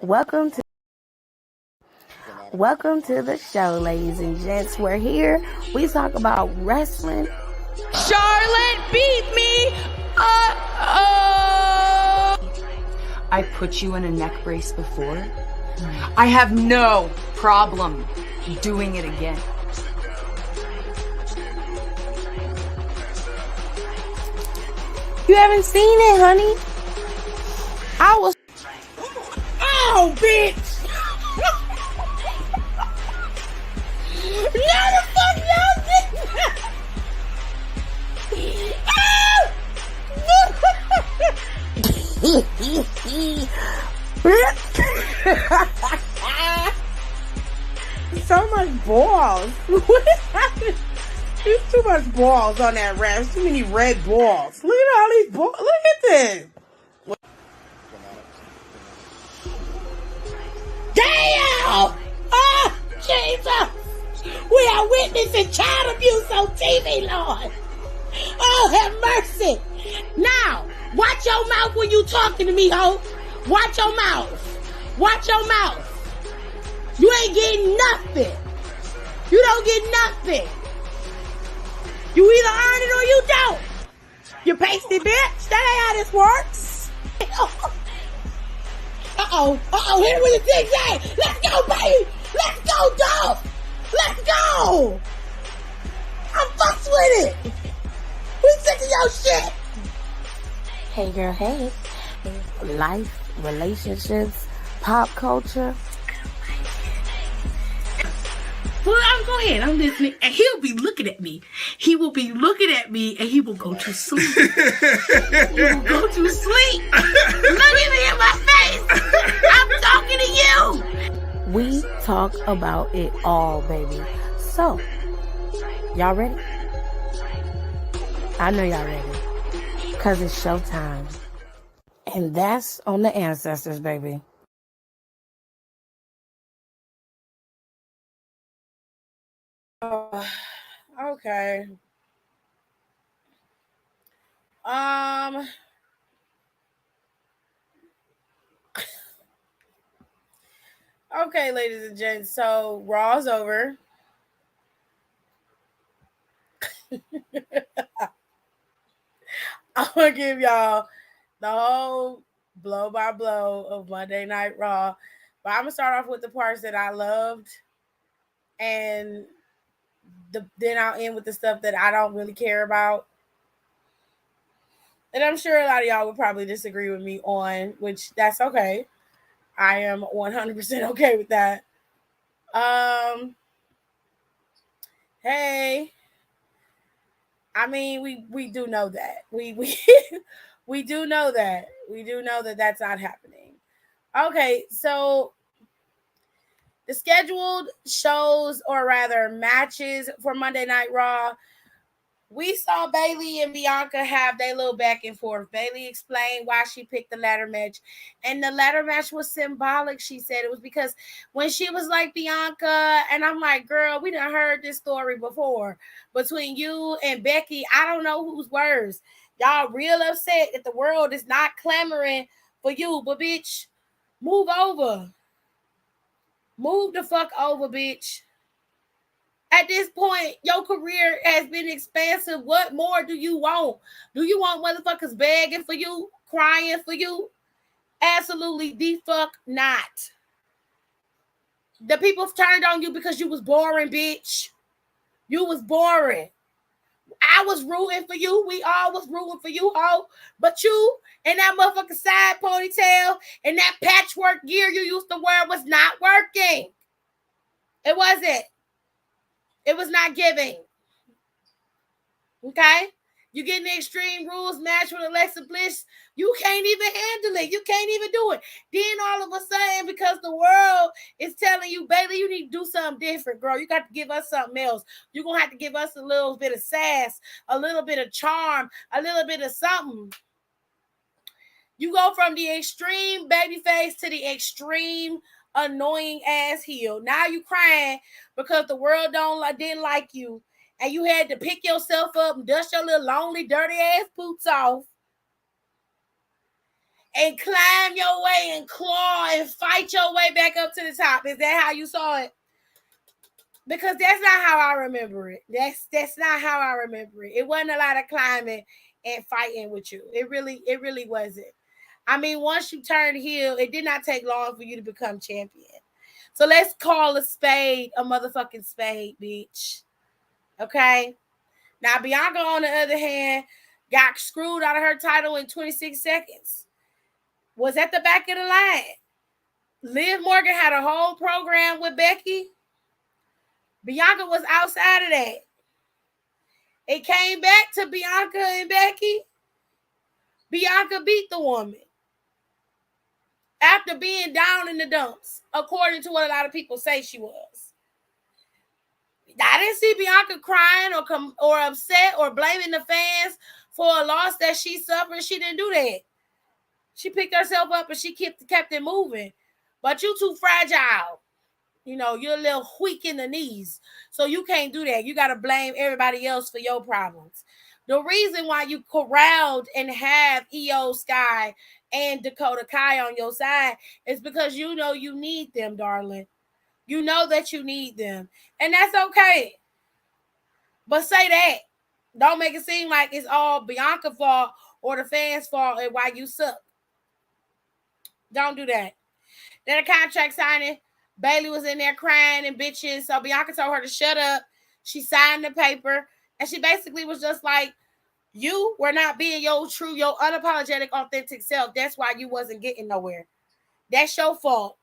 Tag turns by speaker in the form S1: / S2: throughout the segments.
S1: Welcome to Welcome to the show, ladies and gents. We're here. We talk about wrestling.
S2: Charlotte beat me. I put you in a neck brace before. I have no problem doing it again.
S1: You haven't seen it, honey?
S2: Oh, bitch! No, the fuck y'all did that!
S3: So much balls. What happened? There's too much balls on that rack. Too many red balls. Look at all these balls. Look at this.
S2: Damn! Oh, Jesus! We are witnessing child abuse on TV, Lord. Oh, have mercy. Now, watch your mouth when you talking to me, ho. Watch your mouth. Watch your mouth. You ain't getting nothing. You don't get nothing. You either earn it or you don't. You pasty bitch. That ain't how this works. Uh-oh, hit it with a zigzag. Let's go, baby. Let's go, dog. Let's go. I'm fucks with it. We sick of your shit.
S1: Hey, girl, hey. Life, relationships, pop culture.
S2: Well, go ahead. I'm listening. And he'll be looking at me. He will be looking at me and he will go to sleep. He will go to sleep. Look at me in my face. I'm talking to you.
S1: We talk about it all, baby. So, y'all ready? I know y'all ready. Because it's showtime. And that's on the ancestors, baby.
S3: Okay. Okay, ladies and gents. So Raw's over. I'm gonna give y'all the whole blow by blow of Monday Night Raw, but I'm gonna start off with the parts that I loved, and then I'll end with the stuff that I don't really care about. And I'm sure a lot of y'all would probably disagree with me on, which that's okay. I am 100% okay with that. Hey, I mean, we do know that. We we do know that. We do know that that's not happening. Okay, so the scheduled shows, or rather matches for Monday Night Raw, we saw Bayley and Bianca have their little back and forth. Bayley explained why she picked the ladder match. And the ladder match was symbolic, she said. It was because when she was like, Bianca, and I'm like, girl, we done heard this story before. Between you and Becky, I don't know who's worse. Y'all real upset that the world is not clamoring for you. But, bitch, move over. Move the fuck over, bitch. At this point, your career has been expansive. What more do you want? Do you want motherfuckers begging for you, crying for you? Absolutely the fuck not. The people turned on you because you was boring, bitch. You was boring. I was rooting for you. We all was rooting for you, ho. But you and that motherfucking side ponytail and that patchwork gear you used to wear was not working. It wasn't. It was not giving. Okay? You get in the Extreme Rules match with Alexa Bliss. You can't even handle it. You can't even do it. Then all of a sudden, because the world is telling you, Bayley, you need to do something different, girl. You got to give us something else. You're going to have to give us a little bit of sass, a little bit of charm, a little bit of something. You go from the extreme babyface to the extreme annoying ass heel. Now you crying because the world didn't like you, and you had to pick yourself up and dust your little lonely, dirty ass boots off and climb your way and claw and fight your way back up to the top. Is that how you saw it? Because that's not how I remember it. That's not how I remember it. It wasn't a lot of climbing and fighting with you. It really wasn't. I mean, once you turned heel, it did not take long for you to become champion. So let's call a spade a motherfucking spade, bitch. Okay? Now, Bianca, on the other hand, got screwed out of her title in 26 seconds. Was at the back of the line. Liv Morgan had a whole program with Becky. Bianca was outside of that. It came back to Bianca and Becky. Bianca beat the woman after being down in the dumps, according to what a lot of people say she was. I didn't see Bianca crying or upset or blaming the fans for a loss that she suffered. She didn't do that. She picked herself up and she kept it moving. But you too fragile. You know, you're a little weak in the knees. So you can't do that. You got to blame everybody else for your problems. The reason why you corralled and have Io Sky and Dakota Kai on your side is because you know you need them, darling. You know that you need them. And that's okay. But say that. Don't make it seem like it's all Bianca's fault or the fans' fault and why you suck. Don't do that. Then the contract signing, Bayley was in there crying and bitching. So Bianca told her to shut up. She signed the paper. And she basically was just like, you were not being your true, your unapologetic, authentic self. That's why you wasn't getting nowhere. That's your fault.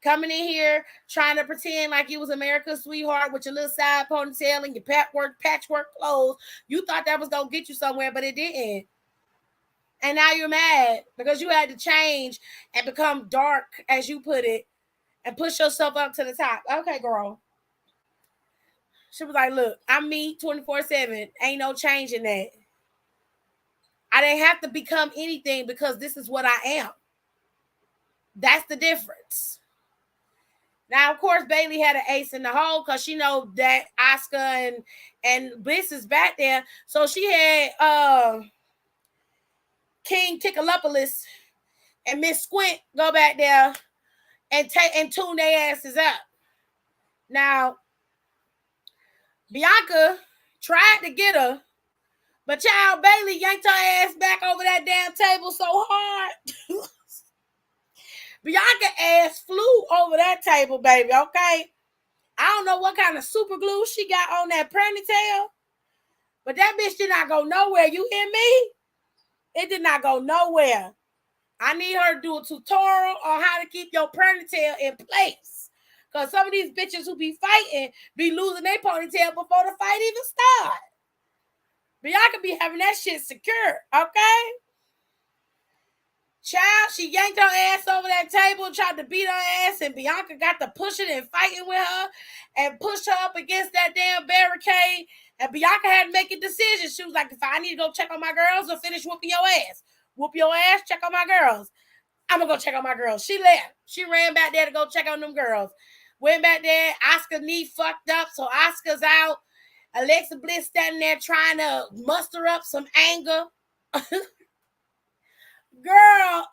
S3: Coming in here, trying to pretend like you was America's sweetheart with your little side ponytail and your patchwork clothes. You thought that was going to get you somewhere, but it didn't. And now you're mad because you had to change and become dark, as you put it, and push yourself up to the top. Okay, girl. She was like, look, I'm me 24/7. Ain't no change in that. I didn't have to become anything because this is what I am. That's the difference. Now, of course, Bayley had an ace in the hole because she know that Asuka and Bliss is back there. So she had King Tickalopoulos and Miss Squint go back there and tune their asses up. Now, Bianca tried to get her, but child Bayley yanked her ass back over that damn table so hard. Bianca ass flew over that table, baby, okay? I don't know what kind of super glue she got on that ponytail, but that bitch did not go nowhere. You hear me? It did not go nowhere. I need her to do a tutorial on how to keep your ponytail in place. Because some of these bitches who be fighting be losing their ponytail before the fight even start. Bianca be having that shit secure, okay? Child, she yanked her ass over that table, tried to beat her ass, and Bianca got to pushing and fighting with her and pushed her up against that damn barricade. And Bianca had to make a decision. She was like, if I need to go check on my girls or finish whooping your ass. Whoop your ass, check on my girls. I'm going to go check on my girls. She left. She ran back there to go check on them girls. Went back there. Asuka's knee fucked up, so Asuka's out. Alexa Bliss standing there trying to muster up some anger. Girl,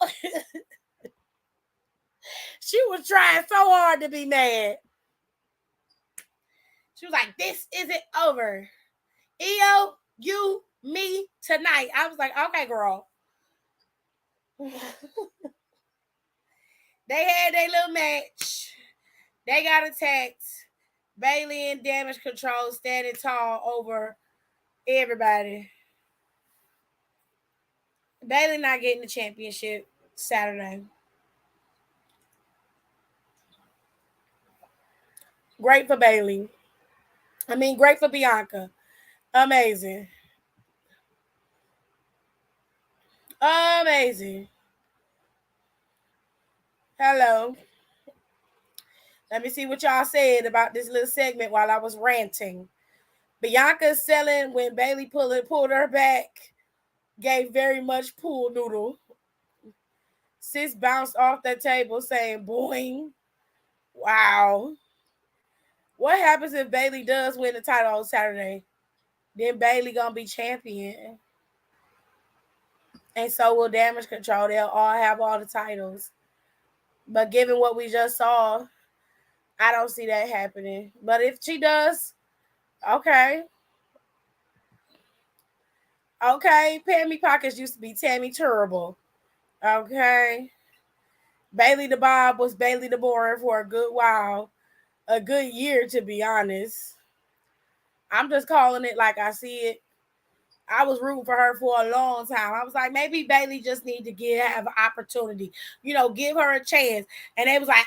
S3: she was trying so hard to be mad. She was like, this isn't over. Io, you, me, tonight. I was like, okay, girl. They had their little match. They got attacked. Bayley and Damage Control standing tall over everybody. Bayley not getting the championship Saturday. Great for Bayley. I mean, great for Bianca. Amazing. Amazing. Hello. Let me see what y'all said about this little segment while I was ranting. Bianca selling when Bayley pulled her back. Gave very much pool noodle. Sis bounced off that table saying, boing. Wow. What happens if Bayley does win the title on Saturday? Then Bayley gonna be champion. And so will Damage Control. They'll all have all the titles. But given what we just saw, I don't see that happening. But if she does, okay. Okay. Pammy Pockets used to be Tammy Terrible. Okay. Bayley the Bob was Bayley the Boring for a good while. A good year, to be honest. I'm just calling it like I see it. I was rooting for her for a long time. I was like, maybe Bayley just need to have an opportunity, give her a chance. And they was like,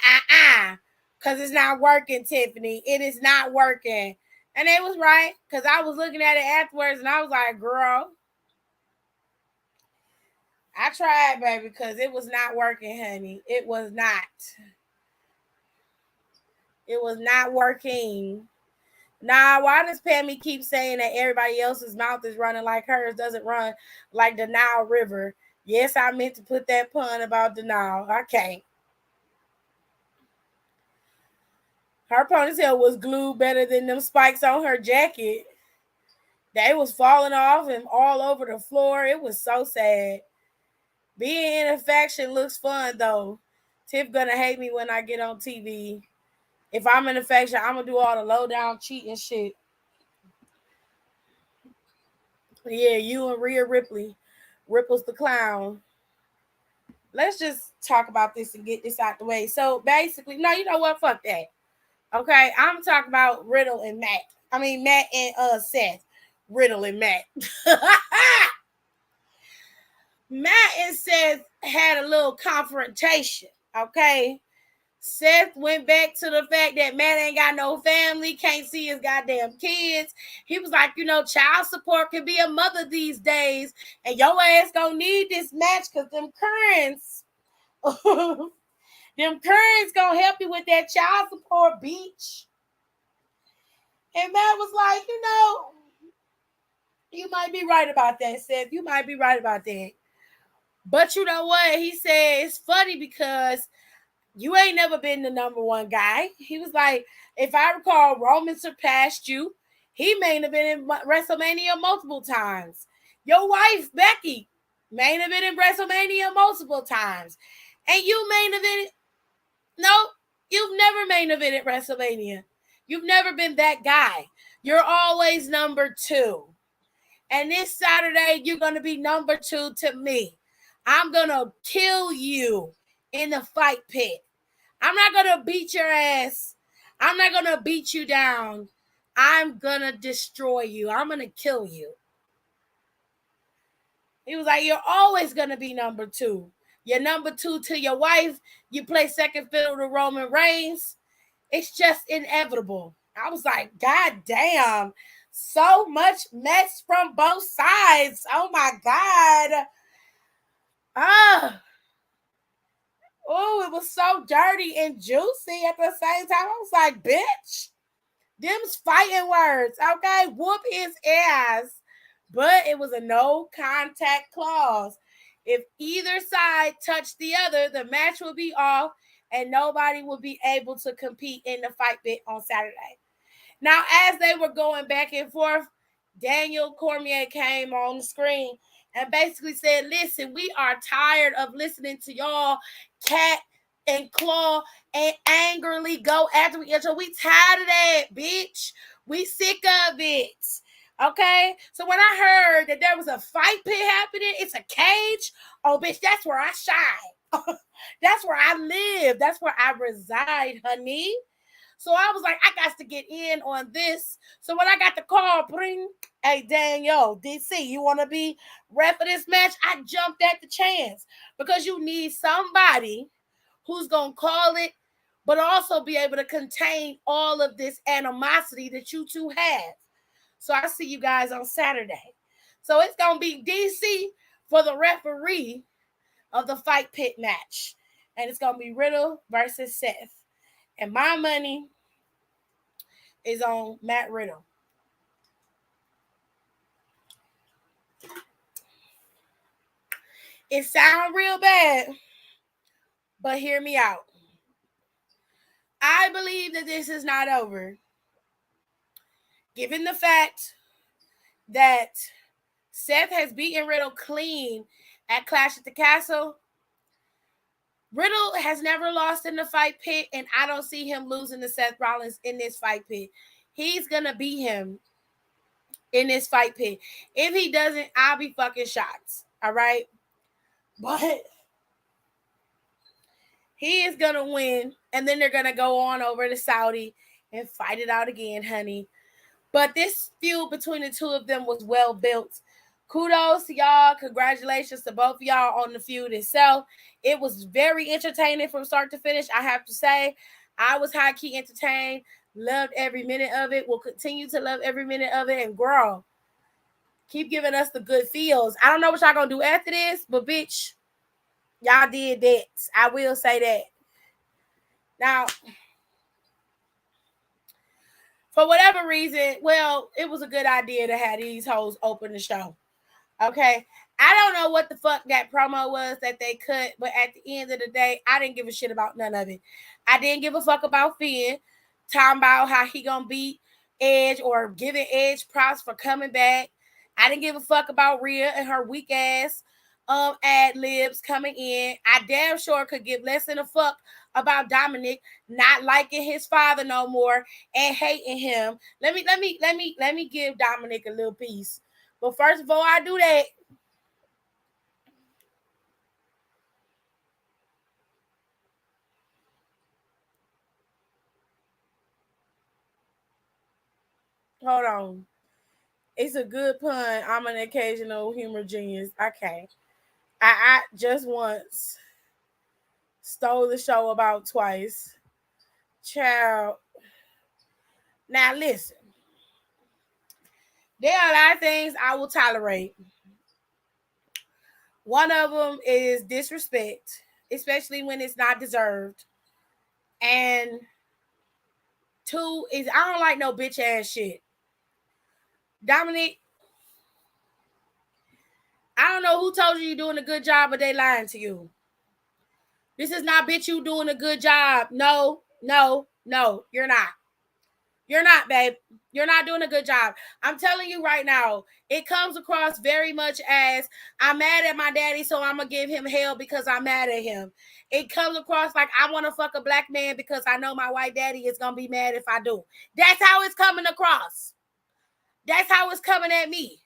S3: because it's not working, Tiffany. It is not working. And they was right, because I was looking at it afterwards, and I was like, girl, I tried, baby, because it was not working, honey. It was not. It was not working. Nah, why does Pammy keep saying that everybody else's mouth is running like hers doesn't run like the Nile River? Yes, I meant to put that pun about the Nile. I can't. Her ponytail was glued better than them spikes on her jacket. They was falling off and all over the floor. It was so sad. Being in a faction looks fun, though. Tiff gonna hate me when I get on TV. If I'm in a faction, I'm gonna do all the low down cheating shit. Yeah, you and Rhea Ripley. Ripples the clown. Let's just talk about this and get this out the way. So basically, no, you know what? Fuck that. Okay, I'm talking about Riddle and Matt. I mean, Matt and Seth. Riddle and Matt. Matt and Seth had a little confrontation. Okay. Seth went back to the fact that Matt ain't got no family, can't see his goddamn kids. He was like, child support can be a mother these days, and your ass gonna need this match because them currents, gonna help you with that child support, bitch. And Matt was like, you might be right about that, Seth. You might be right about that. But you know what? He said it's funny because you ain't never been the number one guy. He was like, if I recall, Roman surpassed you. He main evented in WrestleMania multiple times. Your wife, Becky, main evented in WrestleMania multiple times. And you main evented, no, you've never main evented WrestleMania. You've never been that guy. You're always number two. And this Saturday, you're going to be number two to me. I'm going to kill you in the fight pit. I'm not going to beat your ass. I'm not going to beat you down. I'm going to destroy you. I'm going to kill you. He was like, you're always going to be number two. You're number two to your wife. You play second fiddle to Roman Reigns. It's just inevitable. I was like, God damn. So much mess from both sides. Oh, my God. Oh, it was so dirty and juicy at the same time. I was like, bitch, them's fighting words, okay? Whoop his ass. But it was a no contact clause. If either side touched the other, the match would be off and nobody would be able to compete in the fight pit on Saturday. Now, as they were going back and forth, Daniel Cormier came on the screen and basically said, listen, we are tired of listening to y'all cat and claw and angrily go after each other. We tired of that, bitch. We sick of it. Okay? So when I heard that there was a fight pit happening, it's a cage. Oh, bitch, that's where I shine. That's where I live. That's where I reside, honey. So I was like, I got to get in on this. So when I got the call, bring, hey, Daniel, DC, you want to be ref of this match? I jumped at the chance because you need somebody who's going to call it, but also be able to contain all of this animosity that you two have. So I see you guys on Saturday. So it's going to be DC for the referee of the fight pit match. And it's going to be Riddle versus Seth. And my money is on Matt Riddle. It sounds real bad, but hear me out. I believe that this is not over. Given the fact that Seth has beaten Riddle clean at Clash at the Castle. Riddle has never lost in the fight pit, and I don't see him losing to Seth Rollins in this fight pit. He's going to beat him in this fight pit. If he doesn't, I'll be fucking shocked. All right? But he is going to win, and then they're going to go on over to Saudi and fight it out again, honey. But this feud between the two of them was well built. Kudos to y'all. Congratulations to both of y'all on the feud itself. It was very entertaining from start to finish, I have to say. I was high-key entertained. Loved every minute of it. Will continue to love every minute of it. And girl, keep giving us the good feels. I don't know what y'all gonna do after this, but bitch, y'all did that. I will say that. Now, for whatever reason, well, it was a good idea to have these hoes open the show. Okay? I don't know what the fuck that promo was that they cut, but at the end of the day, I didn't give a shit about none of it. I didn't give a fuck about Finn talking about how he gonna beat Edge or giving Edge props for coming back. I didn't give a fuck about Rhea and her weak ass ad libs coming in. I damn sure could give less than a fuck about Dominic not liking his father no more and hating him. Let me give Dominic a little piece. But first of all, I do that. Hold on. It's a good pun. I'm an occasional humor genius. Okay. I just once stole the show about twice. Child. Now listen. There are a lot of things I will tolerate. One of them is disrespect, especially when it's not deserved. And two is I don't like no bitch ass shit. Dominic, I don't know who told you you're doing a good job, but they lying to you. This is not bitch you doing a good job. No, you're not. You're not, babe. You're not doing a good job. I'm telling you right now, it comes across very much as I'm mad at my daddy, so I'm going to give him hell because I'm mad at him. It comes across like I want to fuck a black man because I know my white daddy is going to be mad if I do. That's how it's coming across. That's how it's coming at me.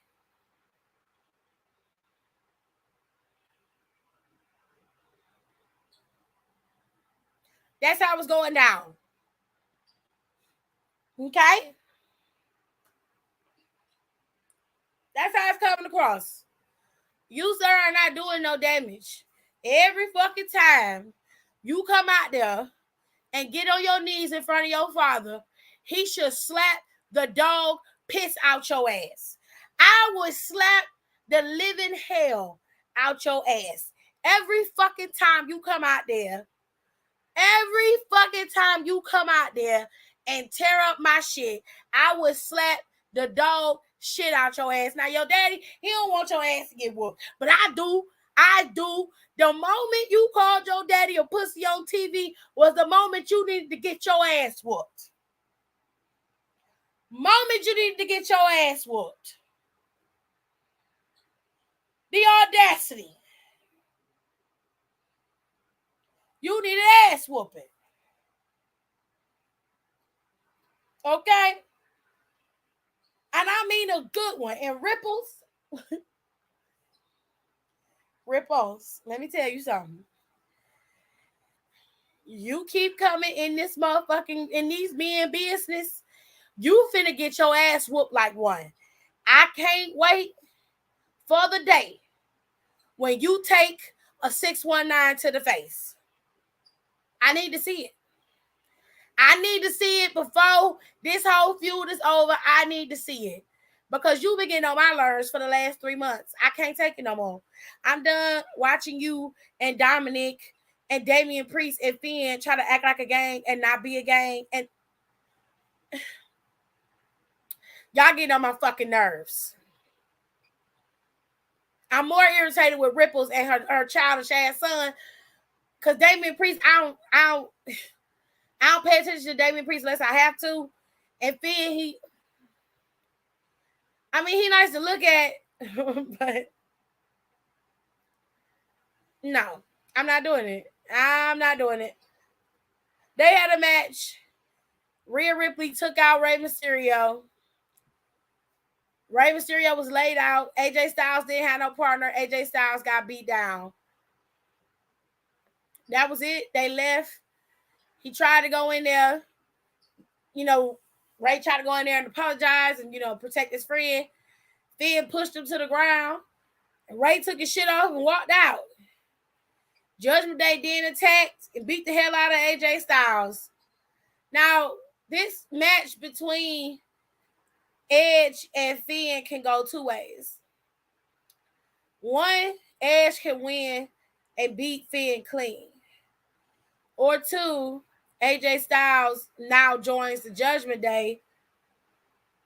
S3: That's how it's going down. Okay? That's how it's coming across. You, sir, are not doing no damage. Every fucking time you come out there and get on your knees in front of your father, he should slap the dog piss out your ass. I would slap the living hell out your ass. Every fucking time you come out there, and tear up my shit, I would slap the dog shit out your ass. Now, your daddy, he don't want your ass to get whooped. But I do. The moment you called your daddy a pussy on TV was the moment you needed to get your ass whooped. The audacity. You need an ass whooping. Okay? And I mean a good one. And Ripples, let me tell you something. You keep coming in this motherfucking, in these men business, you finna get your ass whooped like one. I can't wait for the day when you take a 619 to the face. I need to see it. I need to see it before this whole feud is over. I need to see it. Because you've been getting on my nerves for the last 3 months. I can't take it no more. I'm done watching you and Dominic and Damian Priest and Finn try to act like a gang and not be a gang. And y'all getting on my fucking nerves. I'm more irritated with Ripples and her childish ass son. Because Damian Priest, I don't pay attention to Damian Priest unless I have to. And Finn, he nice to look at, but No, I'm not doing it. I'm not doing it. They had a match. Rhea Ripley took out Rey Mysterio. Rey Mysterio was laid out. AJ Styles didn't have no partner. AJ Styles got beat down. That was it. They left. He tried to go in there. You know, Ray tried to go in there and apologize and, protect his friend. Finn pushed him to the ground. And Ray took his shit off and walked out. Judgment Day then attacked and beat the hell out of AJ Styles. Now, this match between Edge and Finn can go two ways. One, Edge can win and beat Finn clean. Or two, AJ Styles now joins the Judgment Day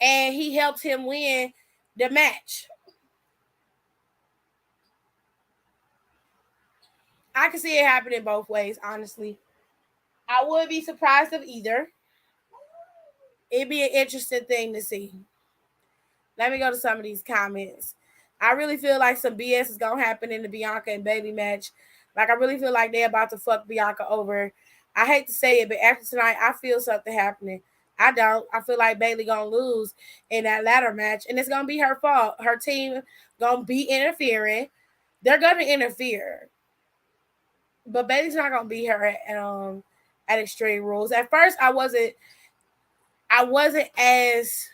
S3: and he helps him win the match. I can see it happening both ways, honestly. I wouldn't be surprised of either. It'd be an interesting thing to see. Let me go to some of these comments. I really feel like some BS is going to happen in the Bianca and Bayley match. Like, I really feel like they're about to fuck Bianca over. I hate to say it, but after tonight, I feel something happening. I don't. I feel like Bayley going to lose in that ladder match, and it's going to be her fault. Her team going to be interfering. They're going to interfere. But Bayley's not going to beat her at Extreme Rules. At first, I wasn't as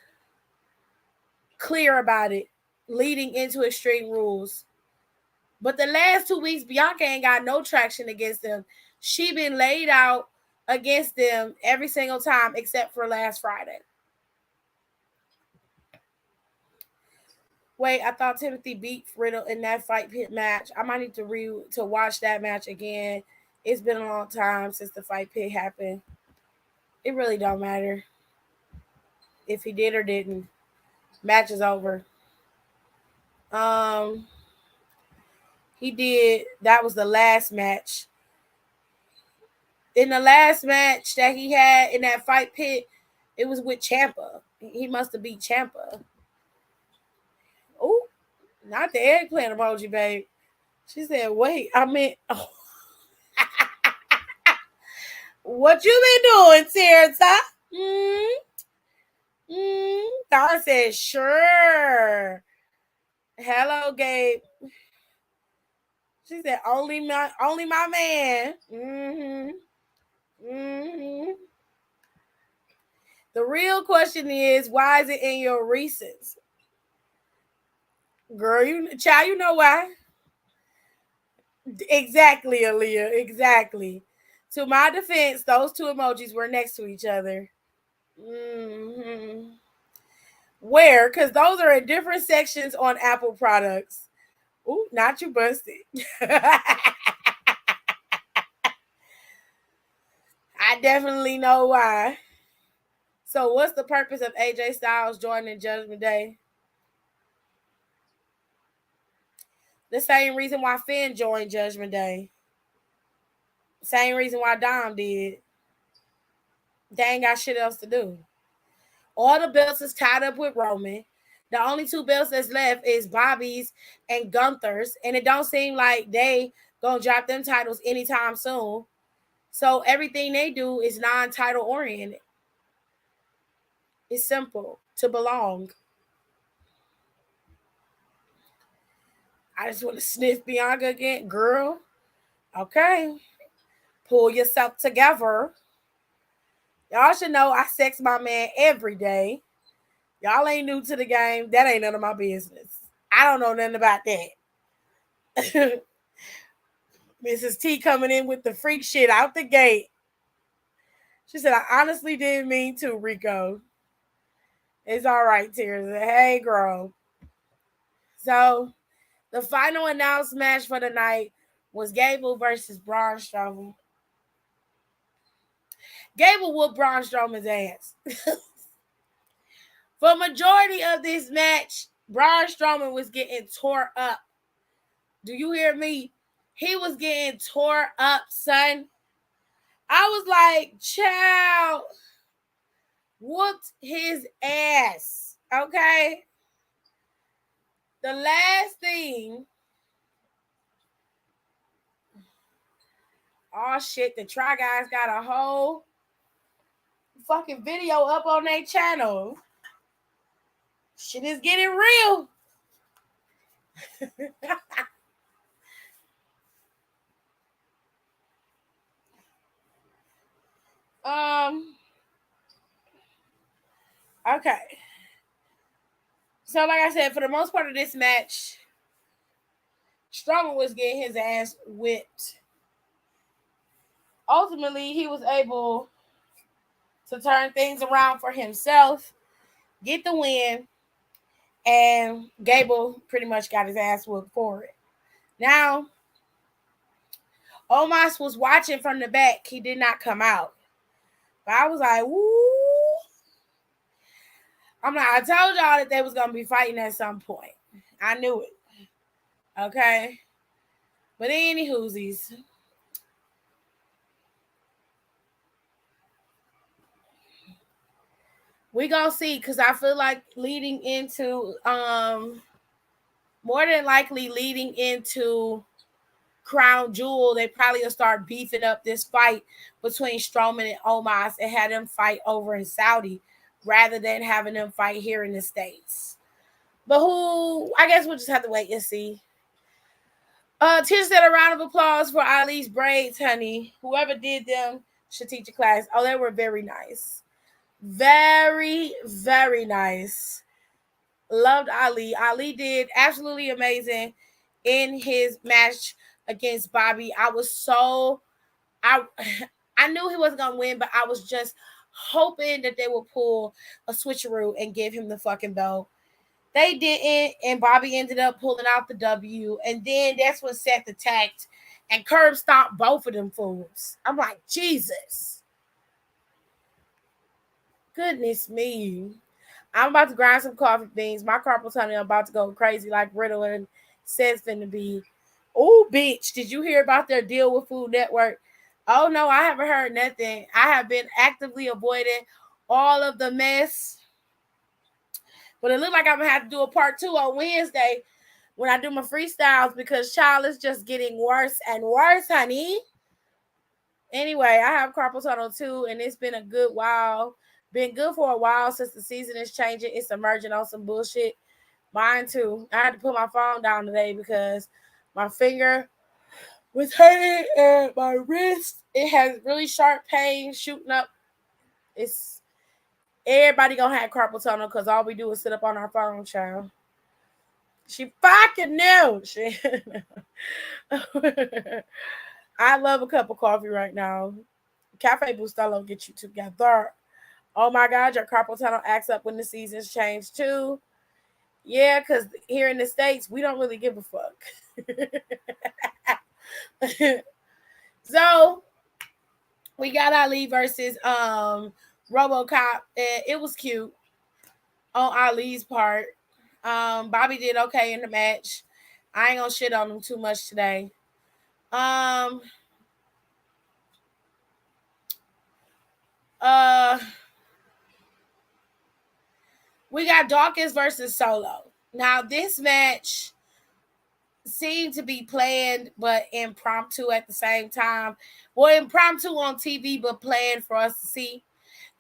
S3: clear about it leading into Extreme Rules. But the last 2 weeks, Bianca ain't got no traction against them. She been laid out against them every single time except for last Friday. Wait, I thought Timothy beat Riddle in that fight pit match. I might need to watch that match again. It's been a long time since the fight pit happened. It really don't matter if he did or didn't. Match is over. He did. That was the last match. In the last match that he had in that fight pit, it was with Ciampa. He must have beat Ciampa. Oh, not the eggplant emoji, babe. She said, wait, I meant, oh. What you been doing, Tirza? I said, sure. Hello, Gabe. She said, only my man. The real question is, why is it in your recents? Girl, you know why. Exactly, Aaliyah. Exactly. To my defense, those two emojis were next to each other. Where? Because those are in different sections on Apple products. Ooh, not you busted. I definitely know why. So what's the purpose of AJ Styles joining Judgment Day? The same reason why Finn joined Judgment Day. Same reason why Dom did. They ain't got shit else to do. All the belts is tied up with Roman. The only two belts that's left is Bobby's and Gunther's. And it don't seem like they gonna drop them titles anytime soon. So everything they do is non-title oriented. It's simple. To belong. I just want to sniff Bianca again. Girl. Okay. Pull yourself together. Y'all should know I sex my man every day. Y'all ain't new to the game. That ain't none of my business. I don't know nothing about that. Mrs. T coming in with the freak shit out the gate. She said, I honestly didn't mean to, Rico. It's all right, Tears. Hey, girl. So, the final announced match for the night was Gable versus Braun Strowman. Gable whooped Braun Strowman's ass. For majority of this match, Braun Strowman was getting tore up. Do you hear me? He was getting tore up, son. I was like, child, whooped his ass. Okay? The last thing Oh shit, the Try Guys got a whole fucking video up on their channel. Shit is getting real. Okay. So like I said, for the most part of this match, Strowman was getting his ass whipped. Ultimately, he was able to turn things around for himself, get the win, and Gable pretty much got his ass whooped for it. Now, Omos was watching from the back. He did not come out. But I was like, woo. I'm like, I told y'all that they was going to be fighting at some point. I knew it. Okay? But any whoosies. We gonna see, because I feel like leading into more than likely leading into Crown Jewel, they probably will start beefing up this fight between Strowman and Omos and have them fight over in Saudi rather than having them fight here in the States. But who, I guess we'll just have to wait and see. Tish said a round of applause for Ali's braids, honey. Whoever did them should teach a class. Oh, they were very nice. Very, very nice. Loved Ali. Ali did absolutely amazing in his match against Bobby. I knew he wasn't gonna win, but I was just hoping that they would pull a switcheroo and give him the fucking belt. They didn't, and Bobby ended up pulling out the W, and then that's when Seth attacked and curb stomped both of them fools. I'm like, Jesus. Goodness me. I'm about to grind some coffee beans. My carpal tunnel about to go crazy like Riddle and Seth finna be. Oh, bitch. Did you hear about their deal with Food Network? Oh, no, I haven't heard nothing. I have been actively avoiding all of the mess. But it looks like I'm going to have to do a part 2 on Wednesday when I do my freestyles, because child is just getting worse and worse, honey. Anyway, I have carpal tunnel too, and it's been a good while. Been good for a while since the season is changing. It's emerging on some bullshit. Mine too. I had to put my phone down today because my finger was hurting and my wrist, it has really sharp pain shooting up. It's everybody gonna have carpal tunnel because all we do is sit up on our phone, child. She fucking knew. I love a cup of coffee right now. Cafe Bustelo get you together. Oh my God, your carpal tunnel acts up when the seasons change too. Yeah, because here in the States, we don't really give a fuck. So we got Ali versus RoboCop, and it was cute on Ali's part. Bobby did okay in the match. I ain't gonna shit on him too much today. We got Dawkins versus Solo. Now, this match seemed to be planned, but impromptu at the same time. Well, impromptu on TV, but planned for us to see.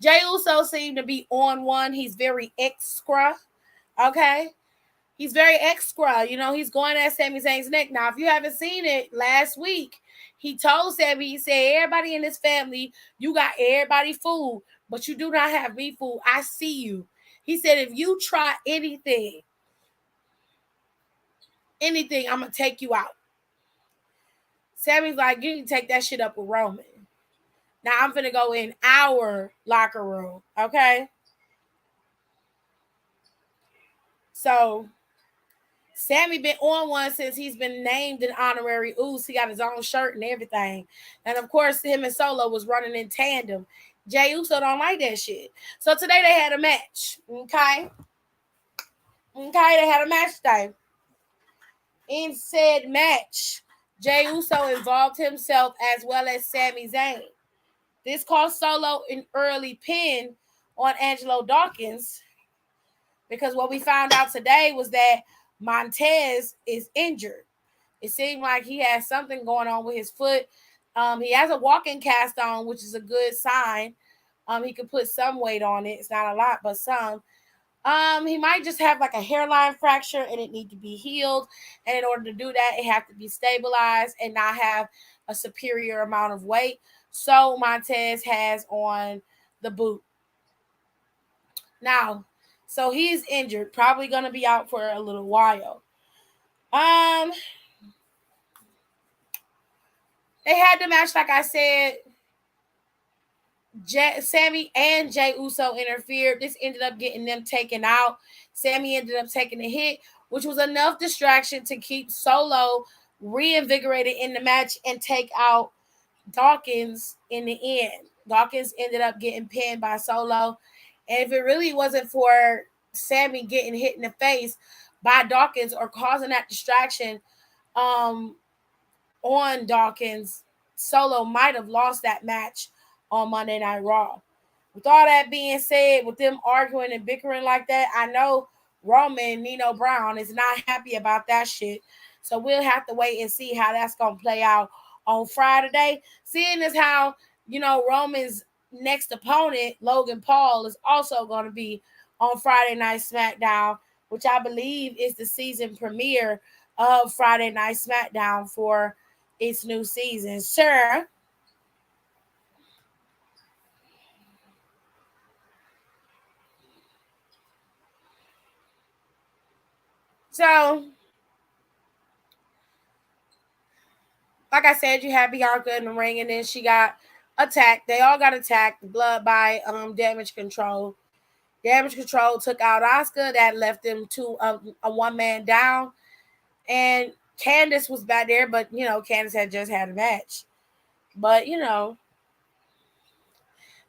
S3: Jey Uso seemed to be on one. He's very extra. Okay? He's very extra. You know, he's going at Sami Zayn's neck. Now, if you haven't seen it, last week, he told Sami, he said, everybody in this family, you got everybody fooled, but you do not have me fooled. I see you. He said, if you try anything, I'm going to take you out. Sammy's like, you can take that shit up with Roman. Now I'm going to go in our locker room, okay? So Sammy been on one since he's been named an honorary Uso. He got his own shirt and everything. And of course, him and Solo was running in tandem. Jey Uso don't like that shit. So today they had a match, okay? Okay, they had a match today. In said match, Jey Uso involved himself as well as Sami Zayn. This cost Solo an early pin on Angelo Dawkins, because what we found out today was that Montez is injured. It seemed like he has something going on with his foot. He has a walking cast on, which is a good sign. He could put some weight on it. It's not a lot, but some. He might just have like a hairline fracture and it need to be healed. And in order to do that, it have to be stabilized and not have a superior amount of weight. So Montez has on the boot. Now, so he's injured, probably gonna be out for a little while. They had the match, like I said. Sammy and Jey Uso interfered. This ended up getting them taken out. Sammy ended up taking a hit, which was enough distraction to keep Solo reinvigorated in the match and take out Dawkins in the end. Dawkins ended up getting pinned by Solo. And if it really wasn't for Sammy getting hit in the face by Dawkins or causing that distraction on Dawkins, Solo might have lost that match on Monday Night Raw. With all that being said, with them arguing and bickering like that, I know Roman Nino Brown is not happy about that shit. So we'll have to wait and see how that's going to play out on Friday. Seeing as how, Roman's next opponent, Logan Paul, is also going to be on Friday Night SmackDown, which I believe is the season premiere of Friday Night SmackDown for its new season. Sir, so, like I said, you had Bianca in the ring, and then she got attacked. They all got attacked. Blood by Damage Control. Damage Control took out Asuka. That left them to a one-man down. And Candice was back there, but, Candice had just had a match. But,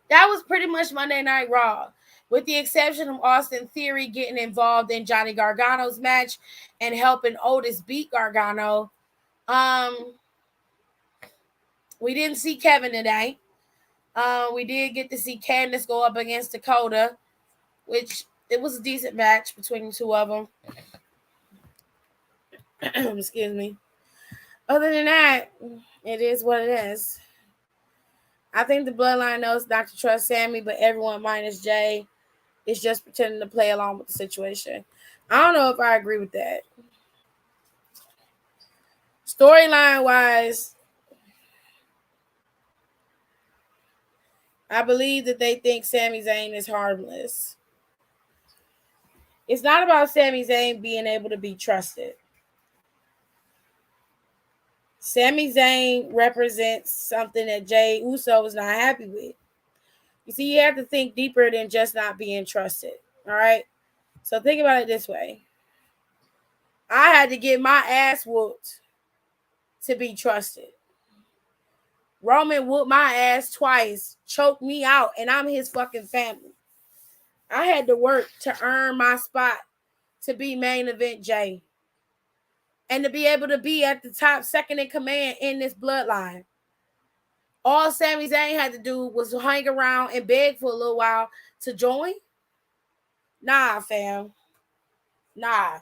S3: that was pretty much Monday Night Raw. With the exception of Austin Theory getting involved in Johnny Gargano's match and helping Otis beat Gargano. We didn't see Kevin today. We did get to see Candice go up against Dakota, which it was a decent match between the two of them. Excuse me. Other than that, it is what it is. I think the Bloodline knows not to trust Sammy, but everyone minus Jay is just pretending to play along with the situation. I don't know if I agree with that. Storyline-wise, I believe that they think Sami Zayn is harmless. It's not about Sami Zayn being able to be trusted. Sami Zayn represents something that Jey Uso is not happy with. You see, you have to think deeper than just not being trusted. All right? So think about it this way. I had to get my ass whooped to be trusted. Roman whooped my ass twice, choked me out, and I'm his fucking family. I had to work to earn my spot to be main event Jay. And to be able to be at the top, second in command in this bloodline. All Sami Zayn had to do was hang around and beg for a little while to join. Nah, fam. Nah.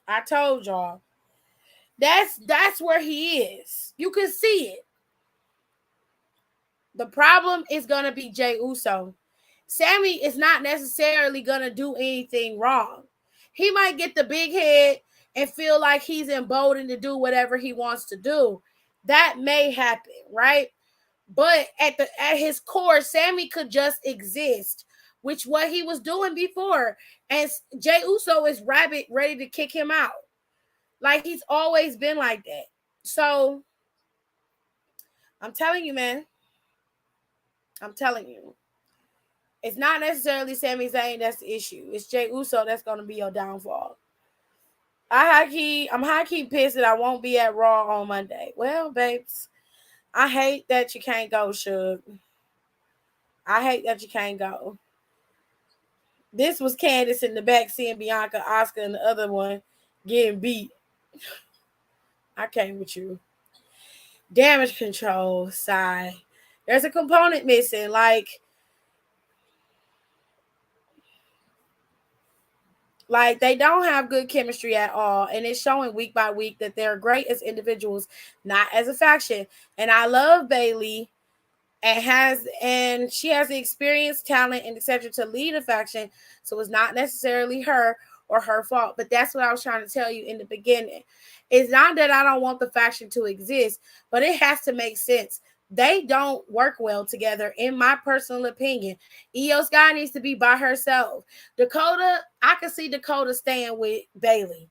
S3: I told y'all. That's where he is. You can see it. The problem is going to be Jey Uso. Sammy is not necessarily going to do anything wrong. He might get the big head and feel like he's emboldened to do whatever he wants to do. That may happen, right? But at his core, Sammy could just exist, which what he was doing before. And Jey Uso is rabid, ready to kick him out. Like he's always been like that. So I'm telling you, man. I'm telling you. It's not necessarily Sami Zayn that's the issue. It's Jey Uso that's going to be your downfall. I'm high-key pissed that I won't be at Raw on Monday. Well, babes, I hate that you can't go, Suge. I hate that you can't go. This was Candice in the back seeing Bianca, Asuka, and the other one getting beat. I came with you. Damage Control, sigh. There's a component missing, like Like, they don't have good chemistry at all, and it's showing week by week that they're great as individuals, not as a faction. And I love Bayley, and she has the experience, talent, and etc. to lead a faction. So it's not necessarily her or her fault. But that's what I was trying to tell you in the beginning. It's not that I don't want the faction to exist, but it has to make sense. They don't work well together, in my personal opinion. Io Sky needs to be by herself. Dakota, I can see Dakota staying with Bayley,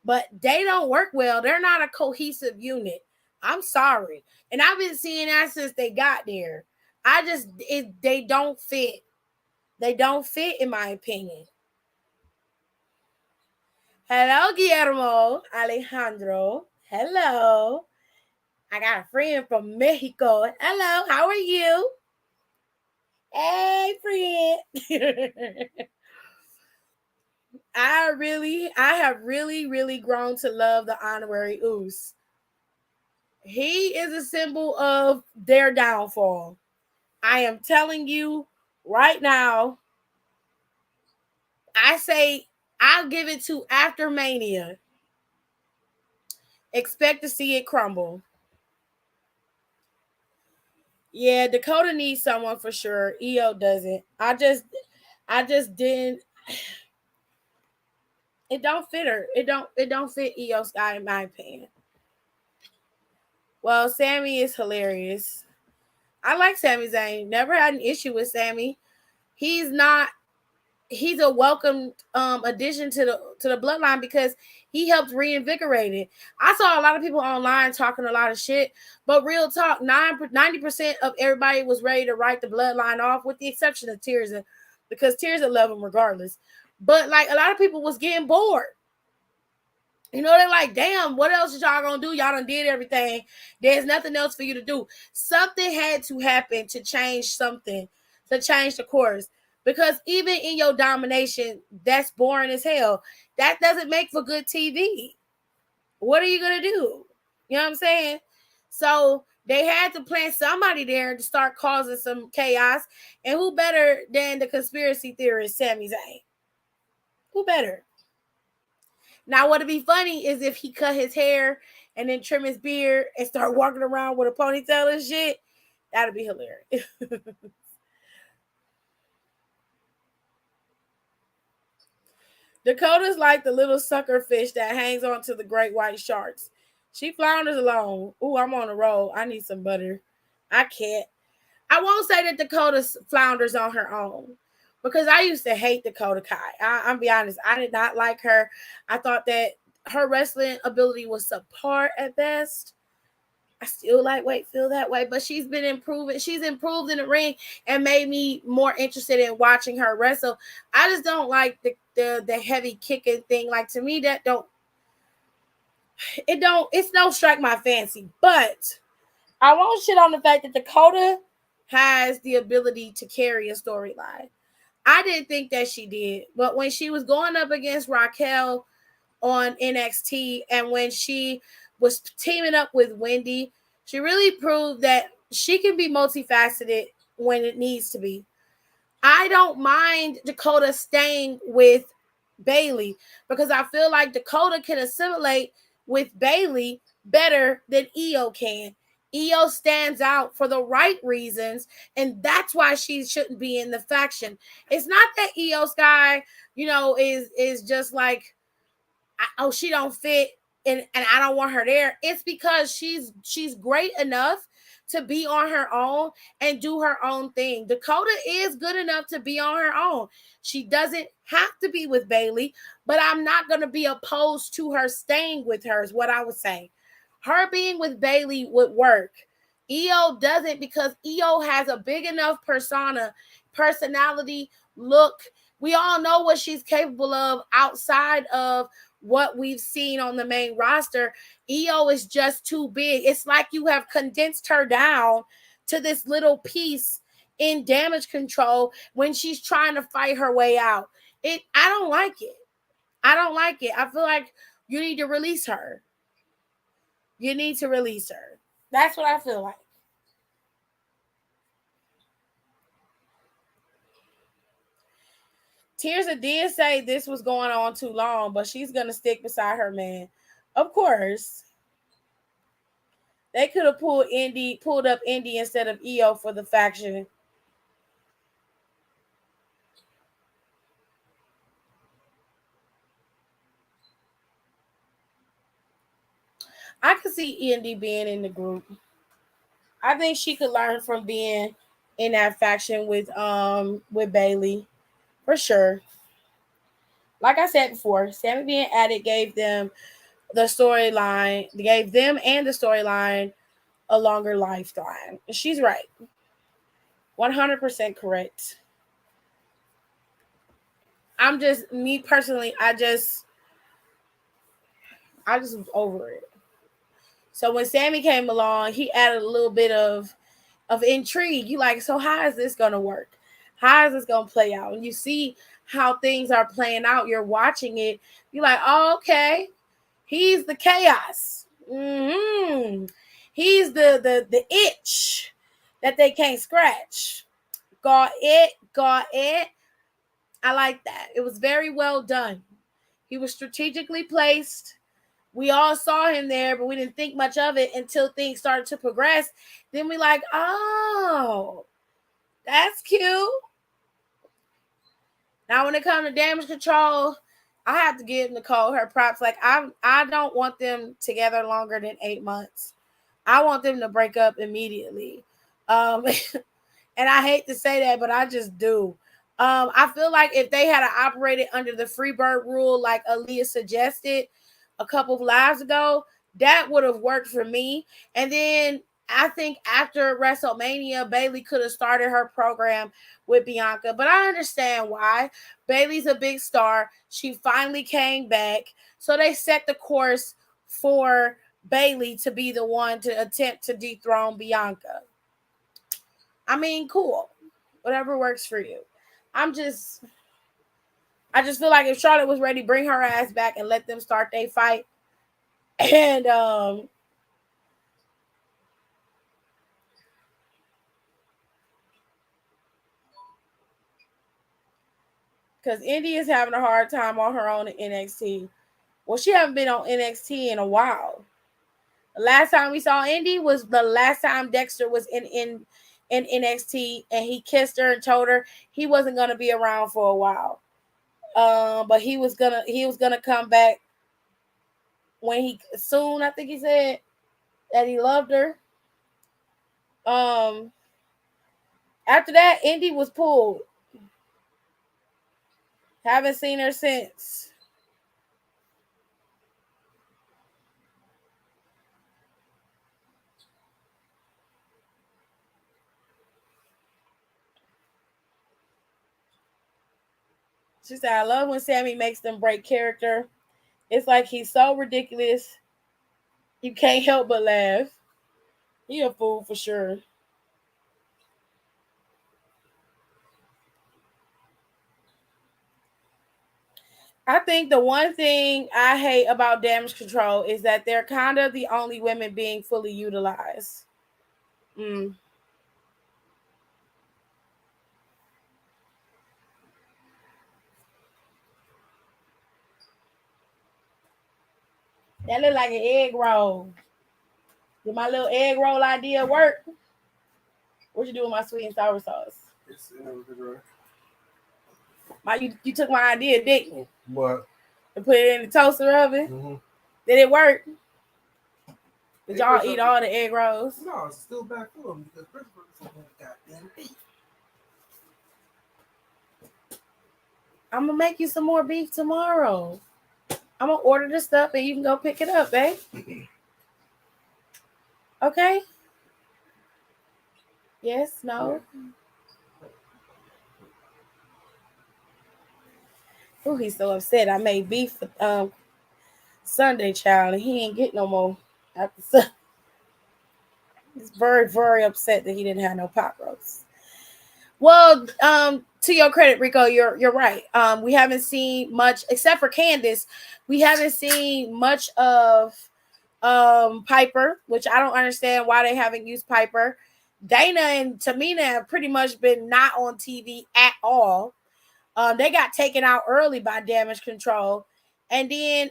S3: but they don't work well. They're not a cohesive unit. I'm sorry. And I've been seeing that since they got there. They don't fit. They don't fit, in my opinion. Hello, Guillermo Alejandro. Hello. I got a friend from Mexico. Hello, how are you? Hey, friend. I have really grown to love the honorary Oos. He is a symbol of their downfall. I am telling you right now. I say I'll give it to after Mania. Expect to see it crumble. Yeah, Dakota needs someone for sure. Io doesn't. I just didn't. It don't fit her. It don't fit Io Sky, in my opinion. Well, Sammy is hilarious. I like Sami Zayn. Never had an issue with Sammy. He's a welcome addition to the bloodline because he helped reinvigorate it. I saw a lot of people online talking a lot of shit, but real talk, 90% of everybody was ready to write the bloodline off, with the exception of Tirza, because Tirza love him regardless. But like, a lot of people was getting bored. You know, they're like, damn, what else is y'all gonna do? Y'all done did everything. There's nothing else for you to do. Something had to happen to change something, to change the course. Because even in your domination, that's boring as hell. That doesn't make for good TV. What are you gonna do? You know what I'm saying? So they had to plant somebody there to start causing some chaos. And who better than the conspiracy theorist, Sami Zayn? Who better? Now, what'd be funny is if he cut his hair and then trim his beard and start walking around with a ponytail and shit. That'd be hilarious. Dakota's like the little sucker fish that hangs on to the great white sharks. She flounders along. Ooh, I'm on a roll. I need some butter. I can't. I won't say that Dakota flounders on her own, because I used to hate Dakota Kai. I'll be honest. I did not like her. I thought that her wrestling ability was subpar at best. I still feel that way, but she's been improving. She's improved in the ring and made me more interested in watching her wrestle. I just don't like the heavy kicking thing. Like, to me, that it's no strike my fancy. But I won't shit on the fact that Dakota has the ability to carry a storyline. I didn't think that she did, but when she was going up against Raquel on NXT, and when she was teaming up with Wendy, she really proved that she can be multifaceted when it needs to be. I don't mind Dakota staying with Bayley, because I feel like Dakota can assimilate with Bayley better than Io can. Io stands out for the right reasons, and that's why she shouldn't be in the faction. It's not that Io Sky, is just like, oh, she don't fit and I don't want her there. It's because she's great enough to be on her own and do her own thing. Dakota is good enough to be on her own. She doesn't have to be with Bayley, but I'm not going to be opposed to her staying with her, is what I would say. Her being with Bayley would work. Io doesn't, because Io has a big enough personality, look. We all know what she's capable of outside of what we've seen on the main roster. Io is just too big. It's like you have condensed her down to this little piece in Damage Control when she's trying to fight her way out. I don't like it. I don't like it. I feel like you need to release her. You need to release her. That's what I feel like. Tirza did say this was going on too long, but she's gonna stick beside her man. Of course. They could have pulled up Indy instead of EO for the faction. I could see Indy being in the group. I think she could learn from being in that faction with Bayley. For sure. Like I said before, Sammy being added gave them the storyline, gave them and the storyline a longer lifetime. She's right. 100% correct. I'm just, me personally, I just was over it. So when Sammy came along, he added a little bit of intrigue. You like, so how is this gonna work? How is this gonna play out? And you see how things are playing out. You're watching it. You're like, oh, okay. He's the chaos. He's the itch that they can't scratch. Got it. I like that. It was very well done. He was strategically placed. We all saw him there, but we didn't think much of it until things started to progress. Then we like, oh, that's cute. Now, when it comes to damage control, I have to give Nicole her props. Like, I don't want them together longer than 8 months. I want them to break up immediately. And I hate to say that, but I just do. I feel like if they had operated under the Freebird rule, like Aaliyah suggested a couple of lives ago, that would have worked for me. And then I think after WrestleMania, Bayley could have started her program with Bianca, but I understand why. Bayley's a big star. She finally came back. So they set the course for Bayley to be the one to attempt to dethrone Bianca. I mean, cool. Whatever works for you. I just feel like if Charlotte was ready, bring her ass back and let them start their fight. And because Indy is having a hard time on her own in NXT. Well, she haven't been on NXT in a while. The last time we saw Indy was the last time Dexter was in NXT, and he kissed her and told her he wasn't gonna be around for a while. But he was gonna come back when he soon. I think he said that he loved her. After that, Indy was pulled. Haven't seen her since. She said, I love when Sammy makes them break character. It's like he's so ridiculous. You can't help but laugh. He a fool for sure. I think the one thing I hate about Damage Control is that they're kind of the only women being fully utilized. That look like an egg roll. Did my little egg roll idea work? What you do with my sweet and sour sauce?
S4: It's in the refrigerator.
S3: You took my idea, didn't you?
S4: What?
S3: And put it in the toaster oven?
S4: Mm-hmm.
S3: Did it work? Did y'all eat all the egg rolls?
S4: No, it's still back full because Christopher is goddamn beef.
S3: I'm gonna make you some more beef tomorrow. I'm gonna order the stuff and you can go pick it up, babe. Okay? Yes, no. Oh, he's so upset. I made beef for Sunday, child, and he ain't get no more after Sunday. He's very, very upset that he didn't have no pot roast. Well, to your credit, Rico, you're right. We haven't seen much, except for Candace. We haven't seen much of Piper, which I don't understand why they haven't used Piper. Dana and Tamina have pretty much been not on TV at all. They got taken out early by Damage Control. And then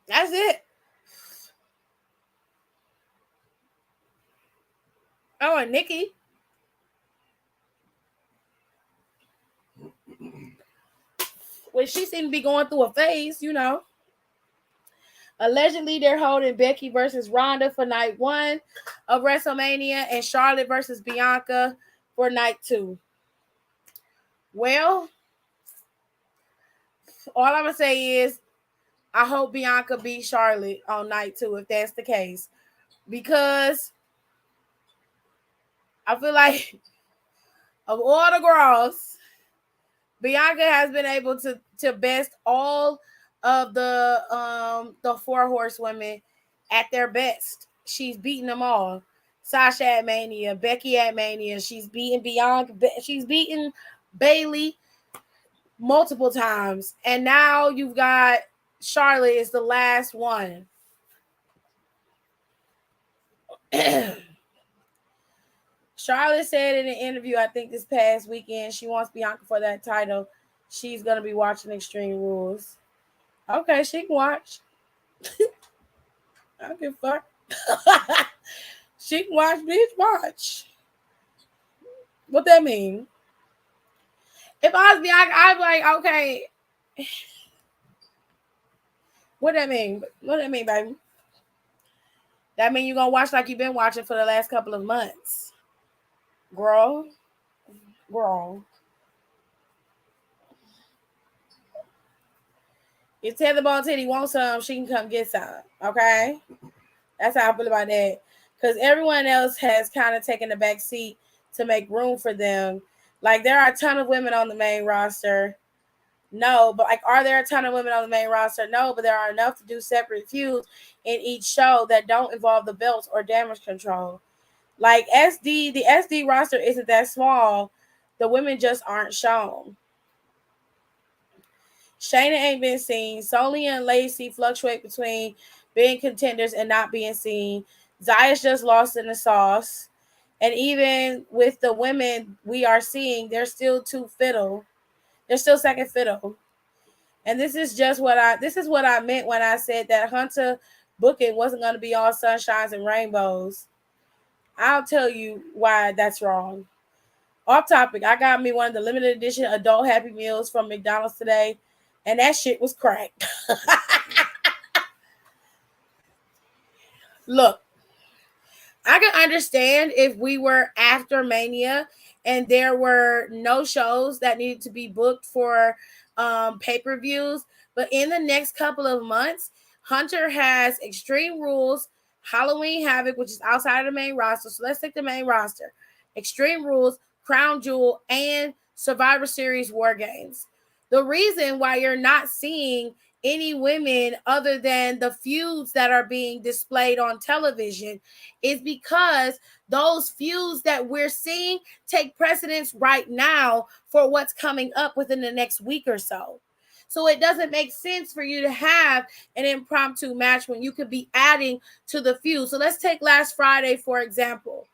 S3: that's it. Oh, and Nikki. Well, she seemed to be going through a phase, you know. Allegedly, they're holding Becky versus Ronda for night 1 of WrestleMania and Charlotte versus Bianca for night 2. Well, all I'm going to say is I hope Bianca beats Charlotte on night 2 if that's the case. Because I feel like of all the girls, Bianca has been able to best all of the 4 horsewomen at their best. She's beaten them all. Sasha at Mania, Becky at Mania. She's beaten Bianca. She's beaten Bayley multiple times. And now you've got Charlotte is the last one. Charlotte said in an interview, I think this past weekend, she wants Bianca for that title. She's going to be watching Extreme Rules. Okay, she can watch. I don't give a fuck. She can watch, bitch, watch. What that mean? If I was Bianca, I'd be like, okay. What that mean? What that mean, baby? That mean you're going to watch like you've been watching for the last couple of months. Girl. If Tether Ball Titty wants some, she can come get some. Okay? That's how I feel about that. Because everyone else has kind of taken the back seat to make room for them. Like, there are a ton of women on the main roster. No, but like, are there a ton of women on the main roster? No, but there are enough to do separate feuds in each show that don't involve the belts or Damage Control. Like the SD roster isn't that small. The women just aren't shown. Shayna ain't been seen. Sonya and Lacey fluctuate between being contenders and not being seen. Zaya's just lost in the sauce. And even with the women we are seeing, they're still too fiddle. They're still second fiddle. And this is what I meant when I said that Hunter booking wasn't going to be all sunshines and rainbows. I'll tell you why that's wrong. Off topic, I got me one of the limited edition adult Happy Meals from McDonald's today, and that shit was crack. Look, I can understand if we were after Mania and there were no shows that needed to be booked for pay-per-views, but in the next couple of months, Hunter has Extreme Rules, Halloween Havoc, which is outside of the main roster. So let's take the main roster. Extreme Rules, Crown Jewel, and Survivor Series War Games. The reason why you're not seeing any women other than the feuds that are being displayed on television is because those feuds that we're seeing take precedence right now for what's coming up within the next week or so. So it doesn't make sense for you to have an impromptu match when you could be adding to the feud. So let's take last Friday, for example.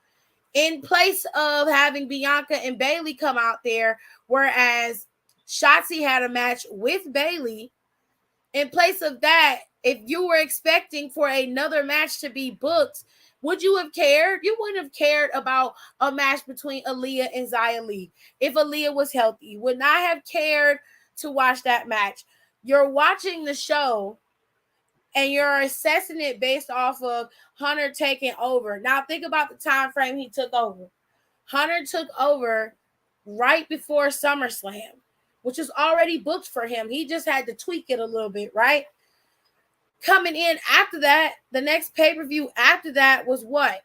S3: In place of having Bianca and Bayley come out there, whereas Shotzi had a match with Bayley, in place of that, if you were expecting for another match to be booked, would you have cared? You wouldn't have cared about a match between Aaliyah and Xia Li. If Aaliyah was healthy, you would not have cared to watch that match. You're watching the show and you're assessing it based off of Hunter taking over. Now think about the time frame he took over. Hunter took over right before SummerSlam, which is already booked for him. He just had to tweak it a little bit, right? Coming in after that, the next pay-per-view after that was what?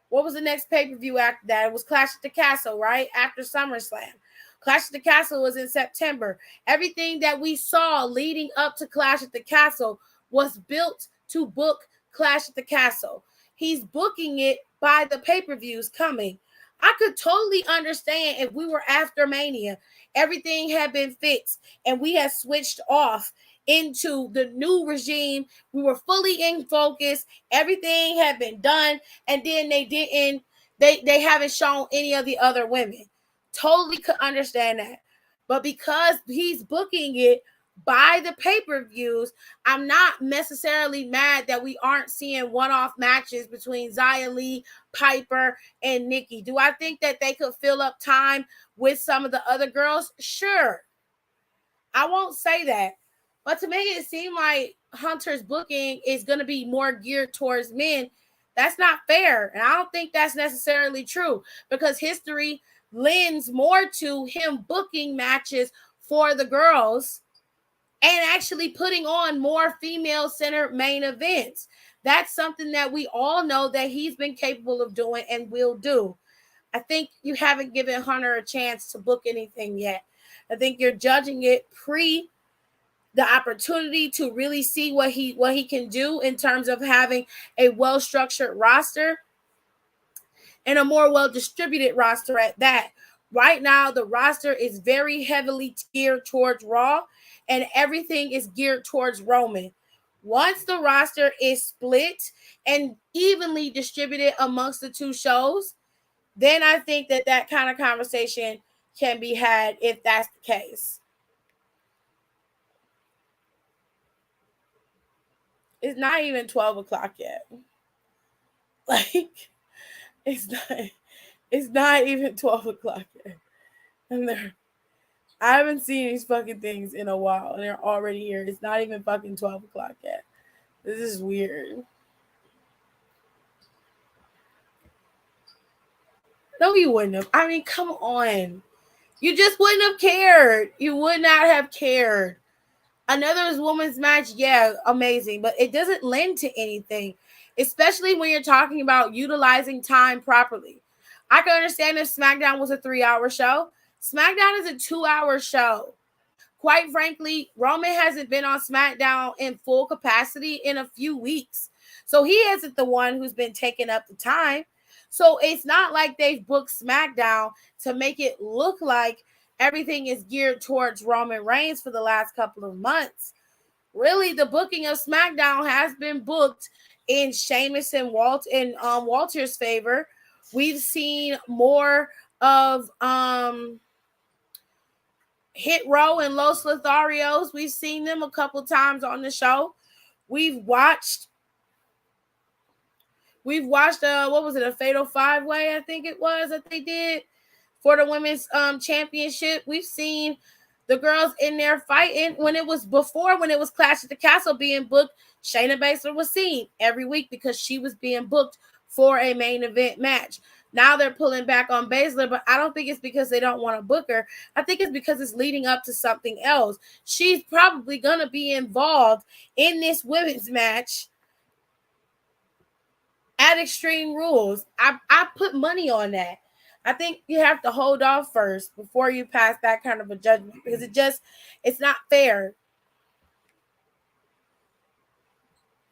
S3: What was the next pay-per-view after that? It was Clash at the Castle, right? After SummerSlam. Clash at the Castle was in September. Everything that we saw leading up to Clash at the Castle was built to book Clash at the Castle. He's booking it by the pay-per-views coming. I could totally understand if we were after Mania, everything had been fixed, and we had switched off, into the new regime. We were fully in focus. Everything had been done, and then they haven't shown any of the other women. Totally could understand that. But because he's booking it by the pay-per-views, I'm not necessarily mad that we aren't seeing one-off matches between Xia Li, Piper, and Nikki. Do I think that they could fill up time with some of the other girls? Sure. I won't say that. But to make it seem like Hunter's booking is going to be more geared towards men, that's not fair. And I don't think that's necessarily true, because history lends more to him booking matches for the girls and actually putting on more female-centered main events. That's something that we all know that he's been capable of doing and will do. I think you haven't given Hunter a chance to book anything yet. I think you're judging it pre the opportunity to really see what he can do in terms of having a well-structured roster and a more well-distributed roster at that. Right now, the roster is very heavily geared towards Raw, and everything is geared towards Roman. Once the roster is split and evenly distributed amongst the two shows, then I think that kind of conversation can be had if that's the case. It's not even 12 o'clock yet. Like, it's not even 12 o'clock yet. And I haven't seen these fucking things in a while, and they're already here. It's not even fucking 12 o'clock yet. This is weird. No, you wouldn't have. I mean, come on. You just wouldn't have cared. You would not have cared. Another women's match, yeah, amazing, but it doesn't lend to anything, especially when you're talking about utilizing time properly. I can understand if SmackDown was a 3-hour show. SmackDown is a 2-hour show. Quite frankly, Roman hasn't been on SmackDown in full capacity in a few weeks. So he isn't the one who's been taking up the time. So it's not like they've booked SmackDown to make it look like everything is geared towards Roman Reigns for the last couple of months. Really, the booking of SmackDown has been booked in Sheamus and Walter's favor. We've seen more of Hit Row and Los Lotharios. We've seen them a couple times on the show. We've watched what was it, a Fatal 5-Way, I think it was, that they did for the women's championship. We've seen the girls in there fighting. When it was Clash at the Castle being booked, Shayna Baszler was seen every week because she was being booked for a main event match. Now they're pulling back on Baszler, but I don't think it's because they don't want to book her. I think it's because it's leading up to something else. She's probably going to be involved in this women's match at Extreme Rules. I put money on that. I think you have to hold off first before you pass that kind of a judgment, because it's not fair.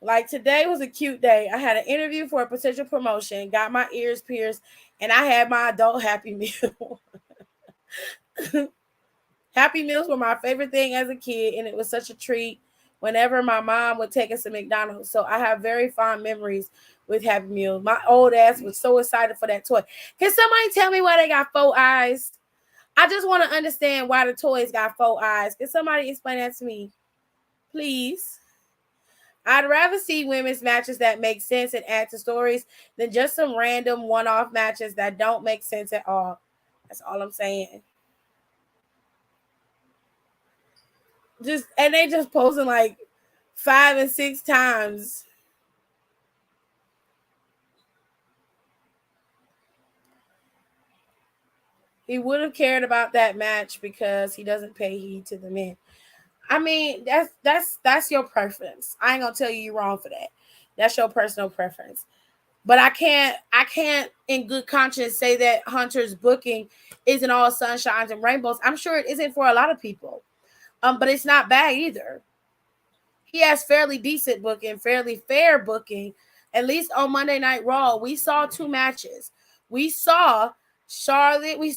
S3: Like, today was a cute day. I had an interview for a potential promotion, got my ears pierced, and I had my adult Happy Meal. Happy Meals were my favorite thing as a kid, and it was such a treat whenever my mom would take us to McDonald's. So I have very fond memories with Happy Meals. My old ass was so excited for that toy. Can somebody tell me why they got 4 eyes? I just want to understand why the toys got 4 eyes. Can somebody explain that to me? Please. I'd rather see women's matches that make sense and add to stories than just some random one-off matches that don't make sense at all. That's all I'm saying. They just posting like 5 and 6 times. He would have cared about that match because he doesn't pay heed to the men. I mean, that's your preference. I ain't gonna tell you you're wrong for that. That's your personal preference. But I can't in good conscience say that Hunter's booking isn't all sunshines and rainbows. I'm sure it isn't for a lot of people. But it's not bad either. He has fairly decent booking, fairly fair booking. At least on Monday Night Raw, we saw 2 matches. We saw we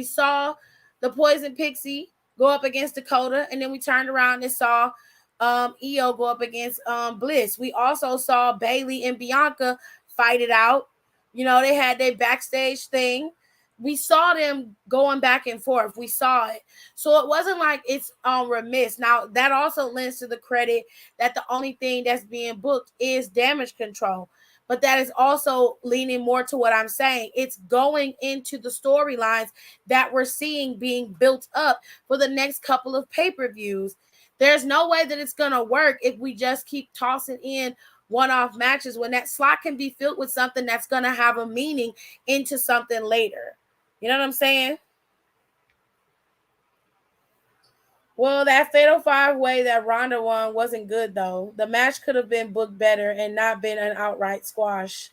S3: saw the Poison Pixie go up against Dakota, and then we turned around and saw Io go up against Bliss. We also saw Bayley and Bianca fight it out. You know, they had their backstage thing. We saw them going back and forth. We saw it. So it wasn't like it's remiss. Now, that also lends to the credit that the only thing that's being booked is Damage Control. But that is also leaning more to what I'm saying. It's going into the storylines that we're seeing being built up for the next couple of pay-per-views. There's no way that it's going to work if we just keep tossing in one-off matches when that slot can be filled with something that's going to have a meaning into something later. You know what I'm saying? Well, that Fatal 5-Way that Ronda won wasn't good, though. The match could have been booked better and not been an outright squash.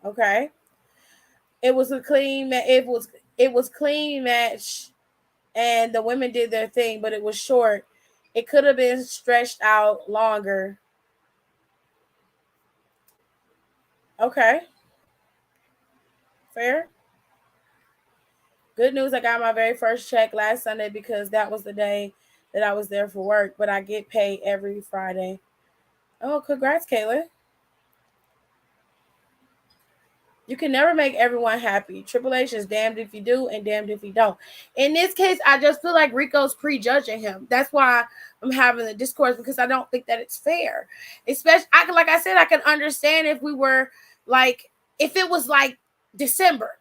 S3: Okay. It was a clean clean match, and the women did their thing, but it was short. It could have been stretched out longer. Okay. Fair. Good news, I got my very first check last Sunday because that was the day that I was there for work, but I get paid every Friday. Oh, congrats, Kayla. You can never make everyone happy. Triple H is damned if you do and damned if you don't. In this case, I just feel like Rico's prejudging him. That's why I'm having the discourse, because I don't think that it's fair. Especially, like I said, I can understand if we were like, if it was like December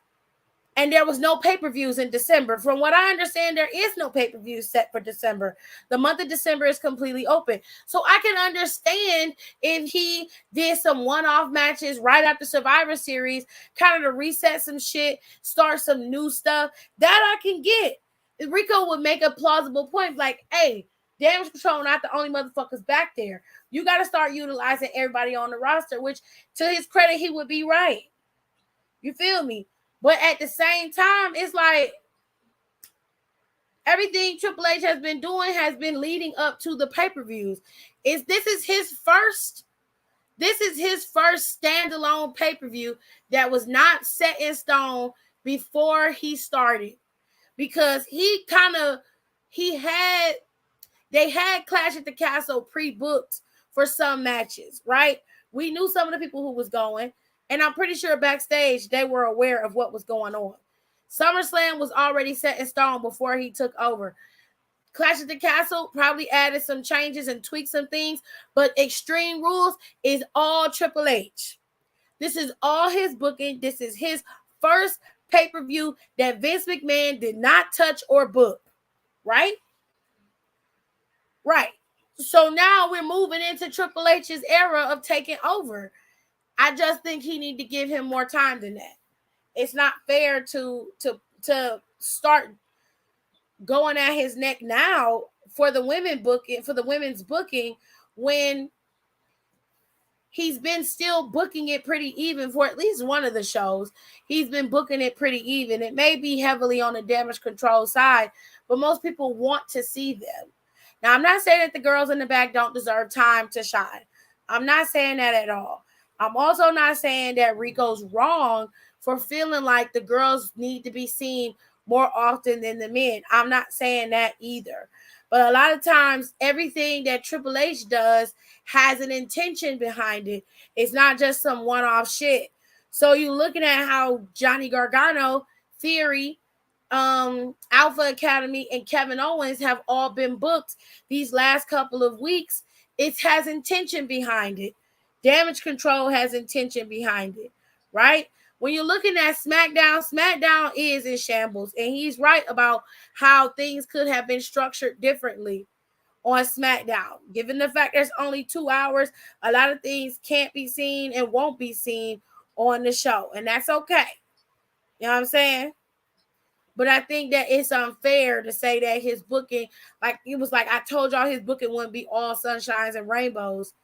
S3: and there was no pay-per-views in December. From what I understand, there is no pay-per-view set for December. The month of December is completely open. So I can understand if he did some one-off matches right after Survivor Series, kind of to reset some shit, start some new stuff. That I can get. Rico would make a plausible point like, hey, Damage Control not the only motherfuckers back there. You got to start utilizing everybody on the roster, which to his credit, he would be right. You feel me? But at the same time, it's like everything Triple H has been doing has been leading up to the pay-per-views. This is his first standalone pay-per-view that was not set in stone before he started. Because they had Clash at the Castle pre-booked for some matches, right? We knew some of the people who was going. And I'm pretty sure backstage, they were aware of what was going on. SummerSlam was already set in stone before he took over. Clash at the Castle probably added some changes and tweaked some things, but Extreme Rules is all Triple H. This is all his booking. This is his first pay-per-view that Vince McMahon did not touch or book, right? Right. So now we're moving into Triple H's era of taking over. I just think he need to give him more time than that. It's not fair to start going at his neck now for the women's booking when he's been still booking it pretty even for at least one of the shows. He's been booking it pretty even. It may be heavily on the Damage Control side, but most people want to see them. Now, I'm not saying that the girls in the back don't deserve time to shine. I'm not saying that at all. I'm also not saying that Rico's wrong for feeling like the girls need to be seen more often than the men. I'm not saying that either. But a lot of times, everything that Triple H does has an intention behind it. It's not just some one-off shit. So you're looking at how Johnny Gargano, Theory, Alpha Academy, and Kevin Owens have all been booked these last couple of weeks. It has intention behind it. Damage Control has intention behind it, right? When you're looking at SmackDown is in shambles, and he's right about how things could have been structured differently on SmackDown. Given the fact there's only 2 hours, a lot of things can't be seen and won't be seen on the show, and that's okay. You know what I'm saying? But I think that it's unfair to say that his booking, like it was like I told y'all, his booking wouldn't be all sunshines and rainbows.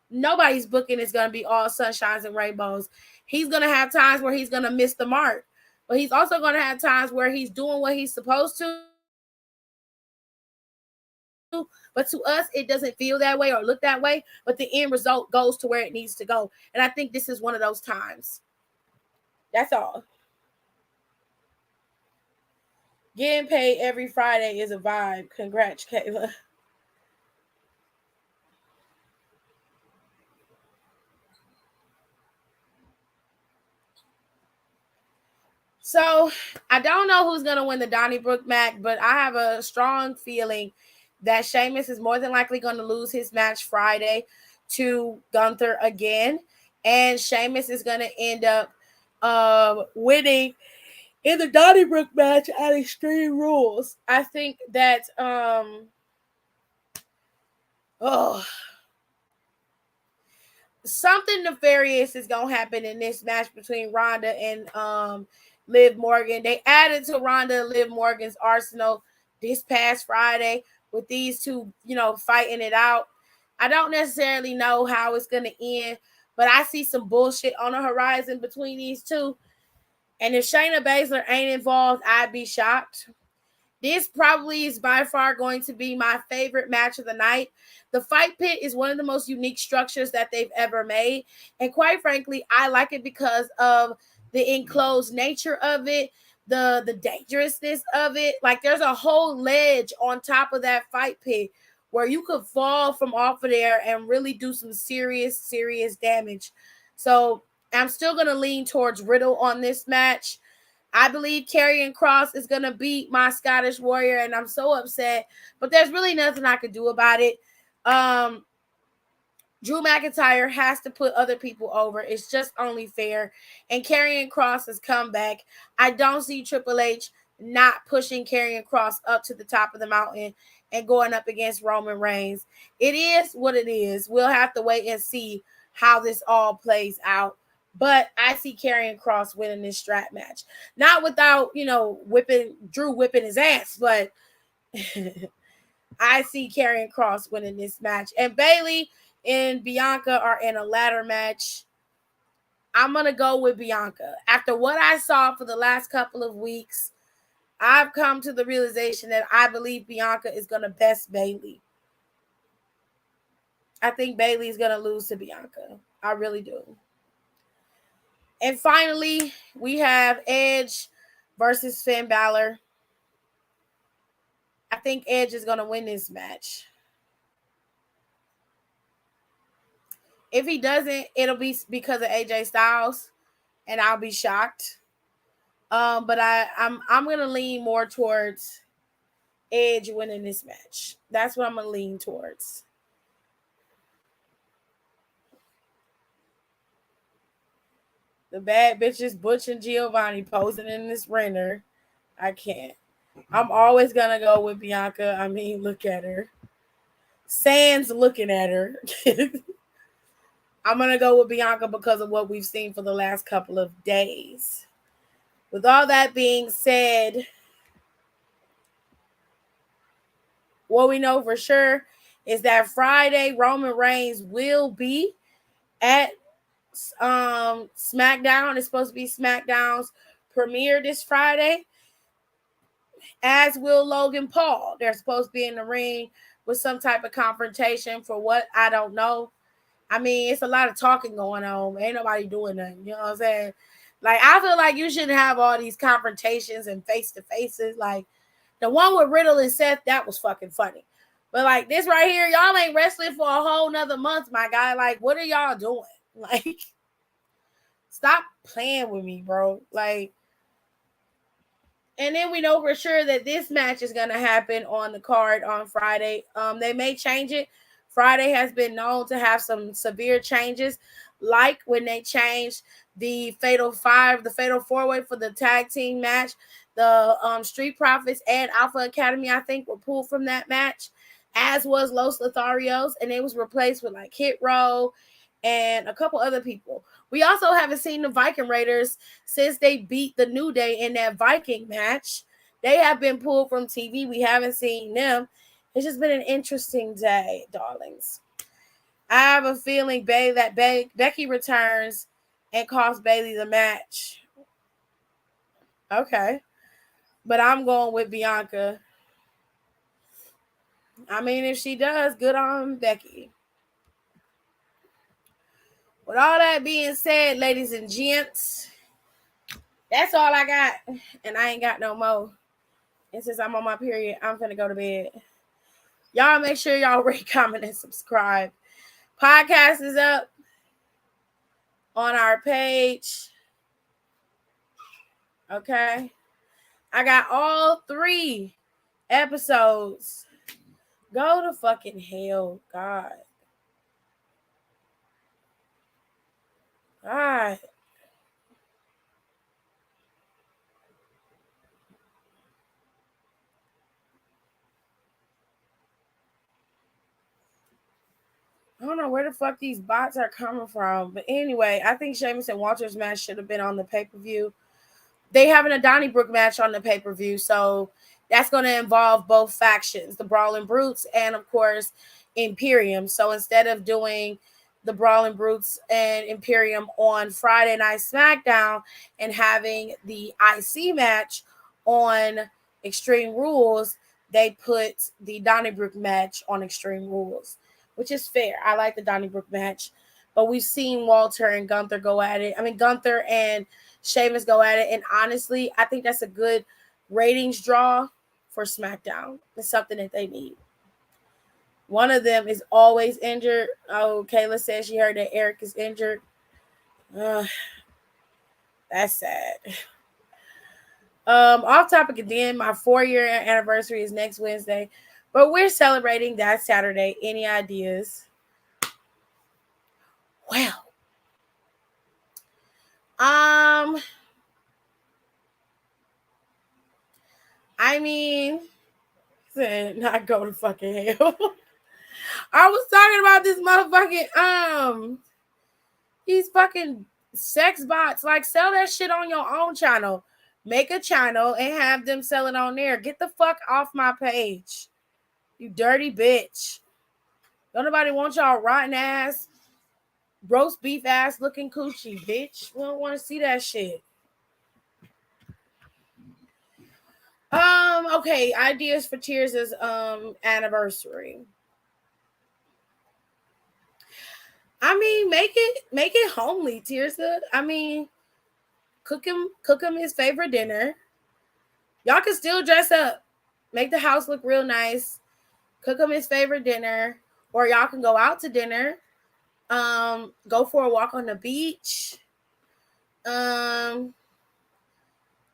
S3: Nobody's booking is going to be all sunshines and rainbows. He's going to have times where he's going to miss the mark, but he's also going to have times where he's doing what he's supposed to. But to us, it doesn't feel that way or look that way, but the end result goes to where it needs to go. And I think this is one of those times. That's all. Getting paid every Friday is a vibe. Congrats, Kayla. So I don't know who's gonna win the Donnybrook match, but I have a strong feeling that Sheamus is more than likely going to lose his match Friday to Gunther again, and Sheamus is going to end up winning in the Donnybrook match at Extreme Rules. I think that something nefarious is gonna happen in this match between Ronda and Liv Morgan. They added to Ronda and Liv Morgan's arsenal this past Friday with these two, fighting it out. I don't necessarily know how it's gonna end, but I see some bullshit on the horizon between these two. And if Shayna Baszler ain't involved, I'd be shocked. This probably is by far going to be my favorite match of the night. The fight pit is one of the most unique structures that they've ever made. And quite frankly, I like it because of the enclosed nature of it, the dangerousness of it. Like there's a whole ledge on top of that fight pit where you could fall from off of there and really do some serious, serious damage. So I'm still going to lean towards Riddle on this match. I believe Karrion Kross is going to beat my Scottish Warrior, and I'm so upset. But there's really nothing I could do about it. Drew McIntyre has to put other people over. It's just only fair. And Karrion Kross has come back. I don't see Triple H not pushing Karrion Kross up to the top of the mountain and going up against Roman Reigns. It is what it is. We'll have to wait and see how this all plays out. But I see Karrion Kross winning this strap match. Not without, Drew whipping his ass, but I see Karrion Kross winning this match. And Bayley and Bianca are in a ladder match. I'm going to go with Bianca. After what I saw for the last couple of weeks, I've come to the realization that I believe Bianca is going to best Bayley. I think Bayley is going to lose to Bianca. I really do. And finally, we have Edge versus Finn Balor. I think Edge is going to win this match. If he doesn't, it'll be because of AJ Styles, and I'll be shocked. But I'm going to lean more towards Edge winning this match. That's what I'm going to lean towards. The bad bitches, Butch and Giovanni, posing in this render. I can't. I'm always going to go with Bianca. I mean, look at her. Sans looking at her. I'm going to go with Bianca because of what we've seen for the last couple of days. With all that being said, what we know for sure is that Friday, Roman Reigns will be at SmackDown. It's supposed to be SmackDown's premiere this Friday, as will Logan Paul. They're supposed to be in the ring with some type of confrontation for what, I don't know. I mean, it's a lot of talking going on. Ain't nobody doing nothing. You know what I'm saying? Like, I feel like you shouldn't have all these confrontations and face-to-faces. Like, the one with Riddle and Seth, that was fucking funny. But, like, this right here, y'all ain't wrestling for a whole nother month, my guy. Like, what are y'all doing? Like, stop playing with me, bro. Like, and then we know for sure that this match is going to happen on the card on Friday. They may change it. Friday has been known to have some severe changes, like when they changed the Fatal 5, the Fatal 4-Way for the tag team match. The Street Profits and Alpha Academy, I think, were pulled from that match, as was Los Lotharios, and it was replaced with like Hit Row and a couple other people. We also haven't seen the Viking Raiders since they beat the New Day in that Viking match. They have been pulled from TV. We haven't seen them. It's just been an interesting day, darlings. I have a feeling that Becky returns and costs Bayley the match. Okay. But I'm going with Bianca. I mean, if she does, good on Becky. With all that being said, ladies and gents, that's all I got. And I ain't got no more. And since I'm on my period, I'm finna go to bed. Y'all make sure y'all rate, comment, and subscribe. Podcast is up on our page. Okay. I got all 3 episodes. Go to fucking hell, God. God. I don't know where the fuck these bots are coming from. But anyway, I think Sheamus and Walter's match should have been on the pay-per-view. They having a Donnybrook match on the pay-per-view, so that's going to involve both factions, the Brawling Brutes and, of course, Imperium. So instead of doing the Brawling Brutes and Imperium on Friday Night SmackDown and having the IC match on Extreme Rules, they put the Donnybrook match on Extreme Rules, which is fair. I like the Donnybrook match, but we've seen Walter and Gunther go at it. I mean, Gunther and Sheamus go at it, and honestly, I think that's a good ratings draw for SmackDown. It's something that they need. One of them is always injured. Oh, Kayla says she heard that Eric is injured. That's sad. Off topic again, my 4-year anniversary is next Wednesday, but we're celebrating that Saturday. Any ideas? Well, I mean, not go to fucking hell. I was talking about this motherfucking these fucking sex bots. Like, sell that shit on your own channel. Make a channel and have them sell it on there. Get the fuck off my page, you dirty bitch. Don't nobody want y'all rotten ass, roast beef ass looking coochie, bitch. We don't want to see that shit. Okay, ideas for Tears' anniversary. I mean, make it homely, Tirza. I mean, cook him his favorite dinner. Y'all can still dress up, make the house look real nice. Cook him his favorite dinner, or y'all can go out to dinner. Go for a walk on the beach.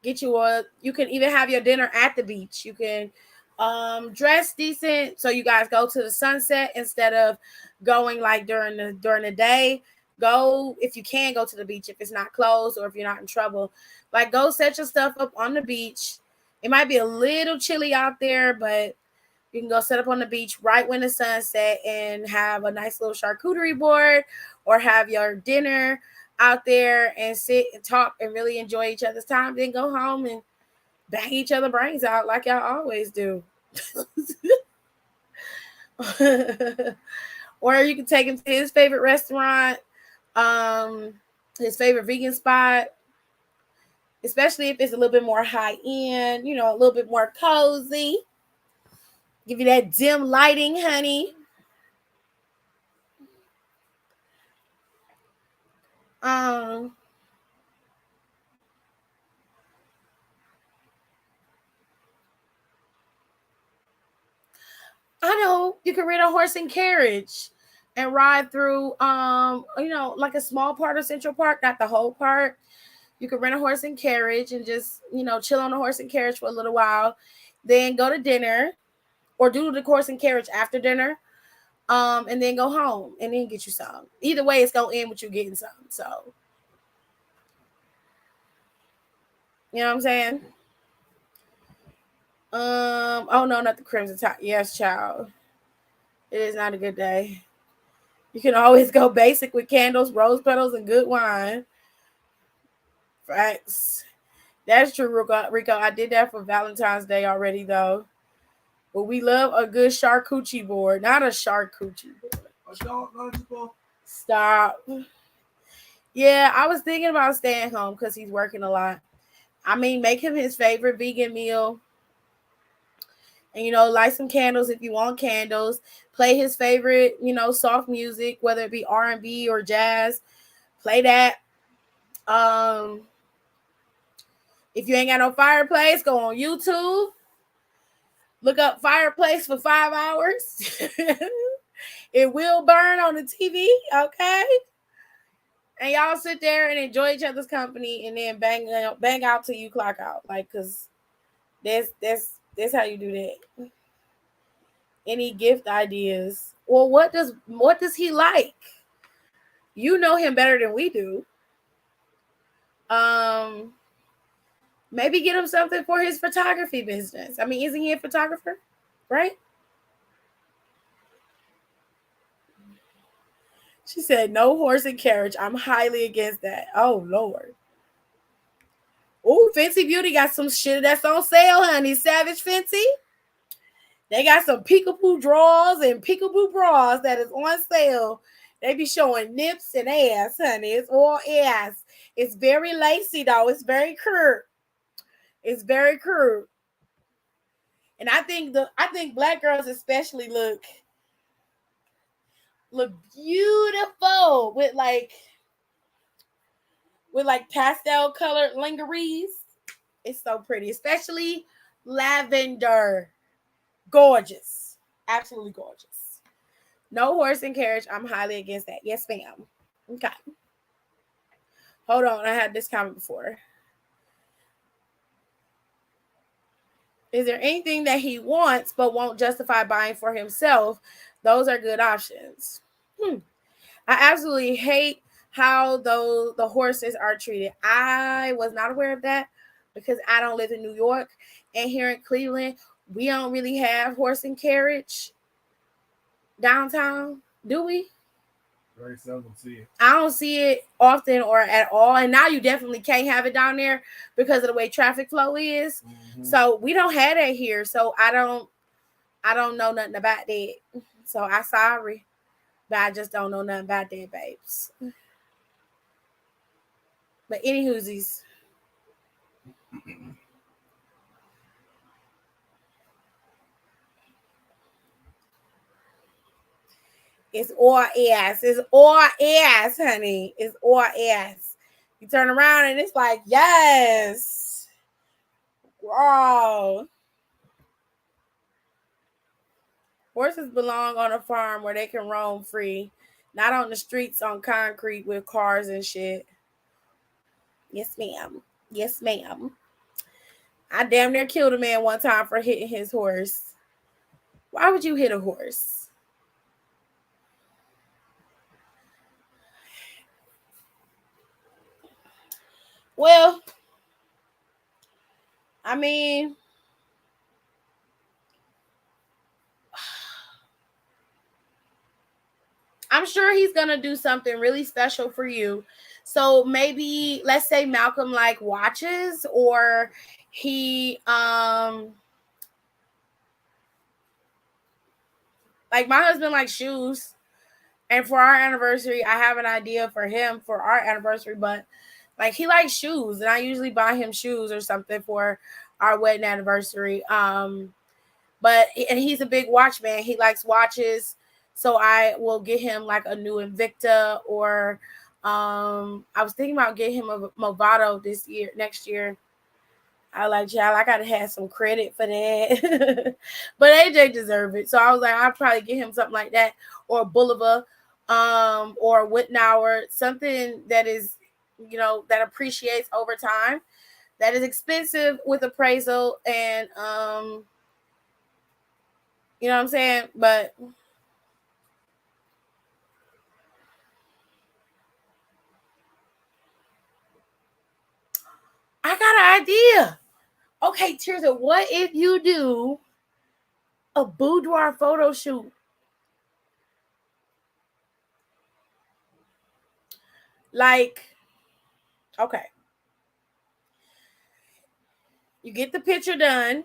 S3: Get you you can even have your dinner at the beach. You can dress decent so you guys go to the sunset instead of going like during the day. Go, if you can, go to the beach if it's not closed or if you're not in trouble. Like, go set your stuff up on the beach. It might be a little chilly out there, but you can go set up on the beach right when the sun set and have a nice little charcuterie board, or have your dinner out there and sit and talk and really enjoy each other's time. Then go home and bang each other brains out like y'all always do. Or you can take him to his favorite restaurant, his favorite vegan spot, especially if it's a little bit more high end, you know, a little bit more cozy. Give you that dim lighting, honey. I know you can rent a horse and carriage and ride through, you know, like a small part of Central Park, not the whole park. You can rent a horse and carriage and just, you know, chill on the horse and carriage for a little while, then go to dinner, or do the horse and carriage after dinner, and then go home and then get you some. Either way, it's gonna end with you getting some. So, you know what I'm saying? Oh no, not the Crimson Tide. Yes, child. It is not a good day. You can always go basic with candles, rose petals, and good wine. Facts. That's true, Rico. I did that for Valentine's Day already, though. But we love a good charcuterie board, not a charcuterie board. Stop. Yeah, I was thinking about staying home because he's working a lot. I mean, make him his favorite vegan meal. And, you know, light some candles if you want candles. Play his favorite, you know, soft music, whether it be R&B or jazz. Play that. If you ain't got no fireplace, go on YouTube. Look up fireplace for 5 hours. It will burn on the TV, okay? And y'all sit there and enjoy each other's company and then bang out till you clock out. Like, cause that's how you do that. Any gift ideas? Well, what does he like? You know him better than we do. Maybe get him something for his photography business. I mean, isn't he a photographer? Right? She said, no horse and carriage. I'm highly against that. Oh, Lord. Oh, Fancy Beauty got some shit that's on sale, honey. Savage Fancy. They got some peekaboo drawers and peekaboo bras that is on sale. They be showing nips and ass, honey. It's all ass. It's very lacy, though. It's very curved. It's very curved. And I think black girls especially look beautiful with pastel colored lingeries. It's so pretty, especially lavender. Gorgeous. Absolutely gorgeous. No horse and carriage. I'm highly against that. Yes, ma'am. Okay. Hold on. I had this comment before. Is there anything that he wants but won't justify buying for himself? Those are good options. I absolutely hate how the horses are treated. I was not aware of that because I don't live in New York. And here in Cleveland, we don't really have horse and carriage downtown, do we?
S5: Very seldom see it.
S3: I don't see it often or at all. And now you definitely can't have it down there because of the way traffic flow is. Mm-hmm. So we don't have that here. So I don't know nothing about that. So I'm sorry. But I just don't know nothing about that, babes. But any whoosies. It's all ass. It's all ass, honey. It's all ass. You turn around and it's like, yes. Wow. Horses belong on a farm where they can roam free, not on the streets on concrete with cars and shit. Yes, ma'am. Yes, ma'am. I damn near killed a man one time for hitting his horse. Why would you hit a horse? Well, I mean, I'm sure he's going to do something really special for you. So maybe, let's say Malcolm like watches, or he, like my husband likes shoes. And for our anniversary, I have an idea for him for our anniversary, but like he likes shoes, and I usually buy him shoes or something for our wedding anniversary. And he's a big watch man. He likes watches. So I will get him like a new Invicta, or I was thinking about getting him a Movado next year. I like, y'all, I gotta have some credit for that. But AJ deserved it. So I was like, I'll probably get him something like that, or Boulevard, or Wittenauer, something that is, that appreciates over time, that is expensive with appraisal, and you know what I'm saying? But I got an idea. Okay, Tirza, what if you do a boudoir photo shoot? Like, okay. You get the picture done.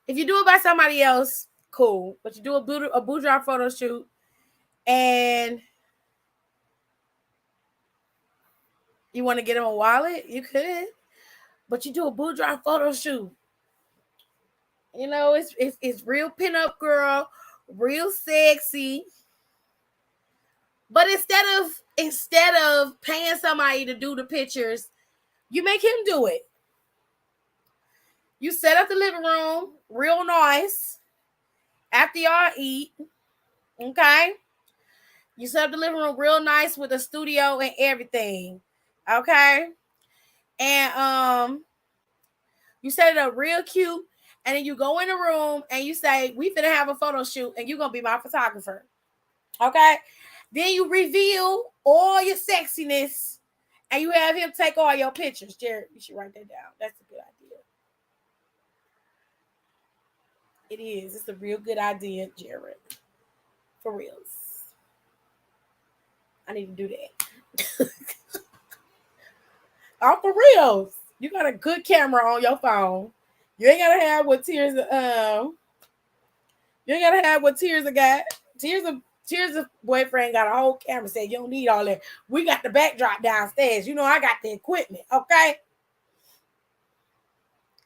S3: If you do it by somebody else, cool. But you do a boudoir photo shoot, and you want to get him a wallet, you could. But you do a boudoir photo shoot. It's real pinup girl, real sexy. But instead of paying somebody to do the pictures, you make him do it. You set up the living room real nice after y'all eat. Okay. You set up the living room real nice with a studio and everything. Okay. And you set it up real cute. And then you go in the room and you say, we finna have a photo shoot and you're gonna be my photographer. Okay. Then you reveal all your sexiness and you have him take all your pictures. Jared, you should write that down. That's a good idea. It is. It's a real good idea, Jared. For reals. I need to do that. Oh, for reals. You got a good camera on your phone. You ain't gotta have what Tears you ain't gotta have what Tears got. Tears of boyfriend got a whole camera set. You don't need all that. We got the backdrop downstairs. You know, I got the equipment, okay?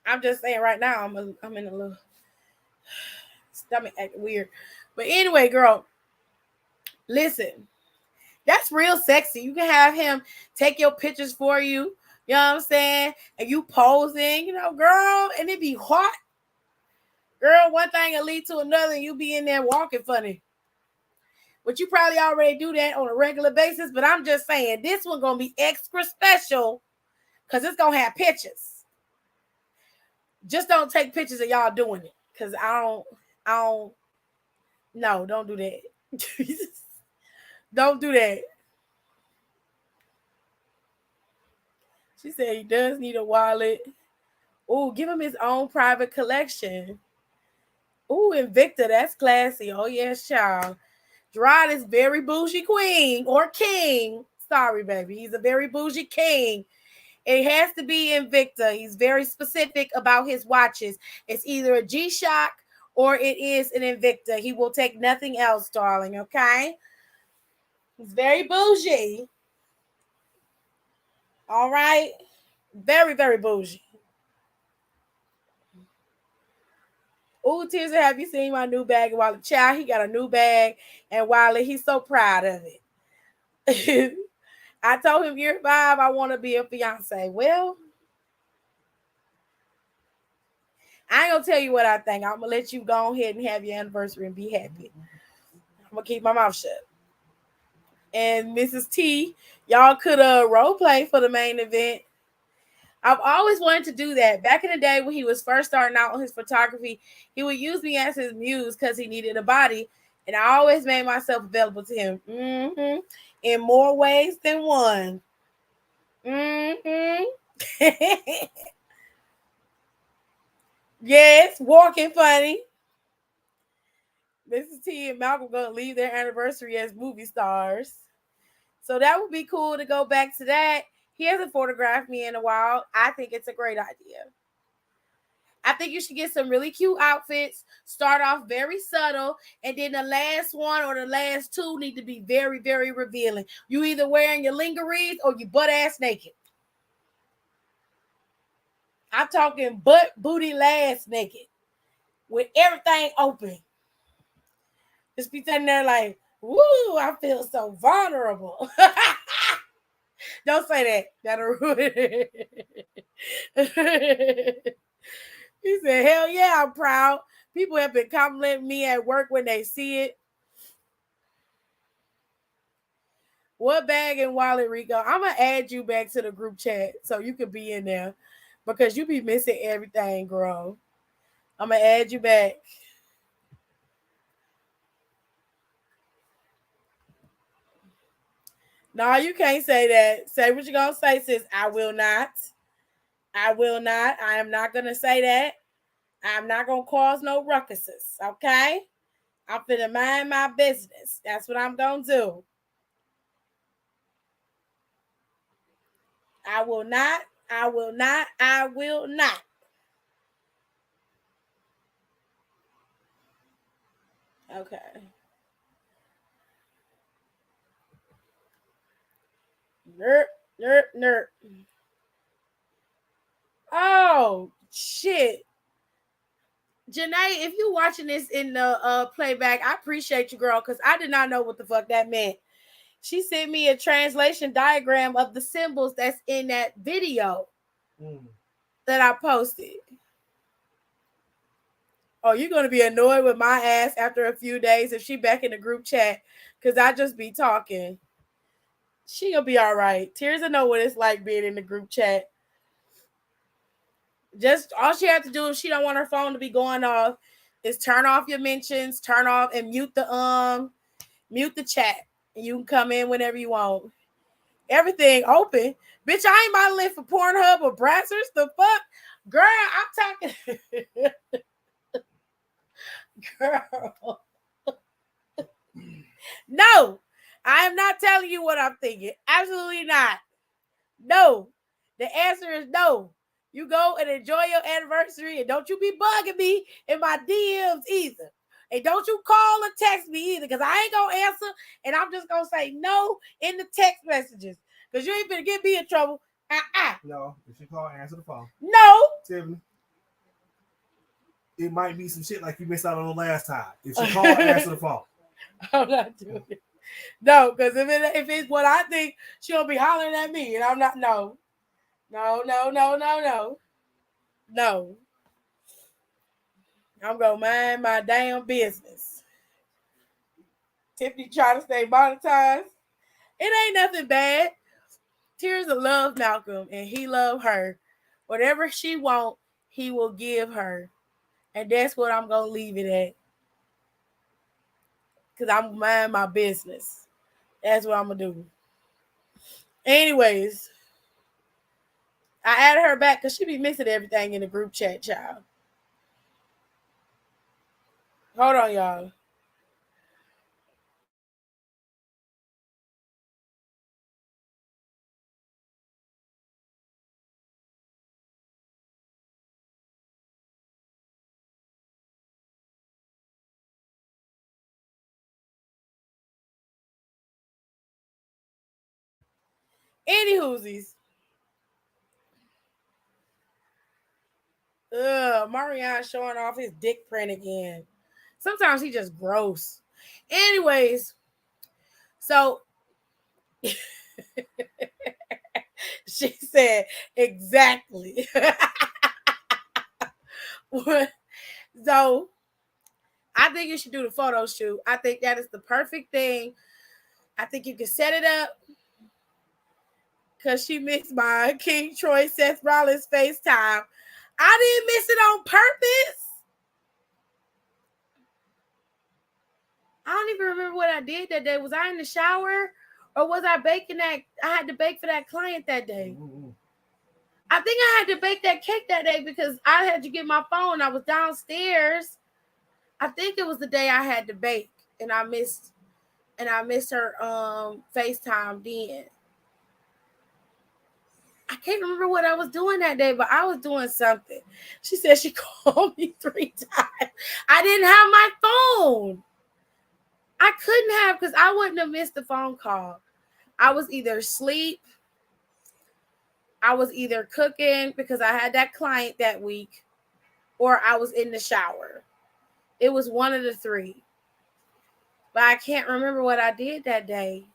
S3: I'm just saying right now, I'm in a little stomach acting weird. But anyway, girl, listen. That's real sexy. You can have him take your pictures for you. You know what I'm saying? And you posing, you know, girl, and it be hot. Girl, one thing will lead to another, and you be in there walking funny. But you probably already do that on a regular basis. But I'm just saying, this one gonna be extra special because it's gonna have pictures. Just don't take pictures of y'all doing it. Because I don't no, don't do that. Don't do that. She said he does need a wallet. Oh, give him his own private collection. Oh, Invicta, that's classy. Oh, yes, child. Gerard is very bougie queen or king. Sorry, baby. He's a very bougie king. It has to be Invicta. He's very specific about his watches. It's either a G-Shock or it is an Invicta. He will take nothing else, darling, okay? He's very bougie. All right? Very, very bougie. Oh, Tears, have you seen my new bag? While the child, he got a new bag, and Wiley, he's so proud of it. I told him year 5, I want to be a fiance. Well, I ain't gonna tell you what I think. I'm gonna let you go ahead and have your anniversary and be happy. I'm gonna keep my mouth shut. And Mrs. T, y'all could role play for the main event. I've always wanted to do that. Back in the day when he was first starting out on his photography, he would use me as his muse because he needed a body. And I always made myself available to him. In more ways than one. Yes, walking funny. Mrs. T and Malcolm gonna leave their anniversary as movie stars. So that would be cool to go back to that. He hasn't photographed me in a while. I think it's a great idea. I think you should get some really cute outfits. Start off very subtle. And then the last one or the last two need to be very, very revealing. You either wearing your lingeries or you butt ass naked. I'm talking butt, booty, last naked. With everything open. Just be sitting there like, woo, I feel so vulnerable. Don't say that. That'll ruin it. He said, hell yeah, I'm proud. People have been complimenting me at work when they see it. What bag and wallet, Rico? I'm going to add you back to the group chat so you can be in there because you be missing everything, girl. I'm going to add you back. No, you can't say that. Say what you're going to say, sis. I will not. I will not. I am not going to say that. I'm not going to cause no ruckuses, okay? I'm finna mind my business. That's what I'm going to do. I will not. I will not. I will not. Okay. Nerp. Oh, shit. Janae, if you're watching this in the playback, I appreciate you, girl, because I did not know what the fuck that meant. She sent me a translation diagram of the symbols that's in that video that I posted. Oh, you're going to be annoyed with my ass after a few days if she back in the group chat because I just be talking. She gonna be all right. Tears will know what it's like being in the group chat. Just all she has to do if she don't want her phone to be going off is turn off your mentions, turn off and mute the chat. And you can come in whenever you want. Everything open. Bitch, I ain't my list for Pornhub or Brazzers. The fuck? Girl, I'm talking. Girl. No, I am not telling you what I'm thinking. Absolutely not. No. The answer is no. You go and enjoy your anniversary and don't you be bugging me in my DMs either. And don't you call or text me either because I ain't going to answer and I'm just going to say no in the text messages because you ain't going to get me in trouble.
S5: No, if you call, answer the phone.
S3: No.
S5: Tiffany, it might be some shit like you missed out on the last time. If she call, answer the phone.
S3: I'm not doing it. No, because if it's what I think, she'll be hollering at me and I'm not. No. No. I'm going to mind my damn business. Tiffany trying to stay monetized. It ain't nothing bad. Tears will love Malcolm and he love her. Whatever she want, he will give her. And that's what I'm going to leave it at. Because I'm mind my business. That's what I'm going to do. Anyways, I added her back because she be missing everything in the group chat, child. Hold on, y'all. Any whoosies. Marion showing off his dick print again. Sometimes he just gross. Anyways, so she said exactly. So I think you should do the photo shoot. I think that is the perfect thing. I think you can set it up because she missed my King Troy Seth Rollins FaceTime. I didn't miss it on purpose. I don't even remember what I did that day. Was I in the shower or was I baking that? I had to bake for that client that day. I think I had to bake that cake that day because I had to get my phone. I was downstairs. I think it was the day I had to bake and I missed her FaceTime then. I can't remember what I was doing that day, but I was doing something. She said she called me 3 times. I didn't have my phone. I couldn't have because I wouldn't have missed the phone call. I was either asleep. I was either cooking because I had that client that week, or I was in the shower. It was one of the 3. But I can't remember what I did that day.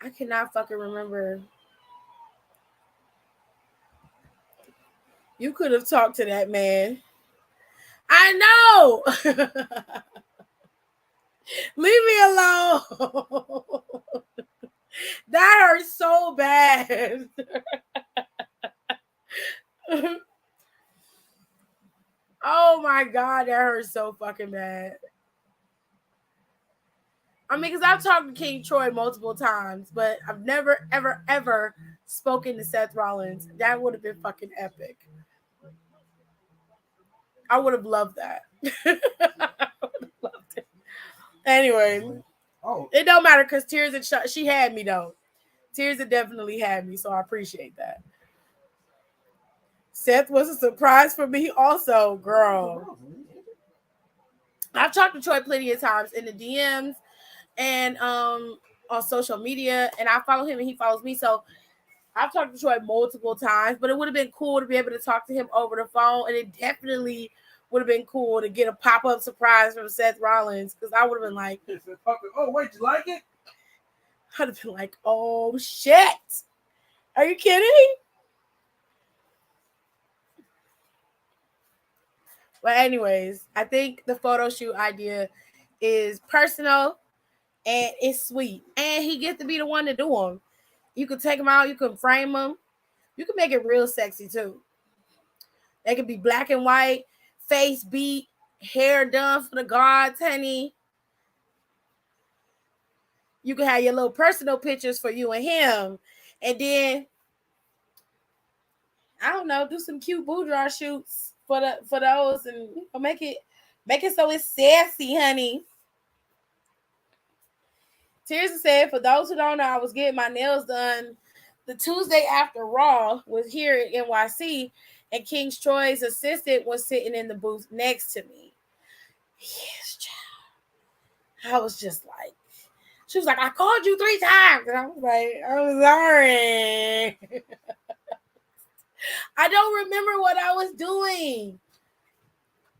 S3: I cannot fucking remember. You could have talked to that man. I know. Leave me alone. That hurts so bad. Oh my God, that hurts so fucking bad. I mean, because I've talked to King Troy multiple times, but I've never, ever, ever spoken to Seth Rollins. That would have been fucking epic. I would have loved that. I would have loved it. Anyway, it don't matter because Tears and she had me though. Tears had definitely had me, so I appreciate that. Seth was a surprise for me also, girl. I've talked to Troy plenty of times in the DMs and on social media, and I follow him and he follows me. So I've talked to Troy multiple times, but it would have been cool to be able to talk to him over the phone, and it definitely would have been cool to get a pop-up surprise from Seth Rollins because I would have been like,
S5: oh, wait, you like it?
S3: I'd have been like, oh, shit. Are you kidding? But anyways, I think the photo shoot idea is personal and it's sweet. And he gets to be the one to do them. You can take them out, you can frame them. You can make it real sexy too. They could be black and white, face beat, hair done for the gods, honey. You can have your little personal pictures for you and him. And then, I don't know, do some cute boudoir shoots for those and make it so it's sassy, honey. Tirza said, for those who don't know, I was getting my nails done the Tuesday after Raw was here at NYC, and King's Troy's assistant was sitting in the booth next to me. Yes, child. I was just like, she was like, I called you 3 times. And I was like, I'm sorry. I don't remember what I was doing.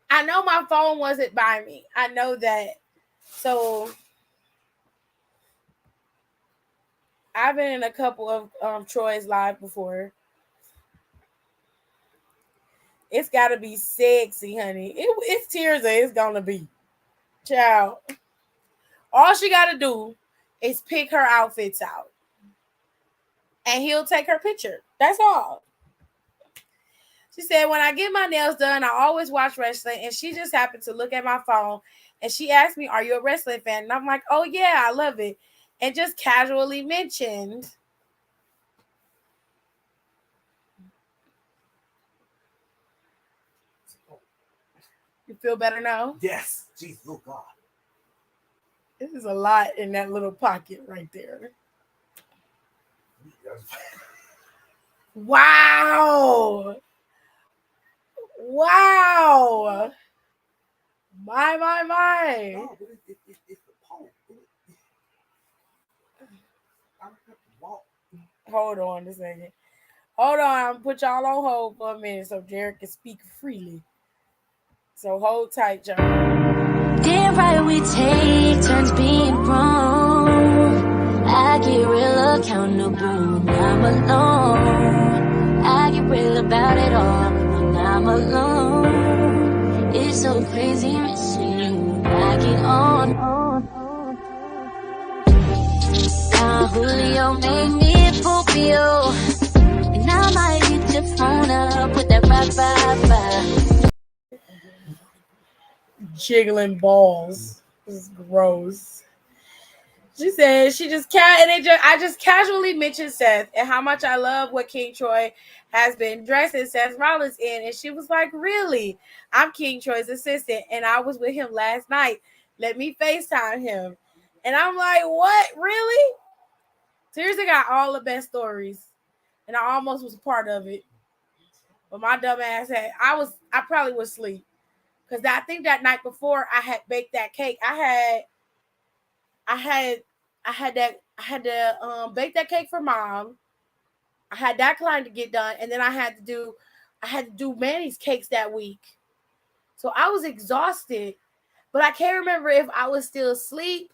S3: I know my phone wasn't by me. I know that. So I've been in a couple of Troy's live before. It's got to be sexy, honey. It's Tirza. It's going to be. Child. All she got to do is pick her outfits out. And he'll take her picture. That's all. She said, when I get my nails done, I always watch wrestling. And she just happened to look at my phone. And she asked me, are you a wrestling fan? And I'm like, oh, yeah, I love it. And just casually mentioned. You feel better now?
S5: Yes. Jeez, oh God.
S3: This is a lot in that little pocket right there. Wow. Wow. My.
S5: No, but it's the pole. I have to walk.
S3: Hold on a second. Hold on. I'm put y'all on hold for a minute so Jared can speak freely. So hold tight, y'all.
S6: Damn right we take turns being wrong. I get real accountable when I'm alone. I get real about it all when I'm alone. It's so crazy missing you. I get on. Julio made me Popio. And I might hit your phone up with that bye.
S3: Jiggling balls. This is gross. She said I just casually mentioned Seth and how much I love what King Troy has been dressing Seth Rollins in. And she was like, really? I'm King Troy's assistant and I was with him last night. Let me FaceTime him. And I'm like, what? Really? Seriously, got all the best stories. And I almost was a part of it. But my dumb ass I probably was asleep. Because I think that night before I had baked that cake. I had to bake that cake for Mom. I had that client to get done, and then I had to do Manny's cakes that week. So I was exhausted, but I can't remember if I was still asleep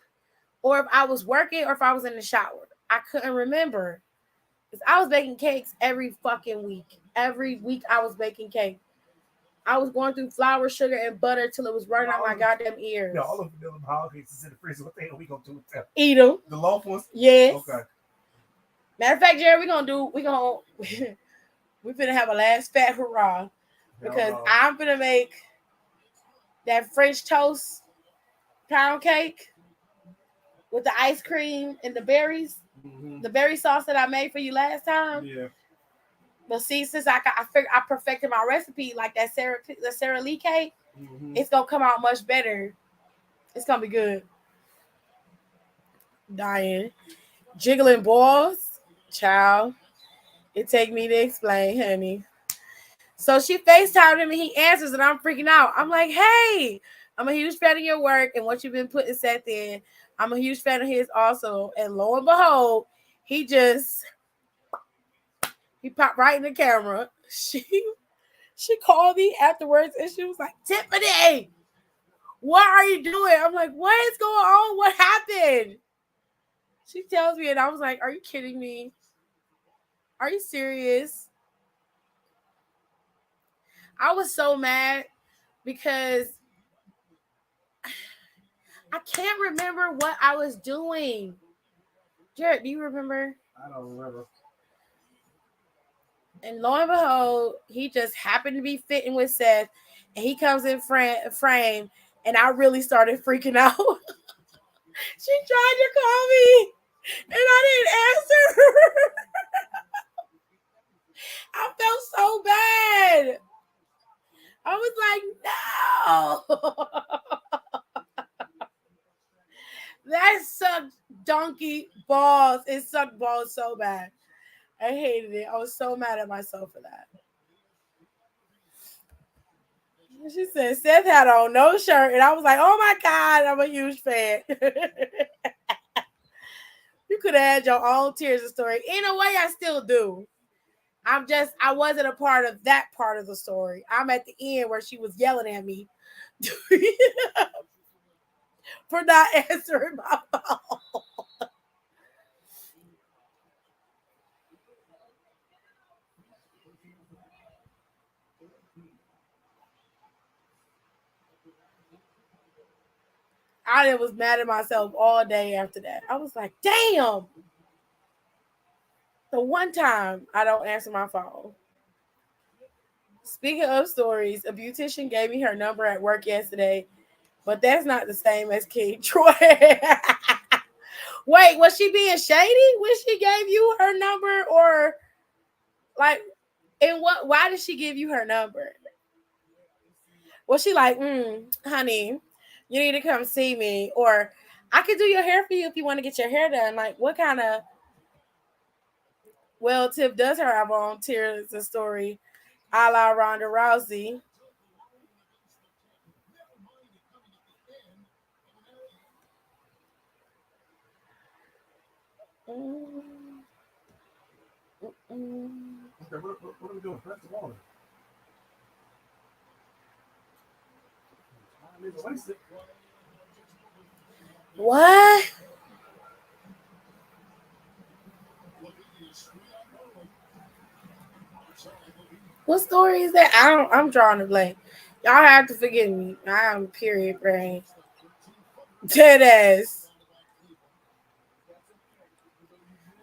S3: or if I was working or if I was in the shower. I couldn't remember. Because I was baking cakes every fucking week. Every week I was baking cake. I was going through flour, sugar, and butter till it was running out my goddamn ears.
S5: Yeah, all of the holidays is in the freezer. What the hell are we gonna do with them?
S3: Eat them.
S5: The loaf ones?
S3: Yes.
S5: Okay.
S3: Matter of fact, Jerry, we finna have a last fat hurrah because I'm finna make that French toast pound cake with the ice cream and the berries, the berry sauce that I made for you last time.
S5: Yeah.
S3: But see, since I perfected my recipe like that Sarah Lee cake, it's gonna come out much better. It's gonna be good. Dying, jiggling balls, child. It take me to explain, honey. So she FaceTimed him and he answers and I'm freaking out. I'm like, hey, I'm a huge fan of your work and what you've been putting Seth in. I'm a huge fan of his also. And lo and behold, he popped right in the camera. She called me afterwards and she was like, Tiffany, what are you doing? I'm like, what is going on? What happened? She tells me and I was like, are you kidding me? Are you serious? I was so mad because I can't remember what I was doing. Jared, do you remember?
S5: I don't remember.
S3: And lo and behold, he just happened to be fitting with Seth, and he comes in frame, and I really started freaking out. She tried to call me, and I didn't answer. I felt so bad. I was like, no. That sucked donkey balls. It sucked balls so bad. I hated it. I was so mad at myself for that. She said Seth had on no shirt, and I was like, oh my God, I'm a huge fan. You could have had your own tears of story. In a way, I still do. I wasn't a part of that part of the story. I'm at the end where she was yelling at me for not answering my phone. I was mad at myself all day after that. I was like, damn. The one time I don't answer my phone. Speaking of stories, a beautician gave me her number at work yesterday, but that's not the same as King Troy. Wait, was she being shady when she gave you her number, or like, and what? Why did she give you her number? Was she like, honey, you need to come see me, or I could do your hair for you if you want to get your hair done? Like, what kind of? Well, Tiff does have on tears a story, a la Ronda Rousey.
S5: Okay, what are we doing? Press the water.
S3: What? What story is that? I'm drawing a blank. Y'all have to forgive me. I'm period brain. Dead ass.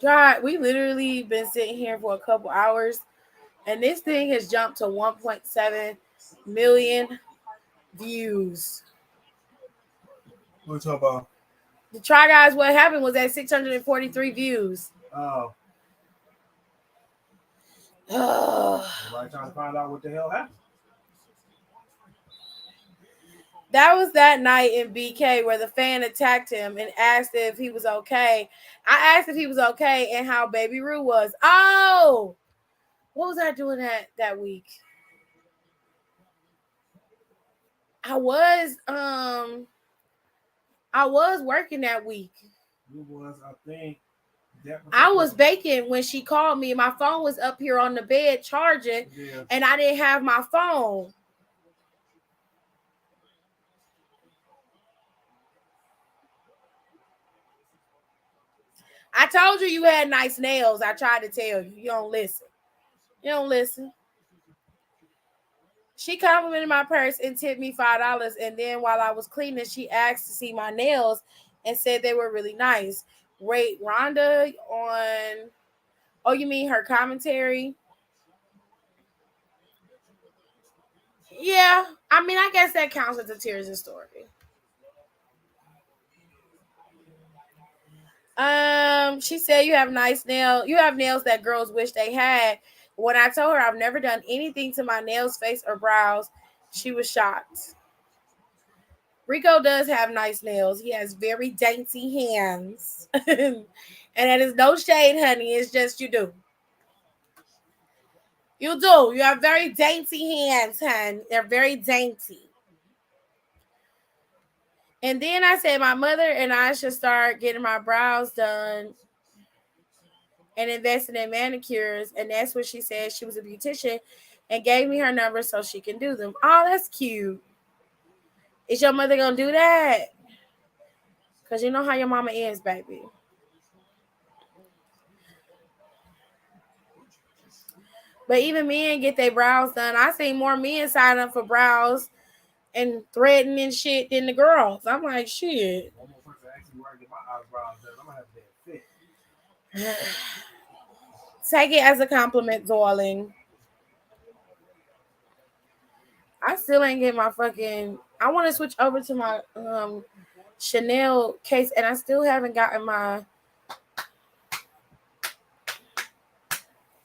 S3: God, we literally been sitting here for a couple hours, and this thing has jumped to 1.7 million views.
S5: What are you talking about?
S3: The Try Guys, what happened was at 643 views.
S5: Oh. Everybody trying to find out what the hell happened.
S3: That was that night in BK where the fan attacked him and asked if he was okay. I asked if he was okay and how Baby Rue was. Oh, what was I doing that week? I was working that week.
S5: You was, I think.
S3: I was baking when she called me. My phone was up here on the bed charging, and I didn't have my phone. I told you had nice nails. I tried to tell you. You don't listen. You don't listen. She complimented my purse and tipped me $5. And then while I was cleaning, she asked to see my nails and said they were really nice. Rate Rhonda on... Oh, you mean her commentary? Yeah. I mean, I guess that counts as a tears of story. She said you have nice nails. You have nails that girls wish they had. When I told her I've never done anything to my nails, face, or brows, she was shocked. Rico does have nice nails. He has very dainty hands. And that is no shade, honey. It's just you do. You do. You have very dainty hands, hon. They're very dainty. And then I said my mother and I should start getting my brows done and investing in manicures. And that's what she said. She was a beautician and gave me her number so she can do them. Oh, that's cute. Is your mother going to do that? Because you know how your mama is, baby. But even men get their brows done. I seen more men sign up for brows and threading and shit than the girls. I'm like, shit.
S5: One more person actually where I get my eyebrows done. I'm gonna have that fit.
S3: Take it as a compliment, darling. I still ain't get my fucking. I want to switch over to my Chanel case, and I still haven't gotten my.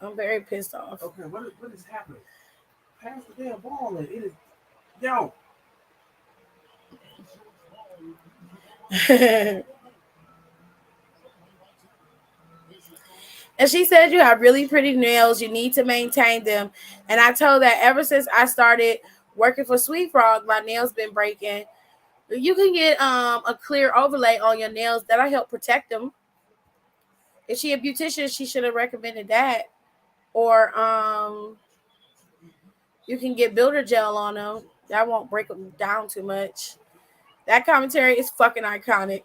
S3: I'm very pissed off.
S5: Okay, what is happening? Pass the damn ball in. It is, yo.
S3: And she said, you have really pretty nails. You need to maintain them. And I told that ever since I started working for Sweet Frog, my nails been breaking. You can get a clear overlay on your nails that'll help protect them. If she a beautician, she should have recommended that. Or you can get builder gel on them. That won't break them down too much. That commentary is fucking iconic.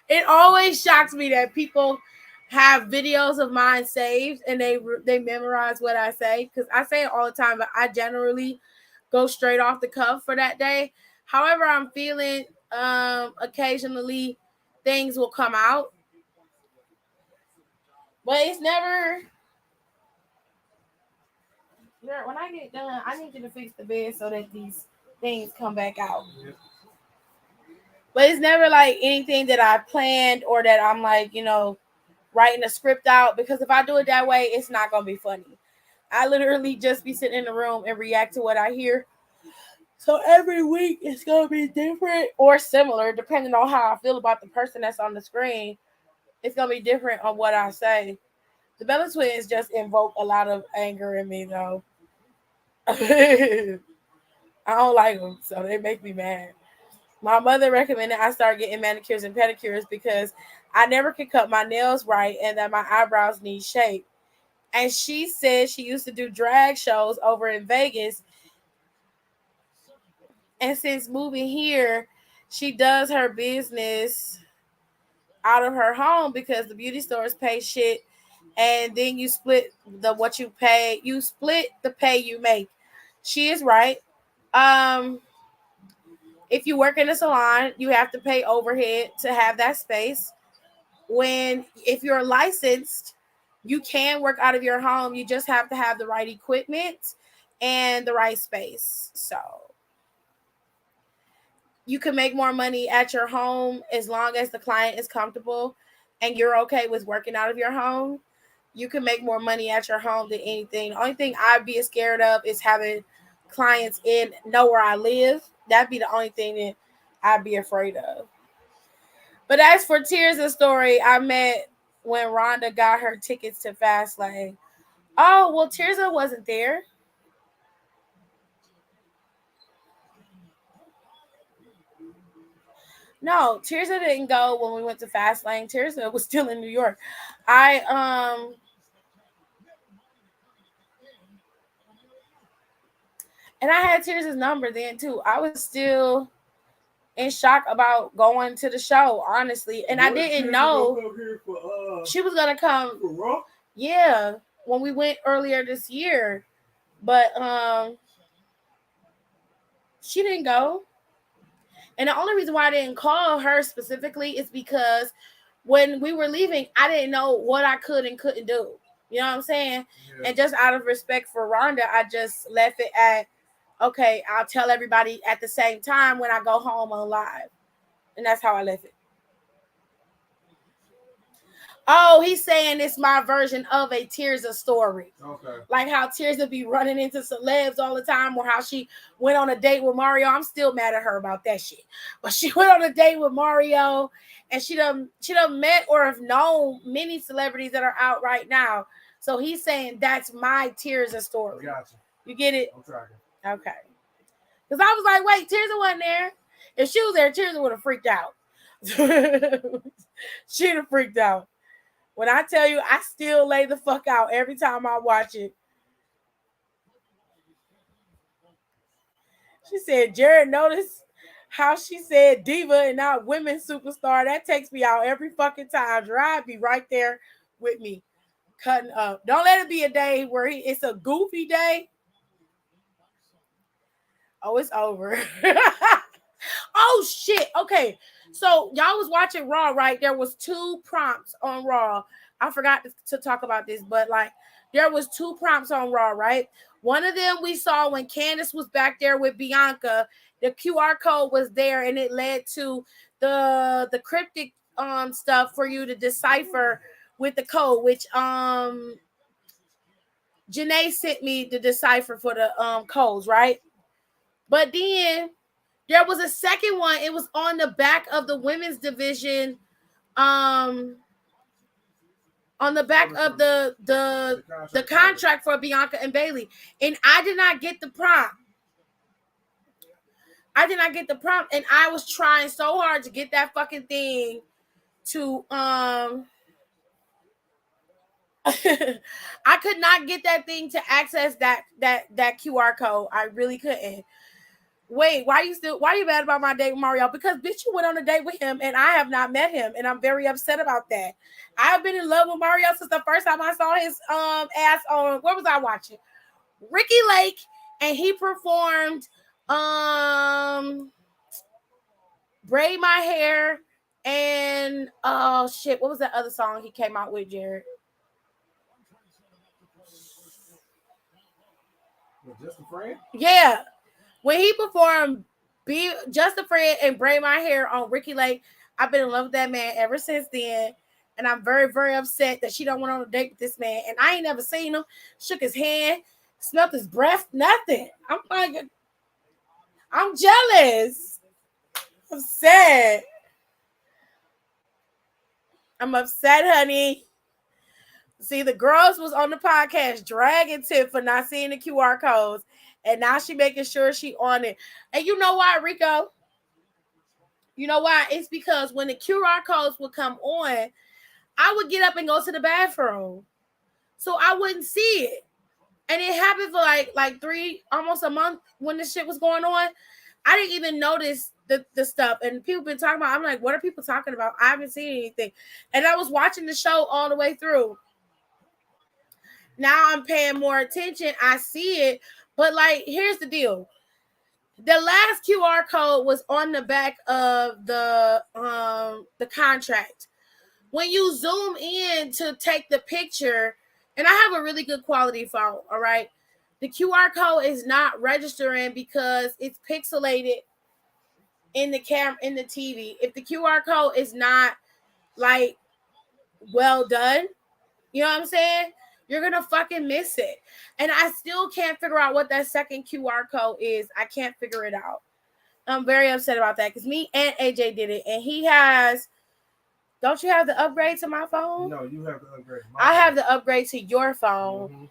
S3: It always shocks me that people have videos of mine saved and they memorize what I say, because I say it all the time, but I generally go straight off the cuff for that day. However, I'm feeling occasionally things will come out, but it's never. When I get done, I need you to fix the bed so that these things come back out. But it's never like anything that I planned or that I'm like, writing a script out, because if I do it that way, it's not going to be funny. I literally just be sitting in the room and react to what I hear. So every week it's going to be different or similar depending on how I feel about the person that's on the screen. It's going to be different on what I say. The Bella Twins just invoke a lot of anger in me, though. I don't like them, so they make me mad. My mother recommended I start getting manicures and pedicures because I never could cut my nails right and that my eyebrows need shape. And she said she used to do drag shows over in Vegas. And since moving here, she does her business out of her home because the beauty stores pay shit. And then you split what you pay. You split the pay you make. She is right. If you work in a salon, you have to pay overhead to have that space. If you're licensed, you can work out of your home. You just have to have the right equipment and the right space. So you can make more money at your home as long as the client is comfortable and you're okay with working out of your home. You can make more money at your home than anything. The only thing I'd be scared of is having clients know where I live. That'd be the only thing that I'd be afraid of. But as for Tears' story, I met when Rhonda got her tickets to Fastlane. Oh, well, Tirza wasn't there. No, Tirza didn't go when we went to Fastlane. Tirza was still in New York. And I had Tirza's number then too. I was still in shock about going to the show, honestly. And I didn't know she was gonna come. Yeah, when we went earlier this year. But she didn't go. And the only reason why I didn't call her specifically is because when we were leaving, I didn't know what I could and couldn't do. You know what I'm saying? Yeah. And just out of respect for Rhonda, I just left it at, okay, I'll tell everybody at the same time when I go home on live. And that's how I left it. Oh, he's saying it's my version of a Tirza story. Okay. Like how Tirza be running into celebs all the time, or how she went on a date with Mario. I'm still mad at her about that shit. But she went on a date with Mario, and she done met or have known many celebrities that are out right now. So he's saying that's my Tirza story. Gotcha. You get it? I'm trying. Okay. Because I was like, wait, Tirza wasn't there. If she was there, Tirza would have freaked out. She'd have freaked out. When I tell you, I still lay the fuck out every time I watch it. She said, Jared noticed how she said diva and not women's superstar. That takes me out every fucking time. Gerard be right there with me, cutting up. Don't let it be a day where it's a goofy day. Oh, it's over. Oh shit. Okay. So y'all was watching Raw, right? There was 2 prompts on Raw. I forgot to talk about this, but like there was 2 prompts on Raw, right? One of them we saw when Candace was back there with Bianca. The QR code was there, and it led to the cryptic stuff for you to decipher with the code, which Janae sent me the decipher for the codes, right? But then there was a second one. It was on the back of the women's division, on the back of the contract for Bianca and Bayley, and I did not get the prompt. And I was trying so hard to get that fucking thing to I could not get that thing to access that QR code. I really couldn't. Wait, why you mad about my date with Mario? Because bitch, you went on a date with him and I have not met him, and I'm very upset about that. I have been in love with Mario since the first time I saw his ass on, where was I watching? Ricky Lake, and he performed Braid My Hair and oh shit, what was that other song he came out with, Jared?
S5: Just a Friend?
S3: Yeah. When he performed Be Just a Friend and Braid My Hair on Ricky Lake, I've been in love with that man ever since then. And I'm very, very upset that she don't went on a date with this man. And I ain't never seen him, shook his hand, smelled his breath, nothing. I'm like, I'm jealous. I'm sad. I'm upset, honey. See, the girls was on the podcast dragging Tiff for not seeing the QR codes. And now she making sure she on it. And you know why, Rico? You know why? It's because when the QR codes would come on, I would get up and go to the bathroom. So I wouldn't see it. And it happened for like 3, almost a month when this shit was going on. I didn't even notice the stuff. And people been talking about, I'm like, what are people talking about? I haven't seen anything. And I was watching the show all the way through. Now I'm paying more attention. I see it. But like, here's the deal. The last QR code was on the back of the contract. When you zoom in to take the picture, and I have a really good quality phone, all right? The QR code is not registering because it's pixelated in the camera, in the TV. If the QR code is not like well done, you know what I'm saying? You're going to fucking miss it. And I still can't figure out what that second QR code is. I can't figure it out. I'm very upset about that because me and AJ did it. And he has, don't you have the upgrade to my phone?
S5: No, you have the upgrade.
S3: I have the upgrade to your phone.
S5: Mm-hmm.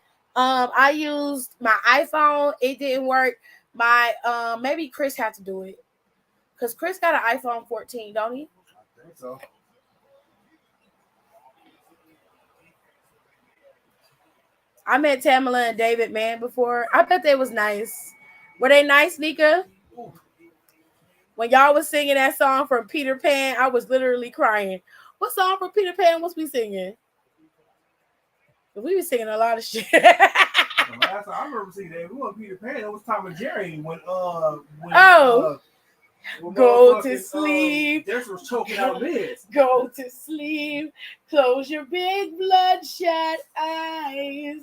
S3: I used my iPhone. It didn't work. My maybe Chris had to do it. Because Chris got an iPhone 14, don't he?
S5: I think so.
S3: I met Tamala and David, man, before. I bet they was nice. Were they nice, Nika?
S5: Ooh.
S3: When y'all was singing that song from Peter Pan, I was literally crying. What song from Peter Pan was we singing? We were singing a lot of shit.
S5: Last time I remember seeing that, we were Peter Pan. It was Tom and Jerry when
S3: go to sleep.
S5: This was choking out Liz.
S3: Go to sleep. Close your big bloodshot eyes.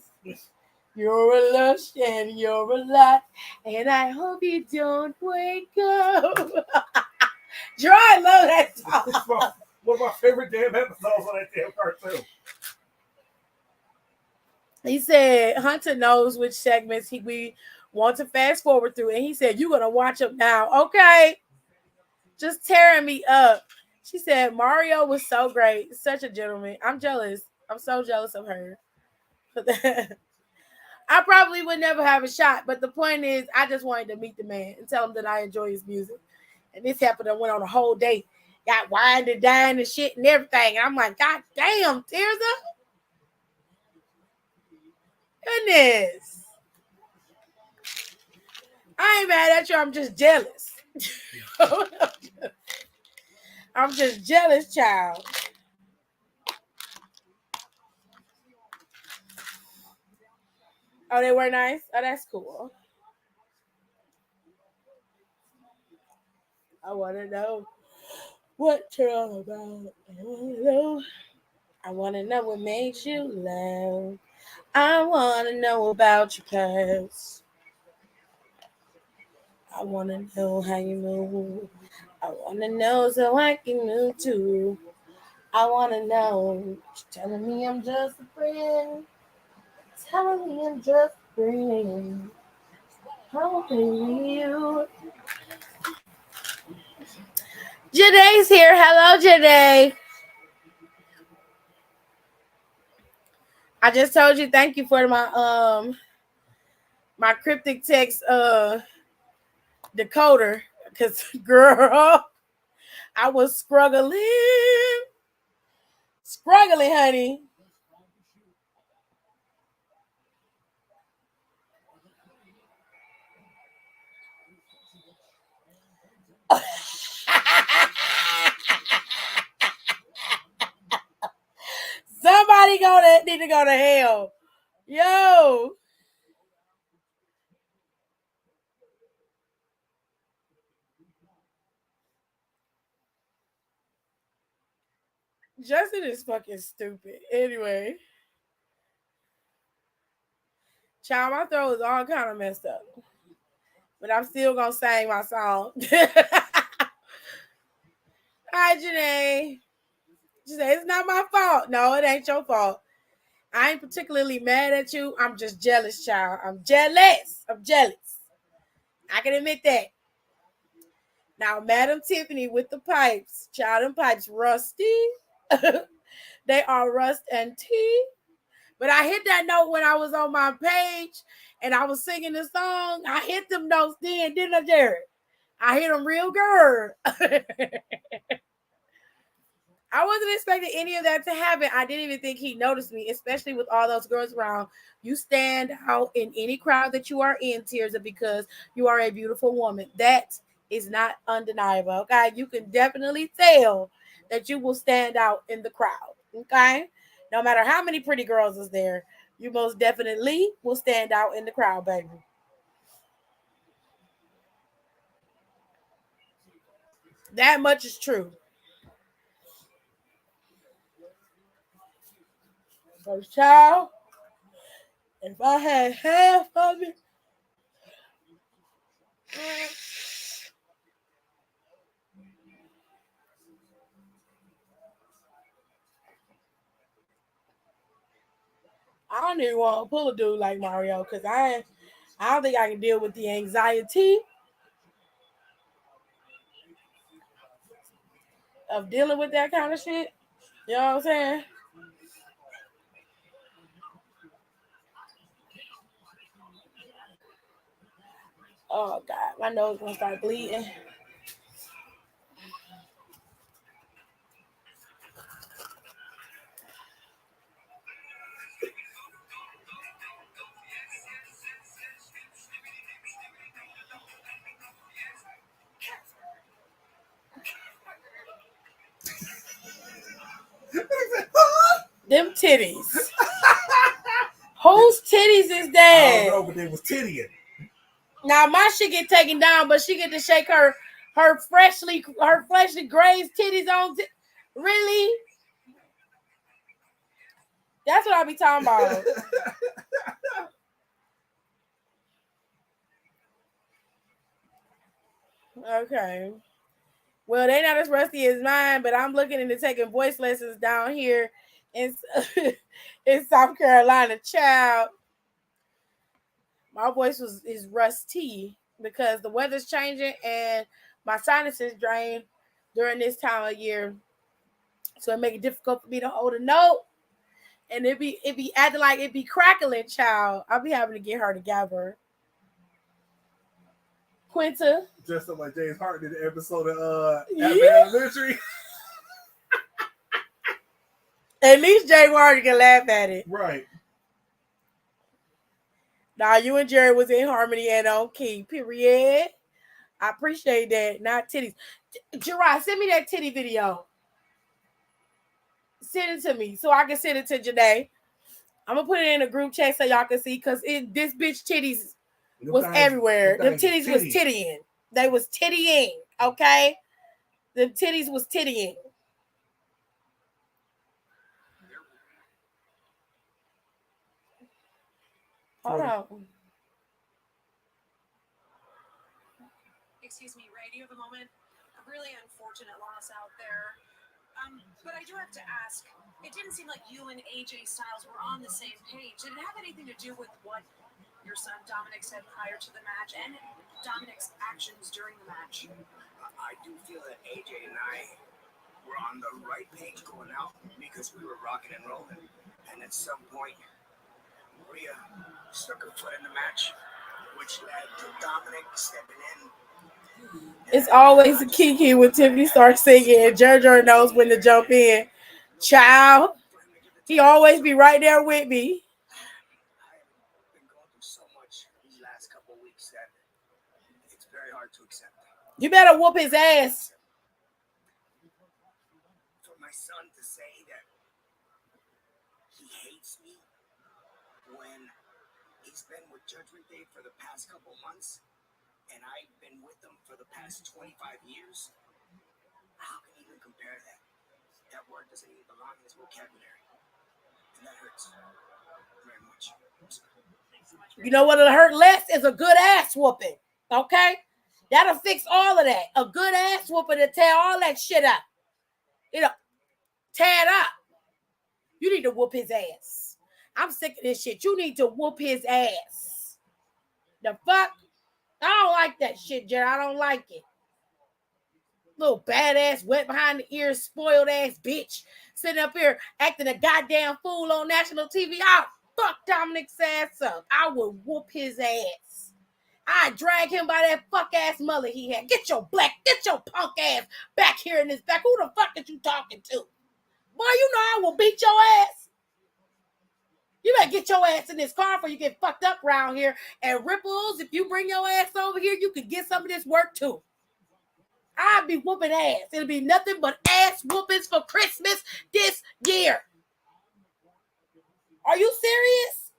S3: You're a lush and you're a lot, and I hope you don't wake up. Joy, I love that song.
S5: One of my favorite damn episodes on that damn cartoon.
S3: He said Hunter knows which segments we want to fast forward through, and he said, you're going to watch them now. Okay. Just tearing me up. She said, Mario was so great. Such a gentleman. I'm jealous. I'm so jealous of her. I probably would never have a shot, but the point is, I just wanted to meet the man and tell him that I enjoy his music. And this happened. I went on a whole date. Got wine and dine and shit and everything. And I'm like, God damn, Tirza. Goodness. I ain't mad at you. I'm just jealous. I'm just jealous, child. Oh, they were nice? Oh, that's cool. I want to know what you're all about. I want to know what makes you laugh. I want to know about your past. I want to know how you move. I want to know so I can move too. I want to know. You're telling me I'm just a friend. Telling me I'm just a friend. How can you? Janae's here. Hello, Janae. I just told you thank you for my cryptic text decoder. Cause girl, I was struggling, honey. Somebody need to go to hell. Yo. Justin is fucking stupid. Anyway. Child, my throat is all kind of messed up. But I'm still gonna sing my song. Hi, Janae. Janae, it's not my fault. No, it ain't your fault. I ain't particularly mad at you. I'm just jealous, child. I'm jealous. I can admit that. Now, Madam Tiffany with the pipes. Child, them pipes rusty. They are rust and tea. But I hit that note when I was on my page and I was singing the song. I hit them notes then, didn't I, Jared? I hit them real good. I wasn't expecting any of that to happen. I didn't even think he noticed me, especially with all those girls around. You stand out in any crowd that you are in, Tirza, because you are a beautiful woman. That is not undeniable, okay? You can definitely tell that you will stand out in the crowd, okay? No matter how many pretty girls is there, you most definitely will stand out in the crowd, baby. That much is true. First child, if I had half of it, I don't even want to pull a dude like Mario because I don't think I can deal with the anxiety of dealing with that kind of shit. You know what I'm saying? Oh God, my nose gonna start bleeding. Them titties. Whose titties is that?
S5: I don't know, but they was tittying.
S3: Now my shit get taken down, but she get to shake her freshly grazed titties on. Really? That's what I be talking about. Okay. Well, they not as rusty as mine, but I'm looking into taking voice lessons down here in South Carolina. Child, my voice is rusty because the weather's changing and my sinuses drain during this time of year, so it make it difficult for me to hold a note, and it be acting like it be crackling. Child, I'll be having to get her together. Quinta,
S5: dressed up like James Harden in the episode of Elementary.
S3: At least Jay Harden can laugh at it.
S5: Right.
S3: Now you and Jerry was in harmony and on key. Period. I appreciate that. Not titties. Gerard, send me that titty video. Send it to me so I can send it to Janae. I'm gonna put it in a group chat so y'all can see because this bitch titties was everywhere. Them titties was tittying. They was tittying. Okay? The titties was tittying. Hold on.
S7: Excuse me, Ray, do you have a moment? A really unfortunate loss out there. But I do have to ask, it didn't seem like you and AJ Styles were on the same page. Did it have anything to do with what your son Dominic said prior to the match and Dominic's actions during the match?
S8: I do feel that AJ and I were on the right page going out because we were rocking and rolling. And at some point, Rhea stuck her foot in the match, which led to Dominic stepping in.
S3: It's always a kiki when Tiffany starts singing and JoJo knows when to jump in. Child, he always be right there with me.
S8: I've been going through so much these last couple of weeks that it's very hard to accept.
S3: You better whoop his ass.
S8: For my son to say that he hates me when he's been with Judgment Day for the past couple months and I've been with them for the past 25 years, how can you even compare that? That word doesn't even belong in his vocabulary. And that hurts very much.
S3: You know what'll hurt less is a good ass whooping. Okay? That'll fix all of that. A good ass whooping to tear all that shit up. You know, tear it up. You need to whoop his ass. I'm sick of this shit. You need to whoop his ass. The fuck? I don't like that shit, Jared. I don't like it. Little badass, wet behind the ears, spoiled ass bitch. Sitting up here acting a goddamn fool on national TV. I'll fuck Dominic's ass up. I will whoop his ass. I drag him by that fuck ass mullet he had. Get your punk ass back here in this back. Who the fuck is you talking to? Boy, you know I will beat your ass. You better get your ass in this car before you get fucked up around here. And Ripples, if you bring your ass over here, you can get some of this work too. I'll be whooping ass. It'll be nothing but ass whoopings for Christmas this year. Are you serious?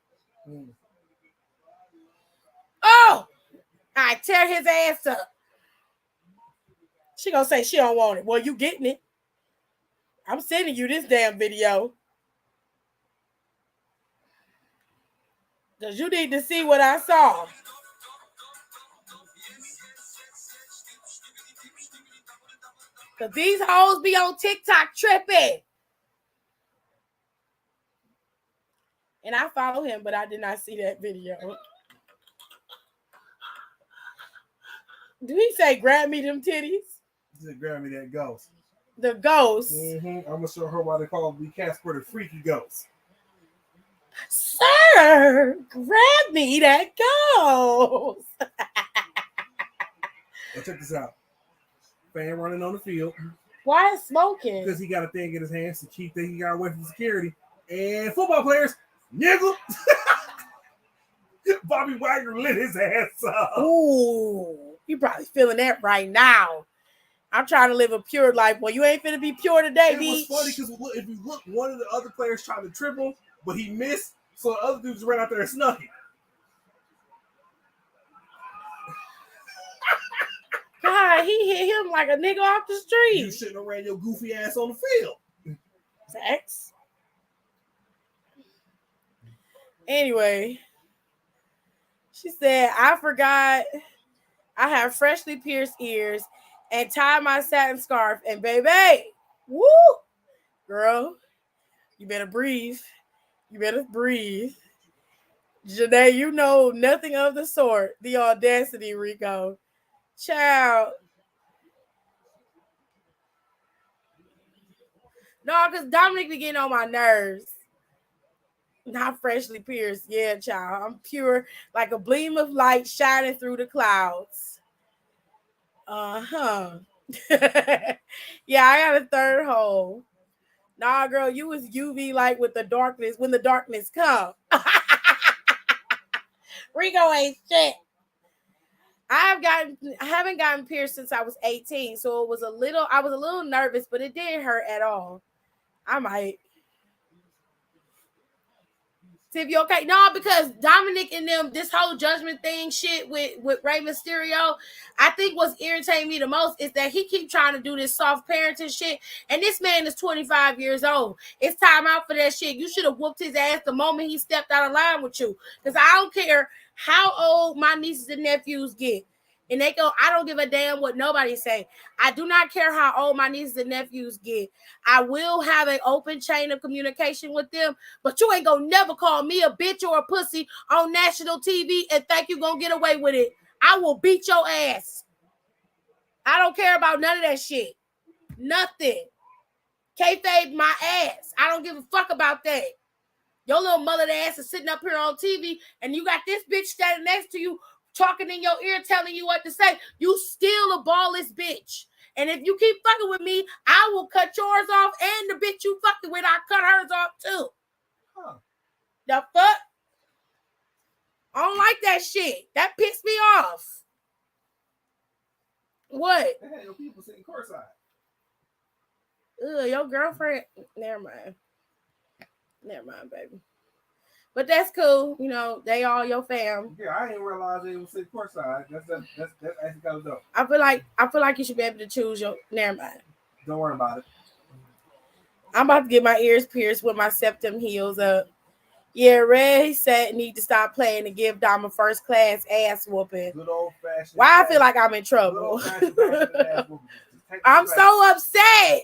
S3: Oh, I tear his ass up. She gonna say she don't want it. Well, you getting it. I'm sending you this damn video. Because you need to see what I saw. Because these hoes be on TikTok tripping. And I follow him, but I did not see that video. Do he say, grab me them titties?
S5: He said, grab me that ghost.
S3: The ghost.
S5: I'm going to show her why they call the Casper the freaky ghost.
S3: Sir, grab me that ghost.
S5: Well, check this out. Fan running on the field.
S3: Why is smoking?
S5: Because he got a thing in his hands to keep thing he got away from security. And football players, nigga. Bobby Wagner lit his ass up.
S3: Ooh, you probably feeling that right now. I'm trying to live a pure life. Well, you ain't finna be pure today,
S5: It was funny because if you look, one of the other players tried to trip him, but he missed, so the other dudes ran out there and snuck him.
S3: God, he hit him like a nigga off the street.
S5: You shouldn't have ran your goofy ass on the field.
S3: Sex. Anyway, she said, I forgot I have freshly pierced ears and tied my satin scarf. And baby, woo, girl, you better breathe. You better breathe. Janae, you know nothing of the sort. The audacity, Rico. Child. No, because Dominic be getting on my nerves. Not freshly pierced. Yeah, child. I'm pure like a gleam of light shining through the clouds. Uh-huh. Yeah, I got a third hole. Nah, girl, you was UV light with the darkness when the darkness come. Rico ain't shit. I haven't gotten pierced since I was 18, so I was a little nervous, but it didn't hurt at all. I might. Tiff, you okay? No, because Dominic and them, this whole judgment thing shit with Rey Mysterio, I think what's irritating me the most is that he keep trying to do this soft parenting shit, and this man is 25 years old. It's time out for that shit. You should have whooped his ass the moment he stepped out of line with you, because I don't care how old my nieces and nephews get. And they go, I don't give a damn what nobody say. I do not care how old my nieces and nephews get. I will have an open chain of communication with them, but you ain't gonna never call me a bitch or a pussy on national TV and think you gonna get away with it. I will beat your ass. I don't care about none of that shit. Nothing. Kayfabe my ass. I don't give a fuck about that. Your little mother ass is sitting up here on TV and you got this bitch standing next to you talking in your ear, telling you what to say. You still a ballless bitch. And if you keep fucking with me, I will cut yours off, and the bitch you fucking with, I cut hers off too.
S5: Huh.
S3: The fuck? I don't like that shit. That pissed me off. What?
S5: They had your people sitting courtside.
S3: Ugh, your girlfriend. Never mind, baby. But that's cool. You know, they all your fam.
S5: Yeah, I didn't realize they was sitting courtside. That's actually kind of dope.
S3: I feel like you should be able to choose your. Never mind.
S5: Don't worry about it.
S3: I'm about to get my ears pierced with my septum heels up. Yeah, Red said need to stop playing and give Dom a first class ass whooping.
S5: Good old fashioned.
S3: Why I feel like I'm in trouble. I'm so upset.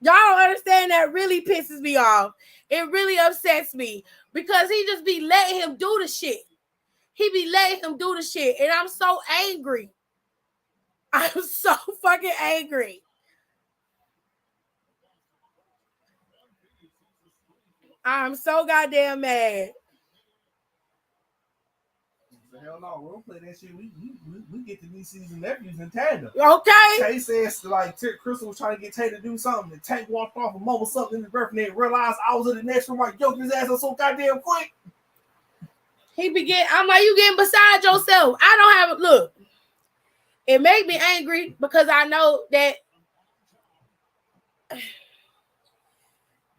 S3: Y'all don't understand. That really pisses me off. It really upsets me because he just be letting him do the shit. He be letting him do the shit. And I'm so angry. I'm so fucking angry. I'm so goddamn mad.
S5: Hell no, we don't play that shit. We get the nieces and nephews in tandem.
S3: Okay.
S5: Tay says like Crystal was trying to get Tay to do something. And Tank walked off and mumbled something in the breath, and they realized I was in the next room. Like, yo, his ass was so goddamn quick.
S3: I'm like, you getting beside yourself. I don't have a look. It made me angry because I know that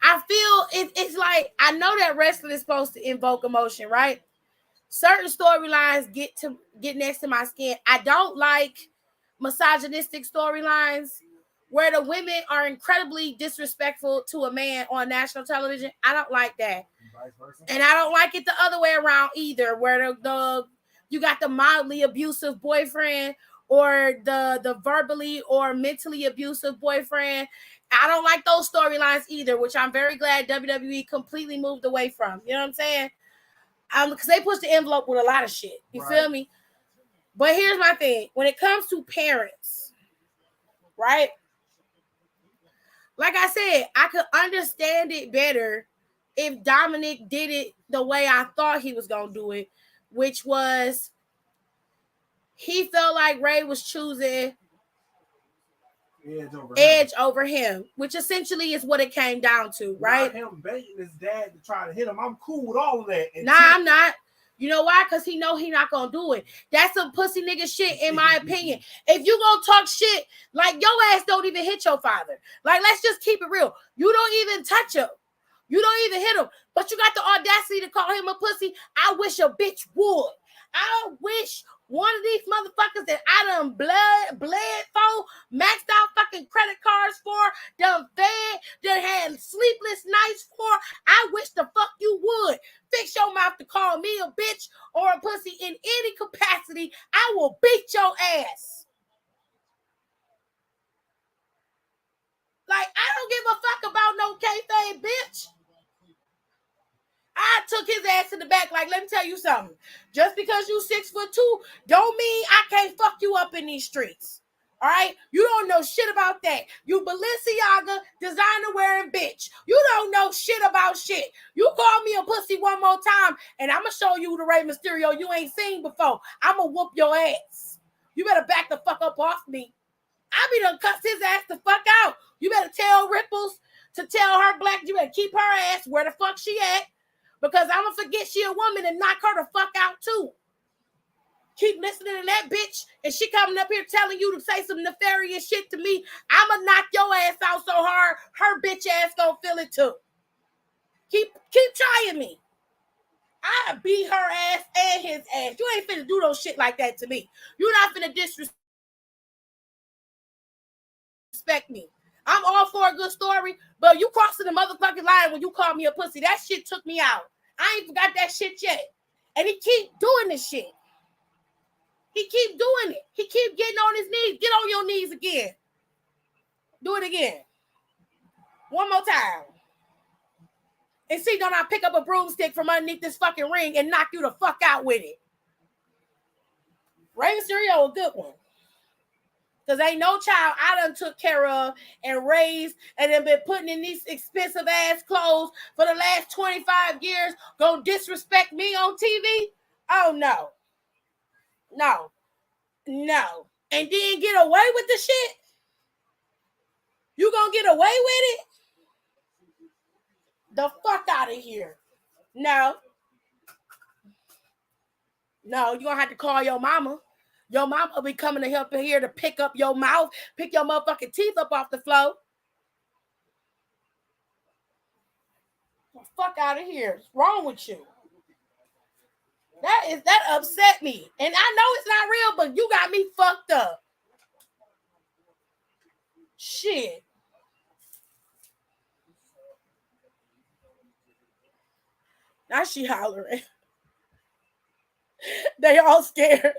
S3: I feel it's like I know that wrestling is supposed to invoke emotion, right? Certain storylines get next to my skin. I don't like misogynistic storylines where the women are incredibly disrespectful to a man on national television. I don't like that.
S5: Vice versa.
S3: And I don't like it the other way around either, where the you got the mildly abusive boyfriend or the verbally or mentally abusive boyfriend. I don't like those storylines either, which I'm very glad WWE completely moved away from. You know what I'm saying? Because they pushed the envelope with a lot of shit. You feel me? But here's my thing. When it comes to parents, right? Like I said, I could understand it better if Dominic did it the way I thought he was going to do it, which was he felt like Ray was choosing edge over him, which essentially is what it came down to, right?
S5: Not him baiting his dad to try to hit him. I'm cool with all of that.
S3: I'm not. You know why? Because he know he not gonna do it. That's some pussy nigga shit, in my opinion. If you gonna talk shit, like your ass don't even hit your father. Like, let's just keep it real. You don't even touch him. You don't even hit him. But you got the audacity to call him a pussy. I wish a bitch would. I wish one of these motherfuckers that I done bled for, maxed out fucking credit cards for, done fed, done had sleepless nights for. I wish the fuck you would. Fix your mouth to call me a bitch or a pussy in any capacity. I will beat your ass. Like, I don't give a fuck about no kayfabe, bitch. I took his ass in the back. Like, let me tell you something. Just because you 6'2" don't mean I can't fuck you up in these streets. All right? You don't know shit about that. You Balenciaga designer wearing bitch. You don't know shit about shit. You call me a pussy one more time, and I'm going to show you the Rey Mysterio you ain't seen before. I'm going to whoop your ass. You better back the fuck up off me. I be done cuss his ass the fuck out. You better tell Ripples to tell her black, you better keep her ass where the fuck she at. Because I'm going to forget she a woman and knock her the fuck out too. Keep listening to that bitch and she coming up here telling you to say some nefarious shit to me. I'm going to knock your ass out so hard, her bitch ass going to feel it too. Keep trying me. I beat her ass and his ass. You ain't finna do no shit like that to me. You're not finna disrespect me. I'm all for a good story, but you crossing the motherfucking line when you call me a pussy. That shit took me out. I ain't forgot that shit yet. And he keep doing this shit. He keep doing it. He keep getting on his knees. Get on your knees again. Do it again. One more time. And see, don't I pick up a broomstick from underneath this fucking ring and knock you the fuck out with it? Rey Mysterio a good one. Because ain't no child I done took care of and raised and then been putting in these expensive ass clothes for the last 25 years gonna disrespect me on TV? Oh, no. No. No. And then get away with the shit? You gonna get away with it? The fuck out of here. No. No, you're gonna have to call your mama. Your mama will be coming to help you here to pick up your mouth, pick your motherfucking teeth up off the floor. The fuck out of here. What's wrong with you? That upset me. And I know it's not real, but you got me fucked up. Shit. Now she hollering. They all scared.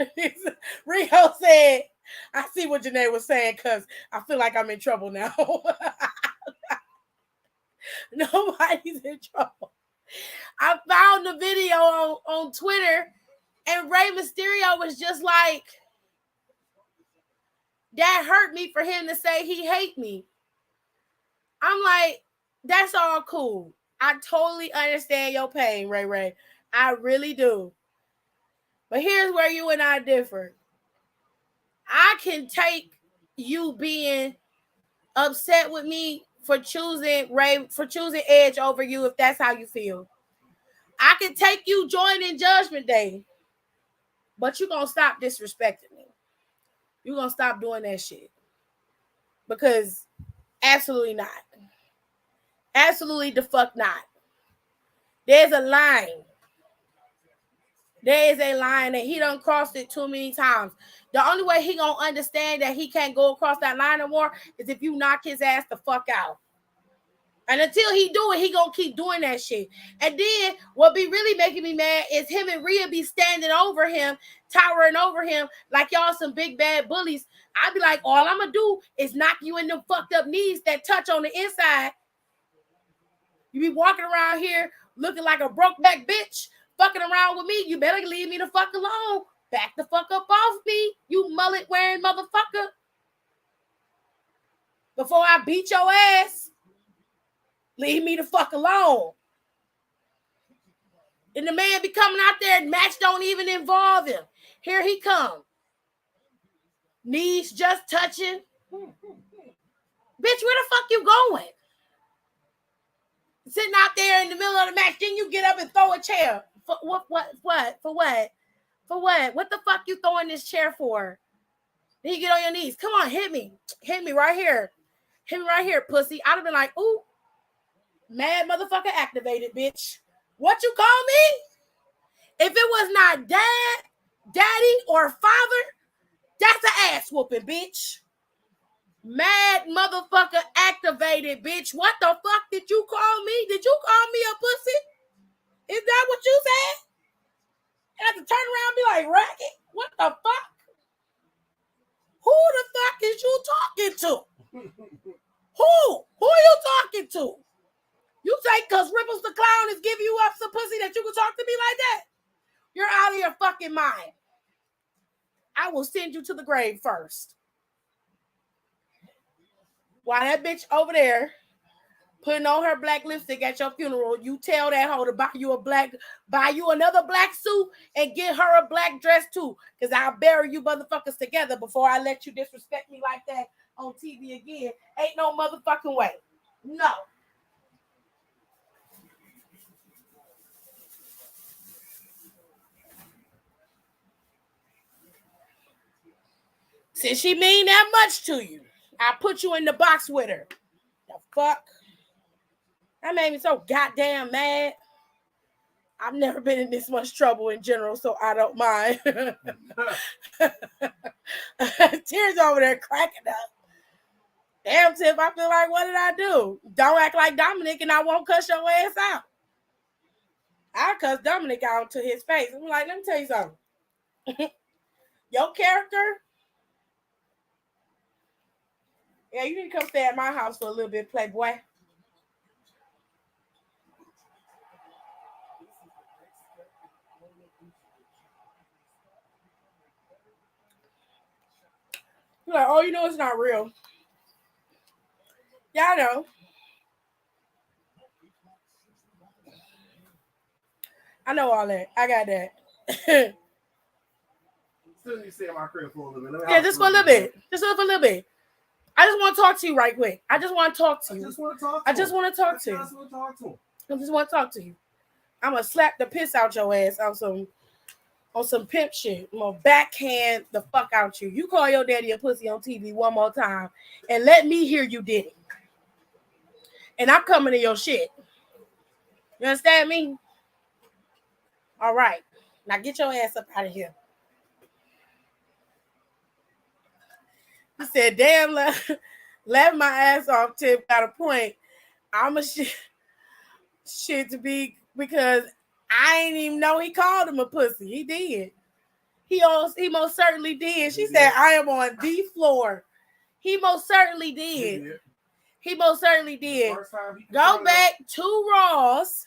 S3: Rio said, I see what Janae was saying because I feel like I'm in trouble now. Nobody's in trouble. I found the video on Twitter and Rey Mysterio was just like, that hurt me for him to say he hate me. I'm like, that's all cool. I totally understand your pain, Ray. I really do. But here's where you and I differ. I can take you being upset with me for choosing Edge over you if that's how you feel. I can take you joining Judgment Day, but you're going to stop disrespecting me. You're going to stop doing that shit. Because absolutely not. Absolutely the fuck not. There's a line. There is a line and he done crossed it too many times. The only way he gonna understand that he can't go across that line no more is if you knock his ass the fuck out. And until he do it, he gonna keep doing that shit. And then what be really making me mad is him and Rhea be standing over him, towering over him like y'all some big bad bullies. I'd be like, all I'm gonna do is knock you in them fucked up knees that touch on the inside. You be walking around here looking like a broke back bitch. Fucking around with me, you better leave me the fuck alone. Back the fuck up off me, you mullet wearing motherfucker. Before I beat your ass, leave me the fuck alone. And the man be coming out there and match don't even involve him. Here he come. Knees just touching. Bitch, where the fuck you going? Sitting out there in the middle of the match, then you get up and throw a chair. For what? For what? What the fuck you throwing this chair for? Then you get on your knees. Come on, hit me. Hit me right here. Hit me right here, pussy. I'd have been like, ooh, mad motherfucker activated, bitch. What you call me? If it was not dad, daddy, or father, that's an ass whooping, bitch. Mad motherfucker activated, bitch. What the fuck did you call me? Did you call me a pussy? Is that what you said? I have to turn around and be like, Racket, what the fuck? Who the fuck is you talking to? Who are you talking to? You say because Ripples the Clown is giving you up some pussy that you can talk to me like that? You're out of your fucking mind. I will send you to the grave first. While that bitch over there putting on her black lipstick at your funeral, you tell that hoe to buy you another black suit and get her a black dress too. Because I'll bury you motherfuckers together before I let you disrespect me like that on TV again. Ain't no motherfucking way. No. Since she mean that much to you, I put you in the box with her. The fuck? That made me so goddamn mad. I've never been in this much trouble in general, so I don't mind. Tears over there cracking up. Damn, Tiff, I feel like, what did I do? Don't act like Dominic and I won't cuss your ass out. I'll cuss Dominic out to his face. I'm like, let me tell you something. Your character, yeah, you need to come stay at my house for a little bit, playboy. You're like, oh, you know it's not real. Yeah, I know. I know all that. I got that.
S5: Still need to stay in my crib for a little bit.
S3: Yeah, just for a little bit. Just for a little bit. I just want to talk to you right quick. I just want to talk to you.
S5: I just want to talk to
S3: I just want to talk to you.
S5: I just want to talk to him.
S3: I just want to talk to you. I'm gonna slap the piss out your ass on some pimp shit. I'm gonna backhand the fuck out you. You call your daddy a pussy on TV one more time and let me hear you did it. And I'm coming to your shit. You understand me? All right. Now get your ass up out of here. He said, damn, laugh my ass off, Tip. Got a point. I'm a shit to be because I ain't even know he called him a pussy. He did. He most certainly did. She said, I am on the floor. He most certainly did. He most certainly did. Go back 2 Raws.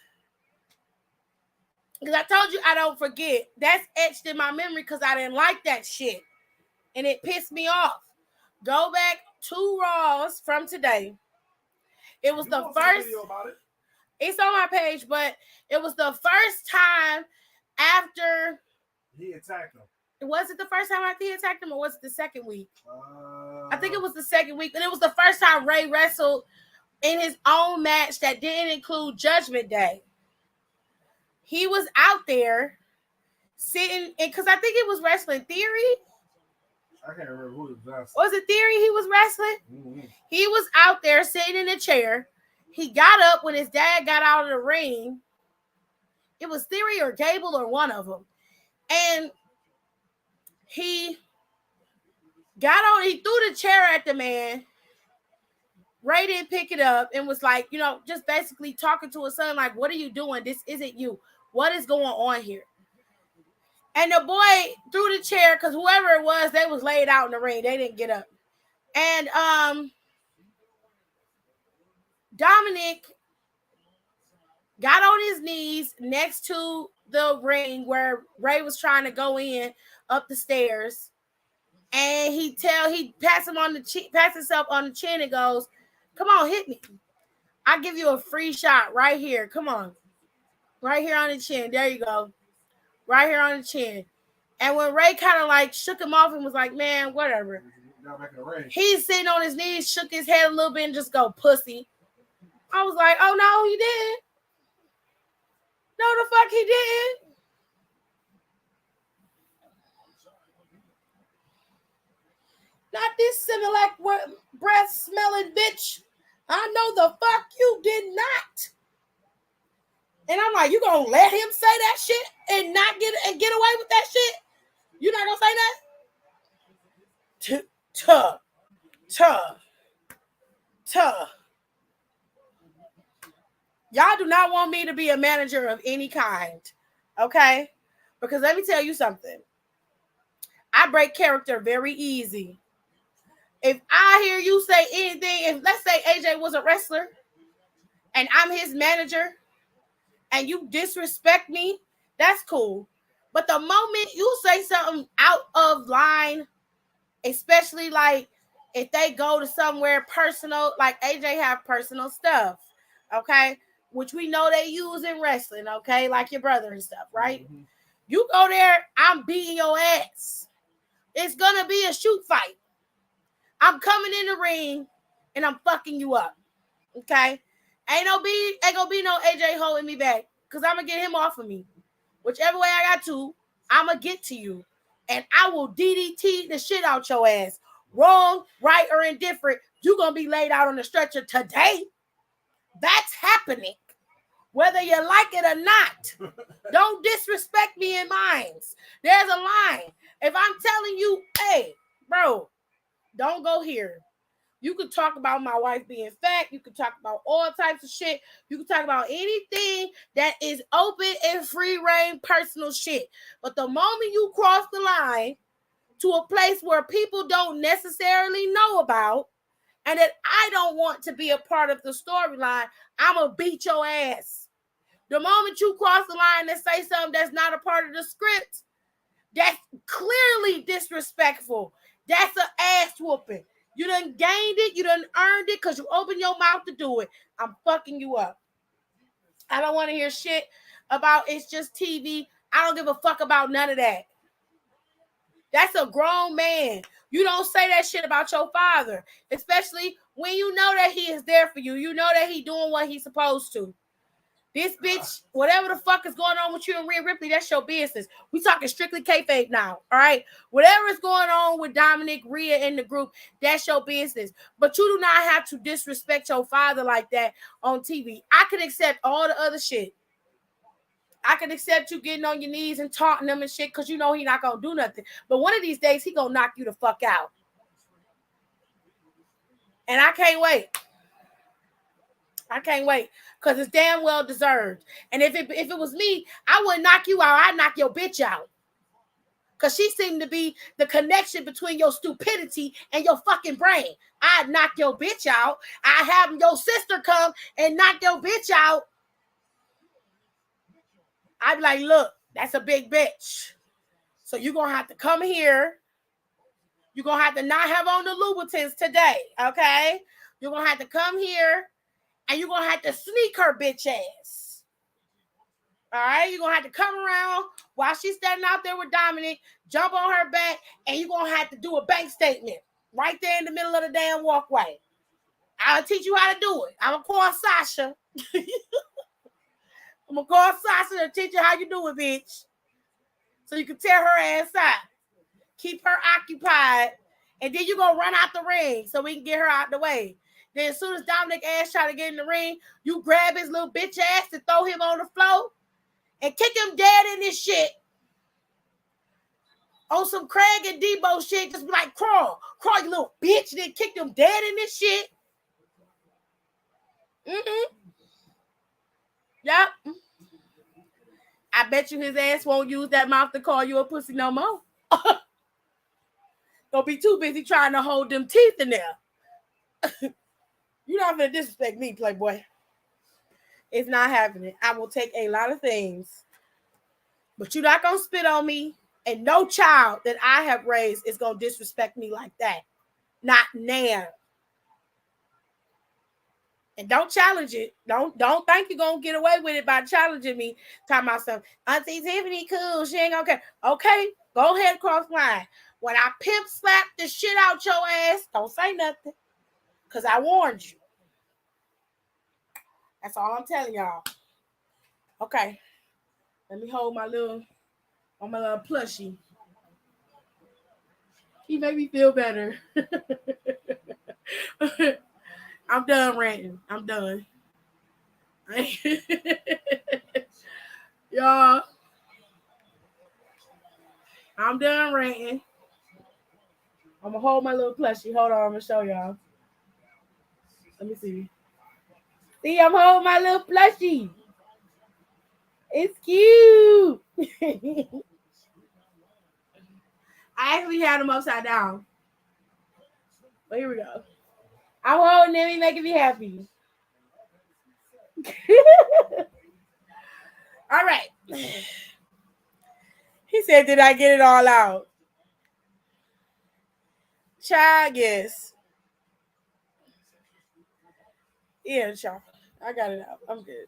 S3: Because I told you I don't forget. That's etched in my memory because I didn't like that shit. And it pissed me off. Go back 2 Raws from today. It was the first. It's on my page, but it was the first time after
S5: he attacked him.
S3: Was it the first time after he attacked him, or was it the second week? I think it was the second week, but it was the first time Ray wrestled in his own match that didn't include Judgment Day. He was out there sitting, because I think it was Wrestling Theory.
S5: I can't remember who it was.
S3: Was it Theory he was wrestling?
S5: Mm-hmm.
S3: He was out there sitting in a chair. He got up when his dad got out of the ring. It was Theory or Gable or one of them. And he got on, he threw the chair at the man. Ray didn't pick it up and was like, you know, just basically talking to his son, like, what are you doing? This isn't you. What is going on here? And the boy threw the chair because whoever it was, they was laid out in the ring. They didn't get up. And Dominic got on his knees next to the ring where Ray was trying to go in up the stairs. And he passed himself on the chin and goes, come on, hit me. I'll give you a free shot right here. Come on. Right here on the chin. There you go. Right here on the chin. And when Ray kind of like shook him off and was like, man, whatever. He's sitting on his knees, shook his head a little bit and just go, pussy. I was like, oh, no, he didn't. No, the fuck he didn't. Not this Similac breath smelling bitch. I know the fuck you did not. And I'm like, you gonna let him say that shit and not get away with that shit? You not gonna say that? Tough. Y'all do not want me to be a manager of any kind, okay? Because let me tell you something. I break character very easy. If I hear you say anything, if let's say AJ was a wrestler and I'm his manager and you disrespect me, that's cool. But the moment you say something out of line, especially like if they go to somewhere personal, like AJ have personal stuff, okay? Which we know they use in wrestling, okay? Like your brother and stuff, right? Mm-hmm. You go there, I'm beating your ass. It's going to be a shoot fight. I'm coming in the ring and I'm fucking you up. Okay? Ain't gonna be no AJ holding me back because I'm gonna get him off of me. Whichever way I got to, I'm gonna get to you. And I will DDT the shit out your ass. Wrong, right, or indifferent, you're gonna be laid out on the stretcher today. That's happening. Whether you like it or not. Don't disrespect me in minds. There's a line. If I'm telling you, hey, bro, don't go here. You could talk about my wife being fat. You could talk about all types of shit. You could talk about anything that is open and free reign personal shit. But the moment you cross the line to a place where people don't necessarily know about and that I don't want to be a part of the storyline, I'm going to beat your ass. The moment you cross the line and say something that's not a part of the script, that's clearly disrespectful. That's an ass whooping. You done gained it. You done earned it because you opened your mouth to do it. I'm fucking you up. I don't want to hear shit about it's just TV. I don't give a fuck about none of that. That's a grown man. You don't say that shit about your father, especially when you know that he is there for you. You know that he doing what he's supposed to. This bitch, whatever the fuck is going on with you and Rhea Ripley, that's your business. We talking strictly kayfabe now, all right? Whatever is going on with Dominic, Rhea in the group, that's your business. But you do not have to disrespect your father like that on TV. I can accept all the other shit. I can accept you getting on your knees and taunting them and shit because you know he not going to do nothing. But one of these days, he going to knock you the fuck out. And I can't wait. I can't wait because it's damn well deserved. And if it was me, I wouldn't knock you out. I'd knock your bitch out. Because she seemed to be the connection between your stupidity and your fucking brain. I'd knock your bitch out. I'd have your sister come and knock your bitch out. I'd be like, look, that's a big bitch. So you're going to have to come here. You're going to have to not have on the Louboutins today, okay? You're going to have to come here. And you're going to have to sneak her bitch ass. All right? You're going to have to come around while she's standing out there with Dominic, jump on her back, and you're going to have to do a bank statement right there in the middle of the damn walkway. I'll teach you how to do it. I'm going to call Sasha. I'm going to call Sasha and teach you how you do it, bitch. So you can tear her ass out. Keep her occupied. And then you're going to run out the ring so we can get her out the way. Then as soon as Dominic ass try to get in the ring, you grab his little bitch ass and throw him on the floor and kick him dead in this shit. On some Craig and Debo shit, just be like, crawl, you little bitch, and then kick him dead in this shit. Yep. I bet you his ass won't use that mouth to call you a pussy no more. Don't be too busy trying to hold them teeth in there. You're not going to disrespect me, Playboy. It's not happening. I will take a lot of things. But you're not going to spit on me. And no child that I have raised is going to disrespect me like that. Not now. And don't challenge it. Don't think you're going to get away with it by challenging me. Talking about something. Auntie Tiffany cool. She ain't going to care. Okay, go ahead, cross line. When I pimp slap the shit out your ass, don't say nothing. Because I warned you. That's all I'm telling y'all. Okay. Let me hold my little plushie. He made me feel better. I'm done ranting. I'm done. Y'all. I'm done ranting. I'm going to hold my little plushie. Hold on. I'm going to show y'all. Let me see. See, I'm holding my little plushie. It's cute. I actually had him upside down. But here we go. I'm holding him. He's making me happy. All right. He said, did I get it all out? Child, yes. Yeah, child. I got it out. I'm good.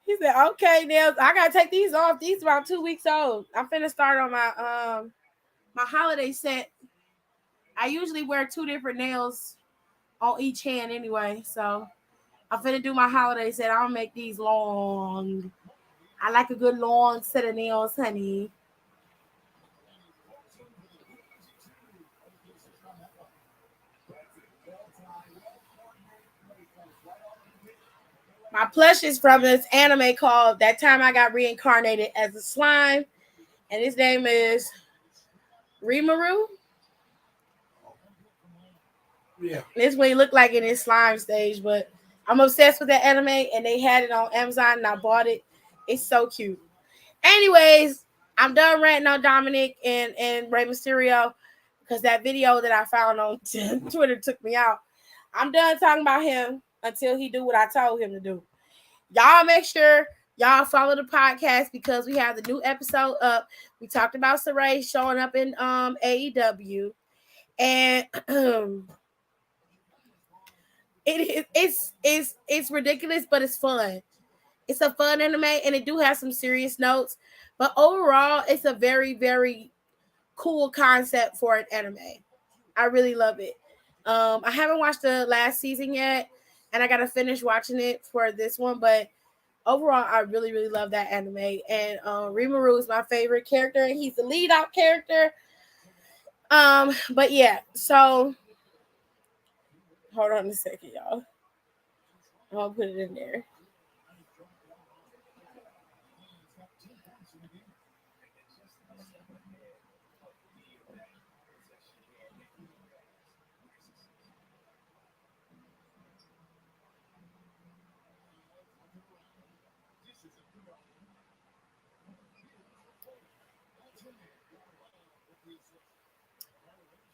S3: He said, okay, nails. I gotta take these off. These are about 2 weeks old. I'm finna start on my my holiday set. I usually wear 2 different nails on each hand anyway. So I'm finna do my holiday set. I'll make these long. I like a good long set of nails, honey. My plush is from this anime called That Time I Got Reincarnated as a Slime. And his name is Rimuru.
S5: Yeah.
S3: This is what he looked like in his slime stage, but I'm obsessed with that anime, and they had it on Amazon, and I bought it. It's so cute. Anyways, I'm done ranting on Dominic and Rey Mysterio because that video that I found on Twitter took me out. I'm done talking about him until he do what I told him to do. Y'all make sure y'all follow the podcast because we have the new episode up. We talked about Saray showing up in AEW, and it's ridiculous, but it's fun. It's a fun anime, and it do have some serious notes, but overall, it's a very, very cool concept for an anime. I really love it. I haven't watched the last season yet, and I gotta finish watching it for this one, but overall, I really, really love that anime. And Rimuru is my favorite character, and he's the lead out character. But yeah, so hold on a second, y'all. I'll put it in there.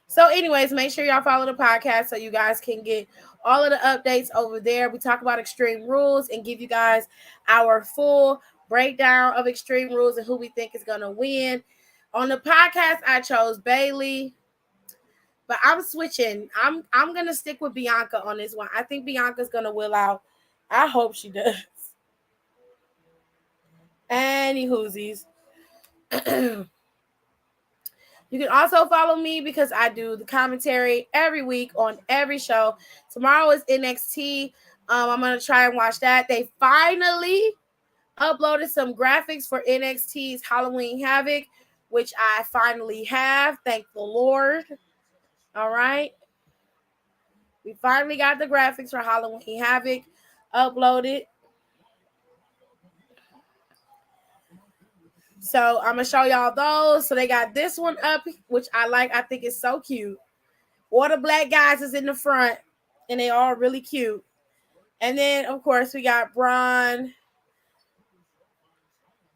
S3: So, anyways, make sure y'all follow the podcast so you guys can get all of the updates over there. We talk about Extreme Rules and give you guys our full breakdown of Extreme Rules and who we think is gonna win. On the podcast, I chose Bayley, but I'm switching. I'm gonna stick with Bianca on this one. I think Bianca's gonna will out. I hope she does. Any whoosies. You can also follow me because I do the commentary every week on every show. Tomorrow is NXT. I'm going to try and watch that. They finally uploaded some graphics for NXT's Halloween Havoc, which I finally have. Thank the Lord. All right. We finally got the graphics for Halloween Havoc uploaded. So I'm going to show y'all those. So they got this one up, which I like. I think it's so cute. All the black guys is in the front, and they all really cute. And then, of course, we got Braun,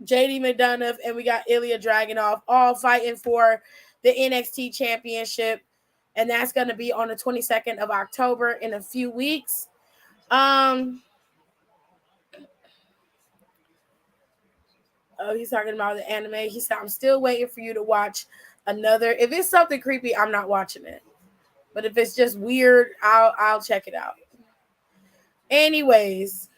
S3: JD McDonough, and we got Ilya Dragunov all fighting for the NXT Championship. And that's going to be on the 22nd of October in a few weeks. Oh, he's talking about the anime. He said, I'm still waiting for you to watch another. If it's something creepy, I'm not watching it. But if it's just weird, I'll check it out. Anyways,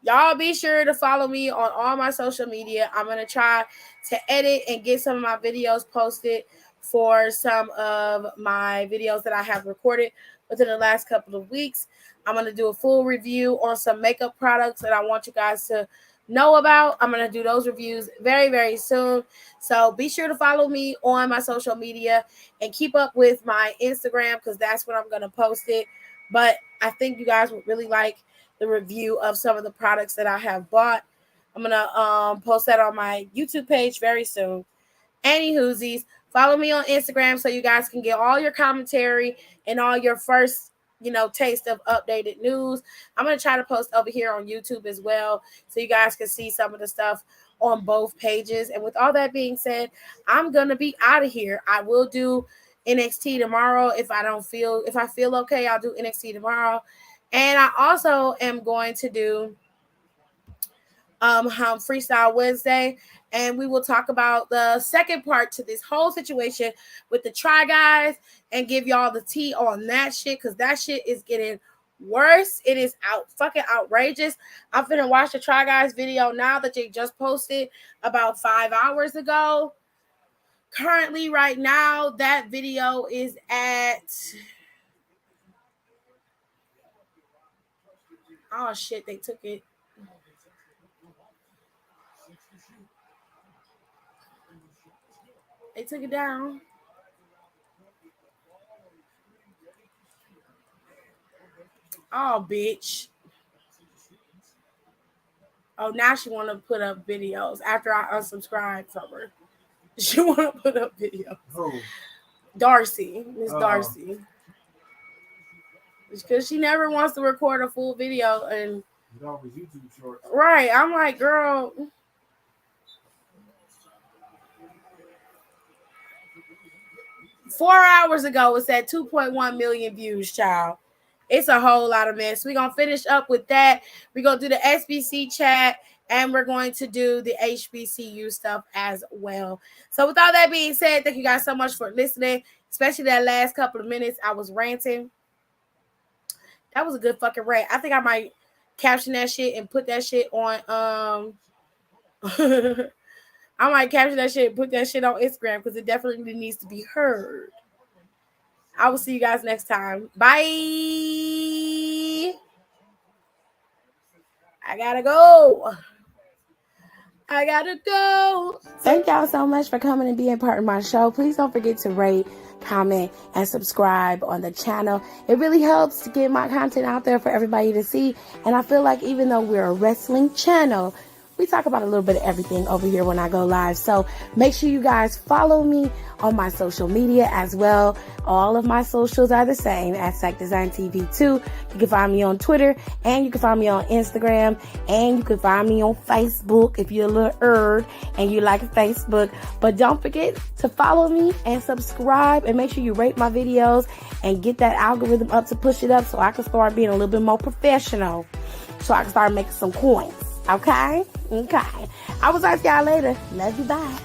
S3: y'all be sure to follow me on all my social media. I'm going to try to edit and get some of my videos posted for some of my videos that I have recorded within the last couple of weeks. I'm going to do a full review on some makeup products that I want you guys to know about. I'm going to do those reviews very, very soon. So be sure to follow me on my social media and keep up with my Instagram because that's when I'm going to post it. But I think you guys would really like the review of some of the products that I have bought. I'm going to post that on my YouTube page very soon. Any whoosies, follow me on Instagram so you guys can get all your commentary and all your first taste of updated news. I'm going to try to post over here on YouTube as well so you guys can see some of the stuff on both pages. And with all that being said, I'm going to be out of here. I will do NXT tomorrow. If I feel okay, I'll do NXT tomorrow. And I also am going to do Freestyle Wednesday, and we will talk about the second part to this whole situation with the Try Guys and give y'all the tea on that shit because that shit is getting worse. It is fucking outrageous. I'm finna watch the Try Guys video now that they just posted about 5 hours ago. Currently, right now, that video is at... Oh shit, they took it. They took it down. Oh, bitch. Oh, now she want to put up videos after I unsubscribed from her. She want to put up videos.
S5: Who?
S3: Darcy, Miss Darcy. Because she never wants to record a full video. And
S5: Get off his YouTube shorts.
S3: right, I'm like, girl. Four hours ago, it's at 2.1 million views, child. It's a whole lot of mess. We're going to finish up with that. We're going to do the SBC chat, and we're going to do the HBCU stuff as well. So with all that being said, thank you guys so much for listening, especially that last couple of minutes I was ranting. That was a good fucking rant. I think I might caption that shit and put that shit on I might caption that shit and put that shit on Instagram because it definitely needs to be heard. I will see you guys next time. Bye. I gotta go. Thank y'all so much for coming and being part of my show. Please don't forget to rate, comment, and subscribe on the channel. It really helps to get my content out there for everybody to see. And I feel like even though we're a wrestling channel, we talk about a little bit of everything over here when I go live. So make sure you guys follow me on my social media as well. All of my socials are the same at Sack Design TV 2. You can find me on Twitter, and you can find me on Instagram, and you can find me on Facebook if you're a little and you like Facebook. But don't forget to follow me and subscribe, and make sure you rate my videos and get that algorithm up to push it up so I can start being a little bit more professional, so I can start making some coins. Okay? I will talk to y'all later. Love you. Bye.